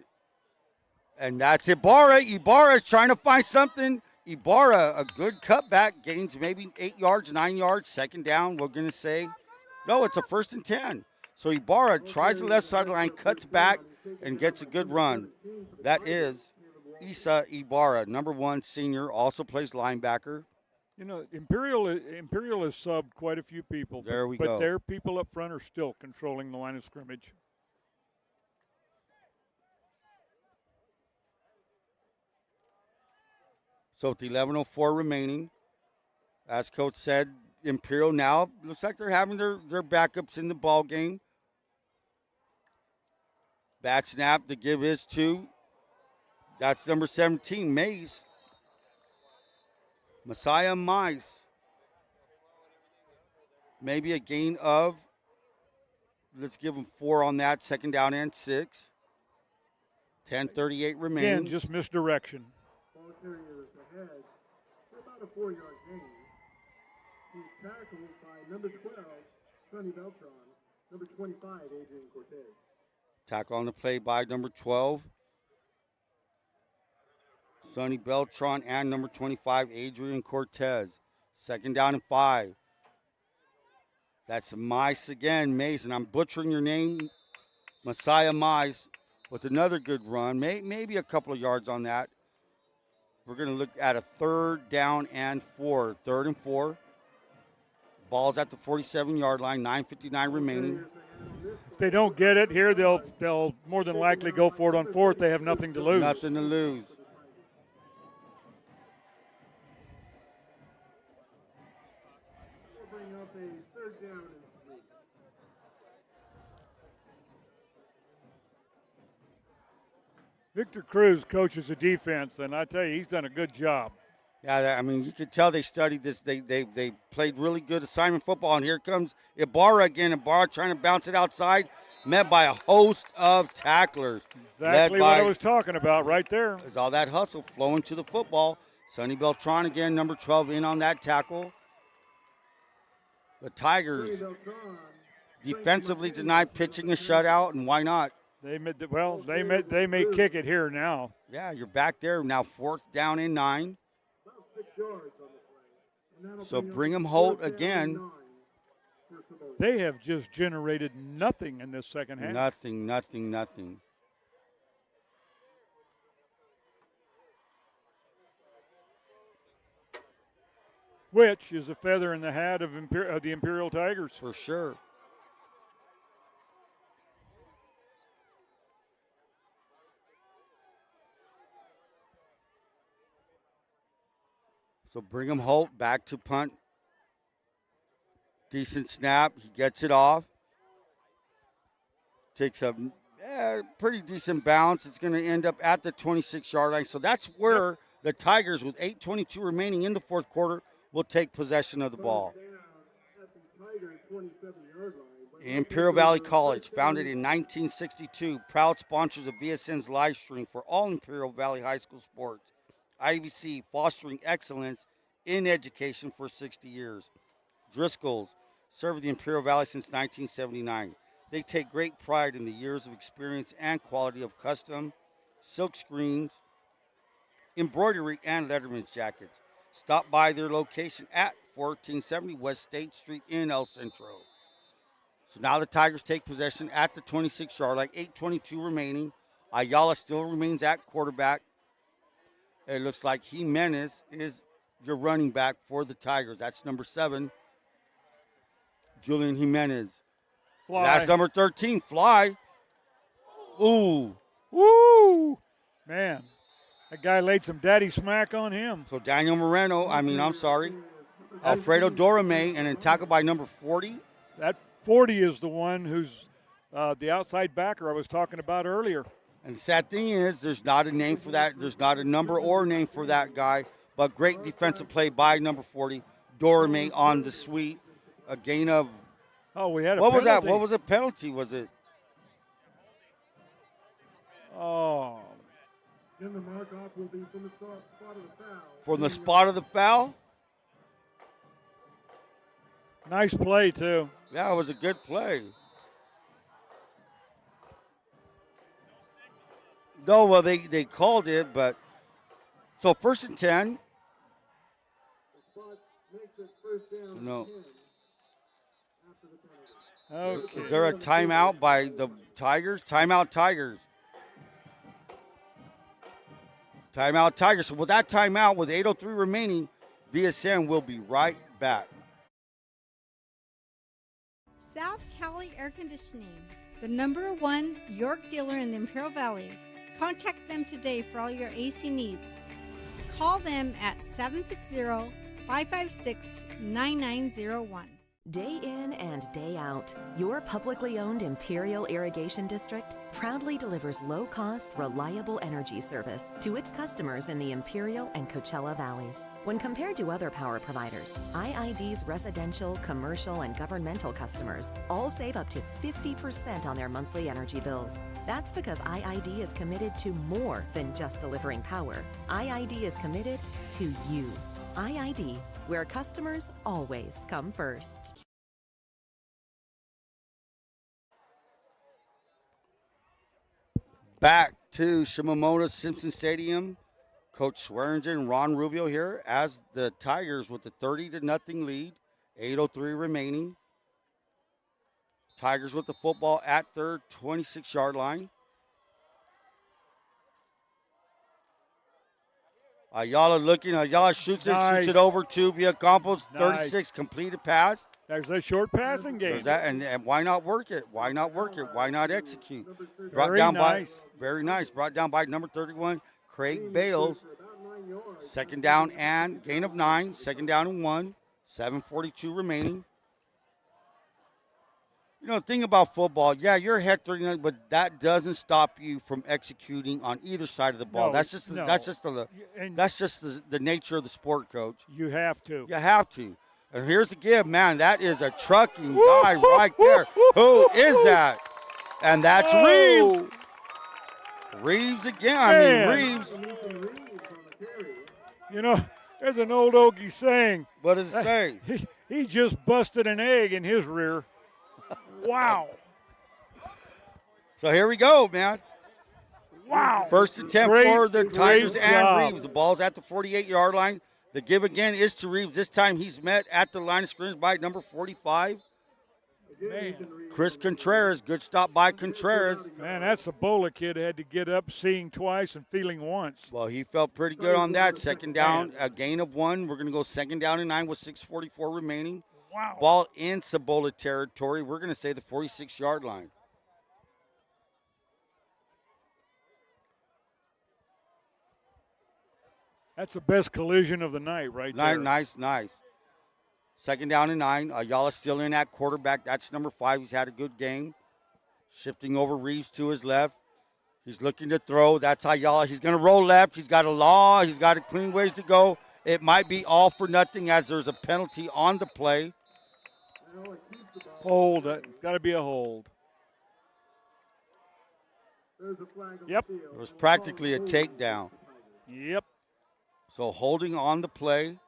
Ibarra. Ibarra's trying to find something. Ibarra, a good cutback, gains maybe 8 yards, 9 yards. Second down, we're going to say. No, it's a 1st and 10. So Ibarra tries the left sideline, cuts back, and gets a good run. That is Isa Ibarra, number 1 senior, also plays linebacker. You know, Imperial has subbed quite a few people. There we go. go. But their people up front are still controlling the line of scrimmage. So with 11:04 remaining, as Coach said, Imperial now looks like they're having their backups in the ball game. Bad snap. The give is to, that's number 17, Mays. Messiah Mize. Maybe a gain of, let's give him 4 on that, 2nd down and 6. 10:38 remaining. Again, just misdirection. Ball carrier is ahead for about a 4-yard gain. He's tackled by number 12, Sonny Beltran, number 25, Adrian Cortez. Tackle on the play by number 12, Sonny Beltran, and number 25, Adrian Cortez. 2nd down and 5. That's Mize again, Mason. I'm butchering your name, Messiah Mize, with another good run. Maybe a couple of yards on that. We're going to look at a 3rd down and 4. 3rd and 4. Ball's at the 47-yard line, 9:59 remaining. If they don't get it here, they'll more than likely go for it on 4th. They have nothing to lose. Nothing to lose. We'll bring up a 3rd down and 3. Victor Cruz coaches the defense, and I tell you, he's done a good job. Yeah, I mean, you could tell they studied this. They played really good assignment football, and here comes Ibarra again. Ibarra trying to bounce it outside, met by a host of tacklers. Exactly what I was talking about right there. There's all that hustle flowing to the football. Sonny Beltran again, number 12, in on that tackle. The Tigers defensively denied pitching a shutout, and why not? They may kick it here now. Yeah, you're back there now, 4th down and 9. So Brigham Holt again. They have just generated nothing in this second half. Nothing. Which is a feather in the hat of the Imperial Tigers. For sure. So Brigham Holt back to punt. Decent snap. He gets it off. Takes a pretty decent bounce. It's going to end up at the 26-yard line. So that's where the Tigers, with 8:22 remaining in the 4th quarter, will take possession of the ball. Imperial Valley College, founded in 1962, proud sponsors of VSN's live stream for all Imperial Valley High School sports. IVC, fostering excellence in education for 60 years. Driscoll's, served the Imperial Valley since 1979. They take great pride in the years of experience and quality of custom silk screens, embroidery, and letterman's jackets. Stop by their location at 1470 West State Street in El Centro. So now the Tigers take possession at the 26-yard line, 8:22 remaining. Ayala still remains at quarterback. It looks like Jimenez is your running back for the Tigers. That's number 7, Julian Jimenez. Fly. That's number 13, Fly. Ooh. Woo! Man, that guy laid some daddy smack on him. So Daniel Moreno, Alfredo Dorame, and then tackled by number 40. That 40 is the one who's the outside backer I was talking about earlier. And the sad thing is, there's not a name for that. There's not a number or a name for that guy. But great defensive play by number 40, Dorame on the sweep. A gain of. Oh, we had a what penalty. was that? What was a penalty? Was it? Oh. Then the mark off will be from the spot of the foul. From the spot of the foul? Nice play, too. Yeah, it was a good play. No, well, they called it, but. So 1st and 10. No. Okay. Is there a timeout by the Tigers? Timeout, Tigers. Timeout, Tigers. So with that timeout, with 8:03 remaining, VSN will be right back. South Cali Air Conditioning, the #1 York dealer in the Imperial Valley. Contact them today for all your AC needs. Call them at 760-556-9901. Day in and day out, your publicly owned Imperial Irrigation District proudly delivers low-cost, reliable energy service to its customers in the Imperial and Coachella Valleys. When compared to other power providers, IID's residential, commercial, and governmental customers all save up to 50% on their monthly energy bills. That's because IID is committed to more than just delivering power. IID is committed to you. IID, where customers always come first. Back to Shimamoto-Simpson Stadium. Coach Swearingen, Ron Rubio here as the Tigers with the 30-0 lead. 8:03 remaining. Tigers with the football at their 26-yard line. Ayala looking. Ayala shoots Nice. it over to Villacampos. Nice. 36 completed pass. There's a short passing game. There's that, and why not work it? Why not work it? Why not execute? Very nice. Very nice. Brought down by number 31, Craig Bales. 2nd down and gain of 9. 2nd down and 1. 7:42 remaining. You know, the thing about football, yeah, you're ahead 39, but that doesn't stop you from executing on either side of the ball. No, that's just no. that's just the nature of the sport, Coach. You have to. You have to. And here's the give, man. That is a trucking guy right there. Who is that? And that's Reeves. Reeves again. Man. I mean, Reeves. You know, there's an old Okie saying. What does it say? He just busted an egg in his rear. Wow. So here we go, man. Wow. 1st and 10 Great, for the Tigers great and job. Reeves. The ball's at the 48-yard line. The give again is to Reeves. This time he's met at the line of scrimmage by number 45. Man. Chris Contreras. Good stop by Contreras. Man, that Cibola kid had to get up seeing twice and feeling once. Well, he felt pretty good on that. 2nd down, a gain of 1. We're going to go 2nd down and 9 with 6:44 remaining. Wow. Ball in Cibola territory. We're going to say the 46-yard line. That's the best collision of the night right there. Nice. 2nd down and 9. Ayala still in at quarterback. That's number 5. He's had a good game. Shifting over Reeves to his left. He's looking to throw. That's Ayala. He's going to roll left. He's got a clean ways to go. It might be all for nothing as there's a penalty on the play. Hold. Got to be a hold. Yep. It was practically a takedown. Yep. So holding on the play.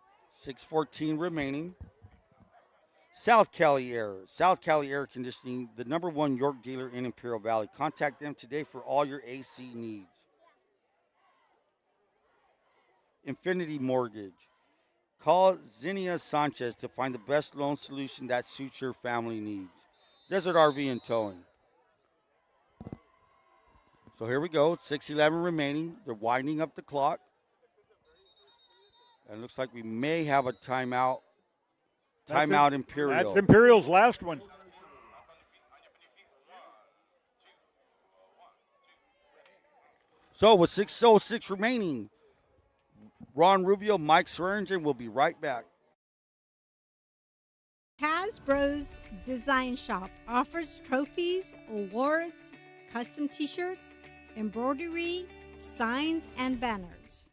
6:14 remaining. South Cali Air Conditioning, the #1 York dealer in Imperial Valley. Contact them today for all your AC needs. Infinity Mortgage. Call Zinnia Sanchez to find the best loan solution that suits your family needs. Desert RV and Towing. So here we go. 6:11 remaining. They're winding up the clock. And it looks like we may have a timeout. Timeout Imperial. That's Imperial's last one. So with 6:06 remaining, Ron Rubio, Mike Swearingen will be right back. Hasbro's Design Shop offers trophies, awards, custom t-shirts, embroidery, signs, and banners.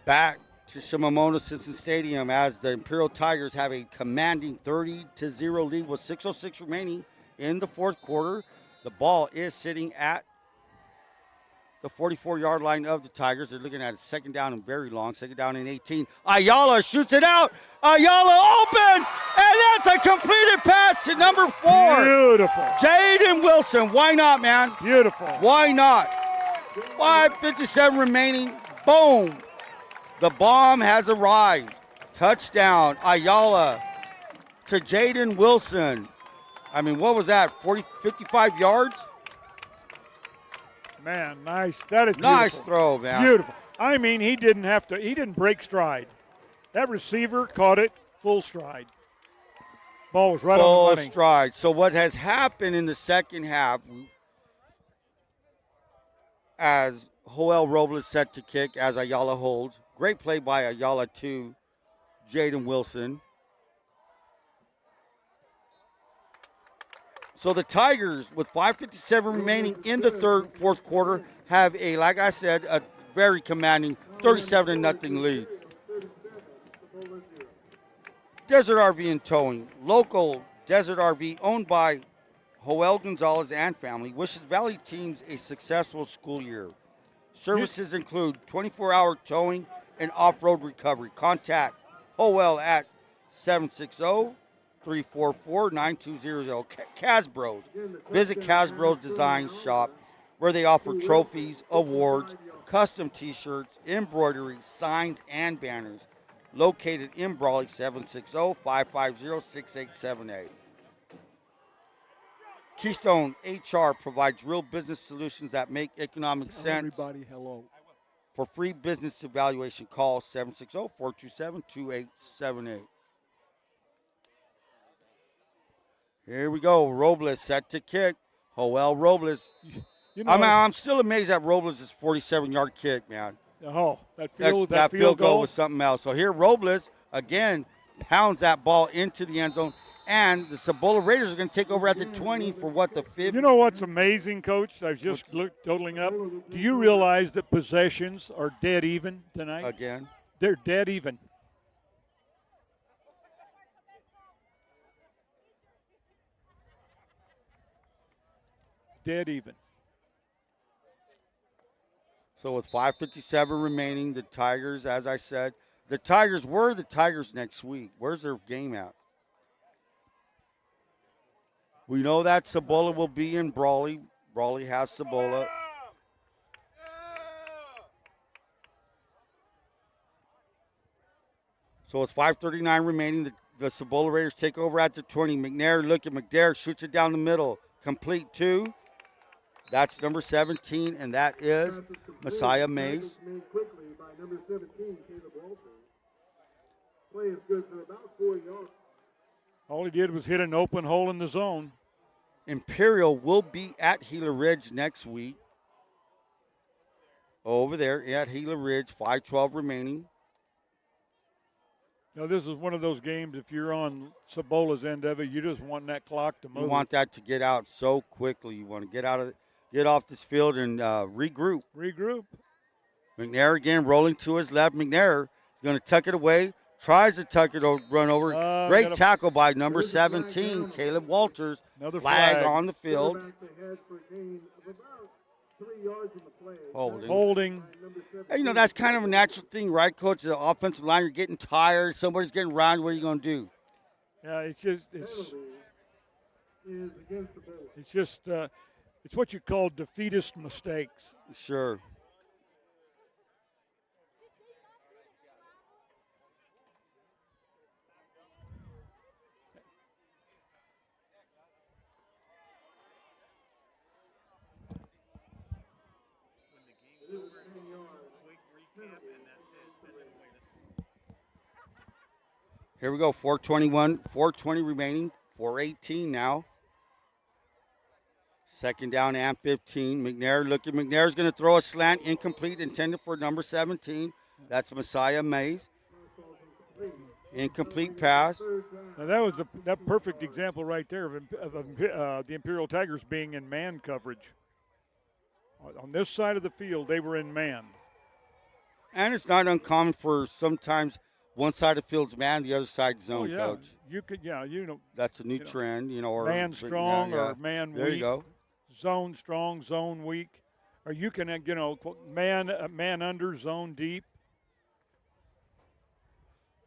Back to Shimamoto-Simpson Stadium as the Imperial Tigers have a commanding 30-0 lead with 6:06 remaining in the fourth quarter. The ball is sitting at the 44-yard line of the Tigers. They're looking at a second down and very long, second down and 18. Ayala shoots it out. Ayala open, and that's a completed pass to number 4. Beautiful. Jaden Wilson. Why not, man? Beautiful. Why not? 5:57 remaining. Boom. The bomb has arrived. Touchdown, Ayala to Jaden Wilson. I mean, what was that, 55 yards? Man, nice. That is beautiful. Nice throw, man. Beautiful. I mean, he didn't break stride. That receiver caught it full stride. Ball was right on the money. Full stride. So what has happened in the second half, as Joel Robles set to kick, as Ayala holds. Great play by Ayala to Jaden Wilson. So the Tigers, with 5:57 remaining in the fourth quarter, have like I said, a very commanding 37-0 lead. Desert RV and Towing, local Desert RV owned by Joel Gonzalez and family, wishes Valley teams a successful school year. Services include 24-hour towing and off-road recovery. Contact Joel at 760-344-9200. Casbros. Visit Casbros Design Shop, where they offer trophies, awards, custom t-shirts, embroidery, signs, and banners. Located in Brawley, 760-550-6878. Keystone HR provides real business solutions that make economic sense. Everybody, hello. For free business evaluation, call 760-427-2878. Here we go. Robles set to kick. Joel Robles. You know, I'm still amazed at Robles' 47-yard kick, man. Oh, that field goal was something else. So here Robles, again, pounds that ball into the end zone. And the Cibola Raiders are going to take over at the 20 for what, the 50? You know what's amazing, Coach? I was just totaling up. Do you realize that possessions are dead even tonight? Again? They're dead even. Dead even. So with 5:57 remaining, the Tigers, as I said, the Tigers were the Tigers next week. Where's their game at? We know that Cibola will be in Brawley. Brawley has Cibola. So with 5:39 remaining, the Cibola Raiders take over at the 20. McNair, look at McNair, shoots it down the middle. Complete to, that's number 17, and that is Messiah Mays. Quickly by number 17, Caleb Walters. Play is good for about 4 yards. All he did was hit an open hole in the zone. Imperial will be at Gila Ridge next week. Over there at Gila Ridge, 5:12 remaining. Now, this is one of those games, if you're on Cibola's end of it, you just want that clock to move. You want that to get out so quickly. You want to get off this field and regroup. Regroup. McNair again rolling to his left. McNair is going to tuck it away. Tries to tuck it, run over. Great tackle by number 17, Caleb Walters. Another flag on the field. Holding. And, you know, that's kind of a natural thing, right, Coach? The offensive line, you're getting tired. Somebody's getting around. What are you going to do? Yeah, it's just Penalty is against the Bulls. it's just it's what you call defeatist mistakes. Sure. Here we go. 420 remaining. 4:18 now. Second down and 15. McNair looking. McNair's going to throw a slant, incomplete, intended for number 17. That's Messiah Mays. Incomplete pass. Now that was that perfect example right there of the Imperial Tigers being in man coverage. On this side of the field, they were in man. And it's not uncommon for sometimes one side of the field's man, the other side's zone, yeah. Coach. You could, That's a new trend, or man strong or man weak. There you go. Zone strong, zone weak, or you can, man under, zone deep.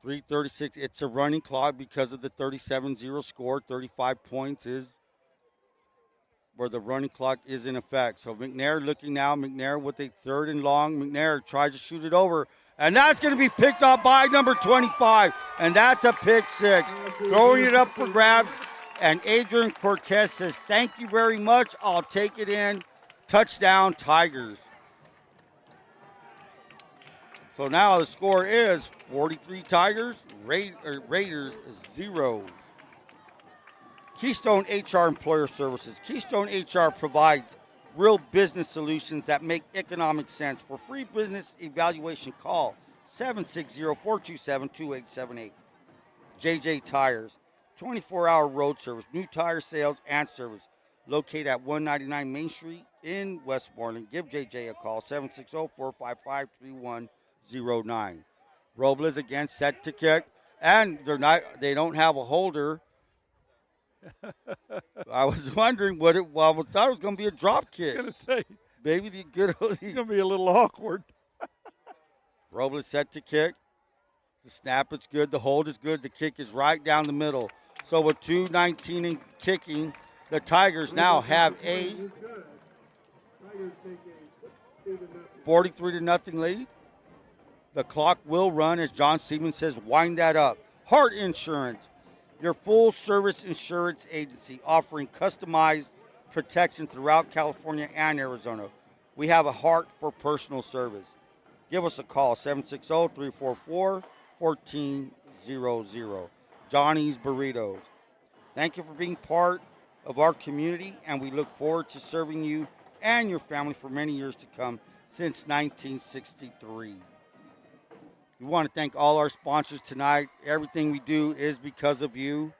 3:36. It's a running clock because of the 37-0 score. 35 points is where the running clock is in effect. So McNair looking now. McNair with a 3rd and long. McNair tries to shoot it over. And that's going to be picked up by number 25. And that's a pick 6. Throwing it up for grabs. And Adrian Cortez says, thank you very much. I'll take it in. Touchdown, Tigers. So now the score is 43 Tigers, Raiders 0. Keystone HR Employer Services. Keystone HR provides real business solutions that make economic sense. For free business evaluation, call 760-427-2878. JJ Tires, 24-hour road service, new tire sales and service. Located at 199 Main Street in Westmoreland. Give JJ a call, 760-455-3109. Robles again set to kick, and they don't have a holder. I was wondering I thought it was going to be a drop kick. I was going to say. Maybe the good. It's going to be a little awkward. Robles set to kick. The snap is good. The hold is good. The kick is right down the middle. So with 2:19 in kicking, the Tigers now have a 43-0 lead. The clock will run as John Siemens says, wind that up. Heart Insurance, your full-service insurance agency offering customized protection throughout California and Arizona. We have a heart for personal service. Give us a call, 760-344-1400. Johnny's Burritos. Thank you for being part of our community, and we look forward to serving you and your family for many years to come since 1963. We want to thank all our sponsors tonight. Everything we do is because of you.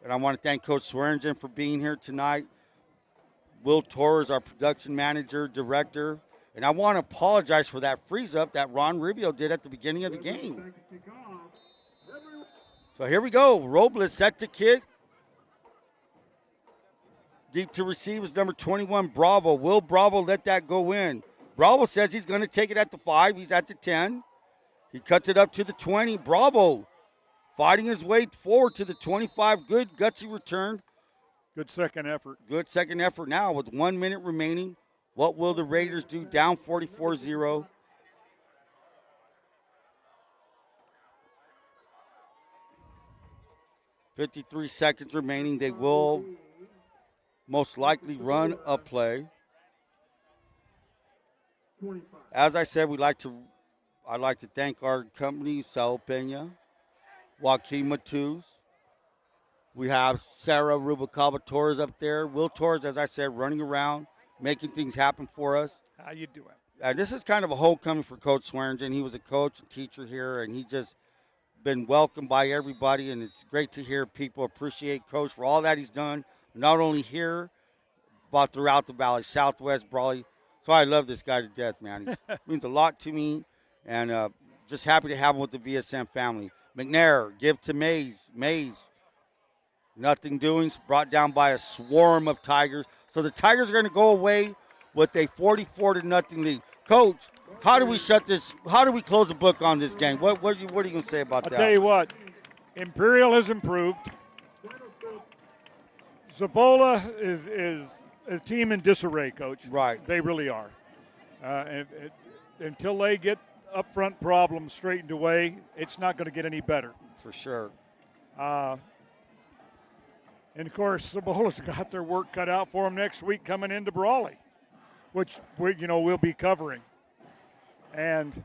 And I want to thank Coach Swearingen for being here tonight. Will Torres, our production manager, director. And I want to apologize for that freeze-up that Ron Rubio did at the beginning of the game. So here we go. Robles set to kick. Deep to receive is number 21, Bravo. Will Bravo let that go in? Bravo says he's going to take it at the 5. He's at the 10. He cuts it up to the 20. Bravo fighting his way forward to the 25. Good, gutsy return. Good second effort. Good second effort now with 1 minute remaining. What will the Raiders do? Down 44-0. .53 seconds remaining. They will most likely run a play. As I said, I'd like to thank our company, Sal Pena, Joaquin Matus. We have Sarah Rubalcaba Torres up there. Will Torres, as I said, running around, making things happen for us. How you doing? This is kind of a homecoming for Coach Swearingen. He was a coach and teacher here, and he just been welcomed by everybody, and it's great to hear people appreciate Coach for all that he's done, not only here, but throughout the Valley, Southwest, Brawley. So I love this guy to death, man. He means a lot to me, and just happy to have him with the VSN family. McNair, give to Mays. Mays, nothing doing, brought down by a swarm of Tigers. So the Tigers are going to go away with a 44-0 lead. Coach, how do we shut this? How do we close the book on this game? What are you going to say about that? I'll tell you what. Imperial has improved. Cibola is a team in disarray, Coach. Right. They really are. Until they get up-front problems straightened away, it's not going to get any better. For sure. And, of course, Cibola's got their work cut out for them next week coming into Brawley, which we'll be covering. And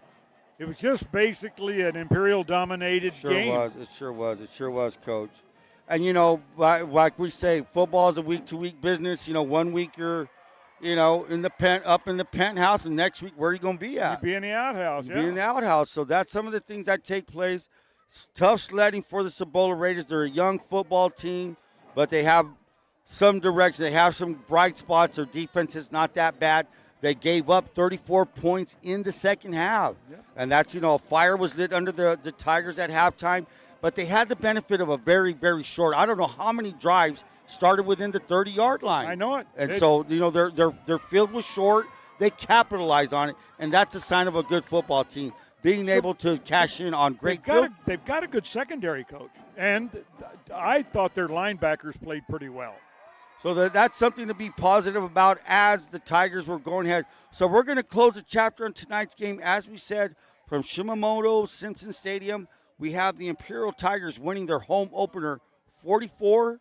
it was just basically an Imperial-dominated game. It sure was, Coach. And, like we say, football is a week-to-week business. 1 week you're, in the up in the penthouse, and next week, where are you going to be at? You'd be in the outhouse, Be in the outhouse. So that's some of the things that take place. It's tough sledding for the Cibola Raiders. They're a young football team, but they have some direction. They have some bright spots. Their defense is not that bad. They gave up 34 points in the second half. Yep. And that's, a fire was lit under the Tigers at halftime. But they had the benefit of a very, very short, I don't know how many drives started within the 30-yard line. I know it. And so, their field was short. They capitalized on it, and that's a sign of a good football team, being able to cash in on great field. They've got a good secondary, Coach. And I thought their linebackers played pretty well. So that's something to be positive about as the Tigers were going ahead. So we're going to close the chapter on tonight's game. As we said, from Shimamoto-Simpson Stadium, we have the Imperial Tigers winning their home opener 44-0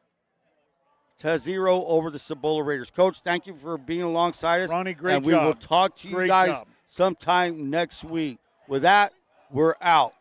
over the Cibola Raiders. Coach, thank you for being alongside us. Ronnie, great job. And we will talk to you great guys job. sometime next week. With that, we're out.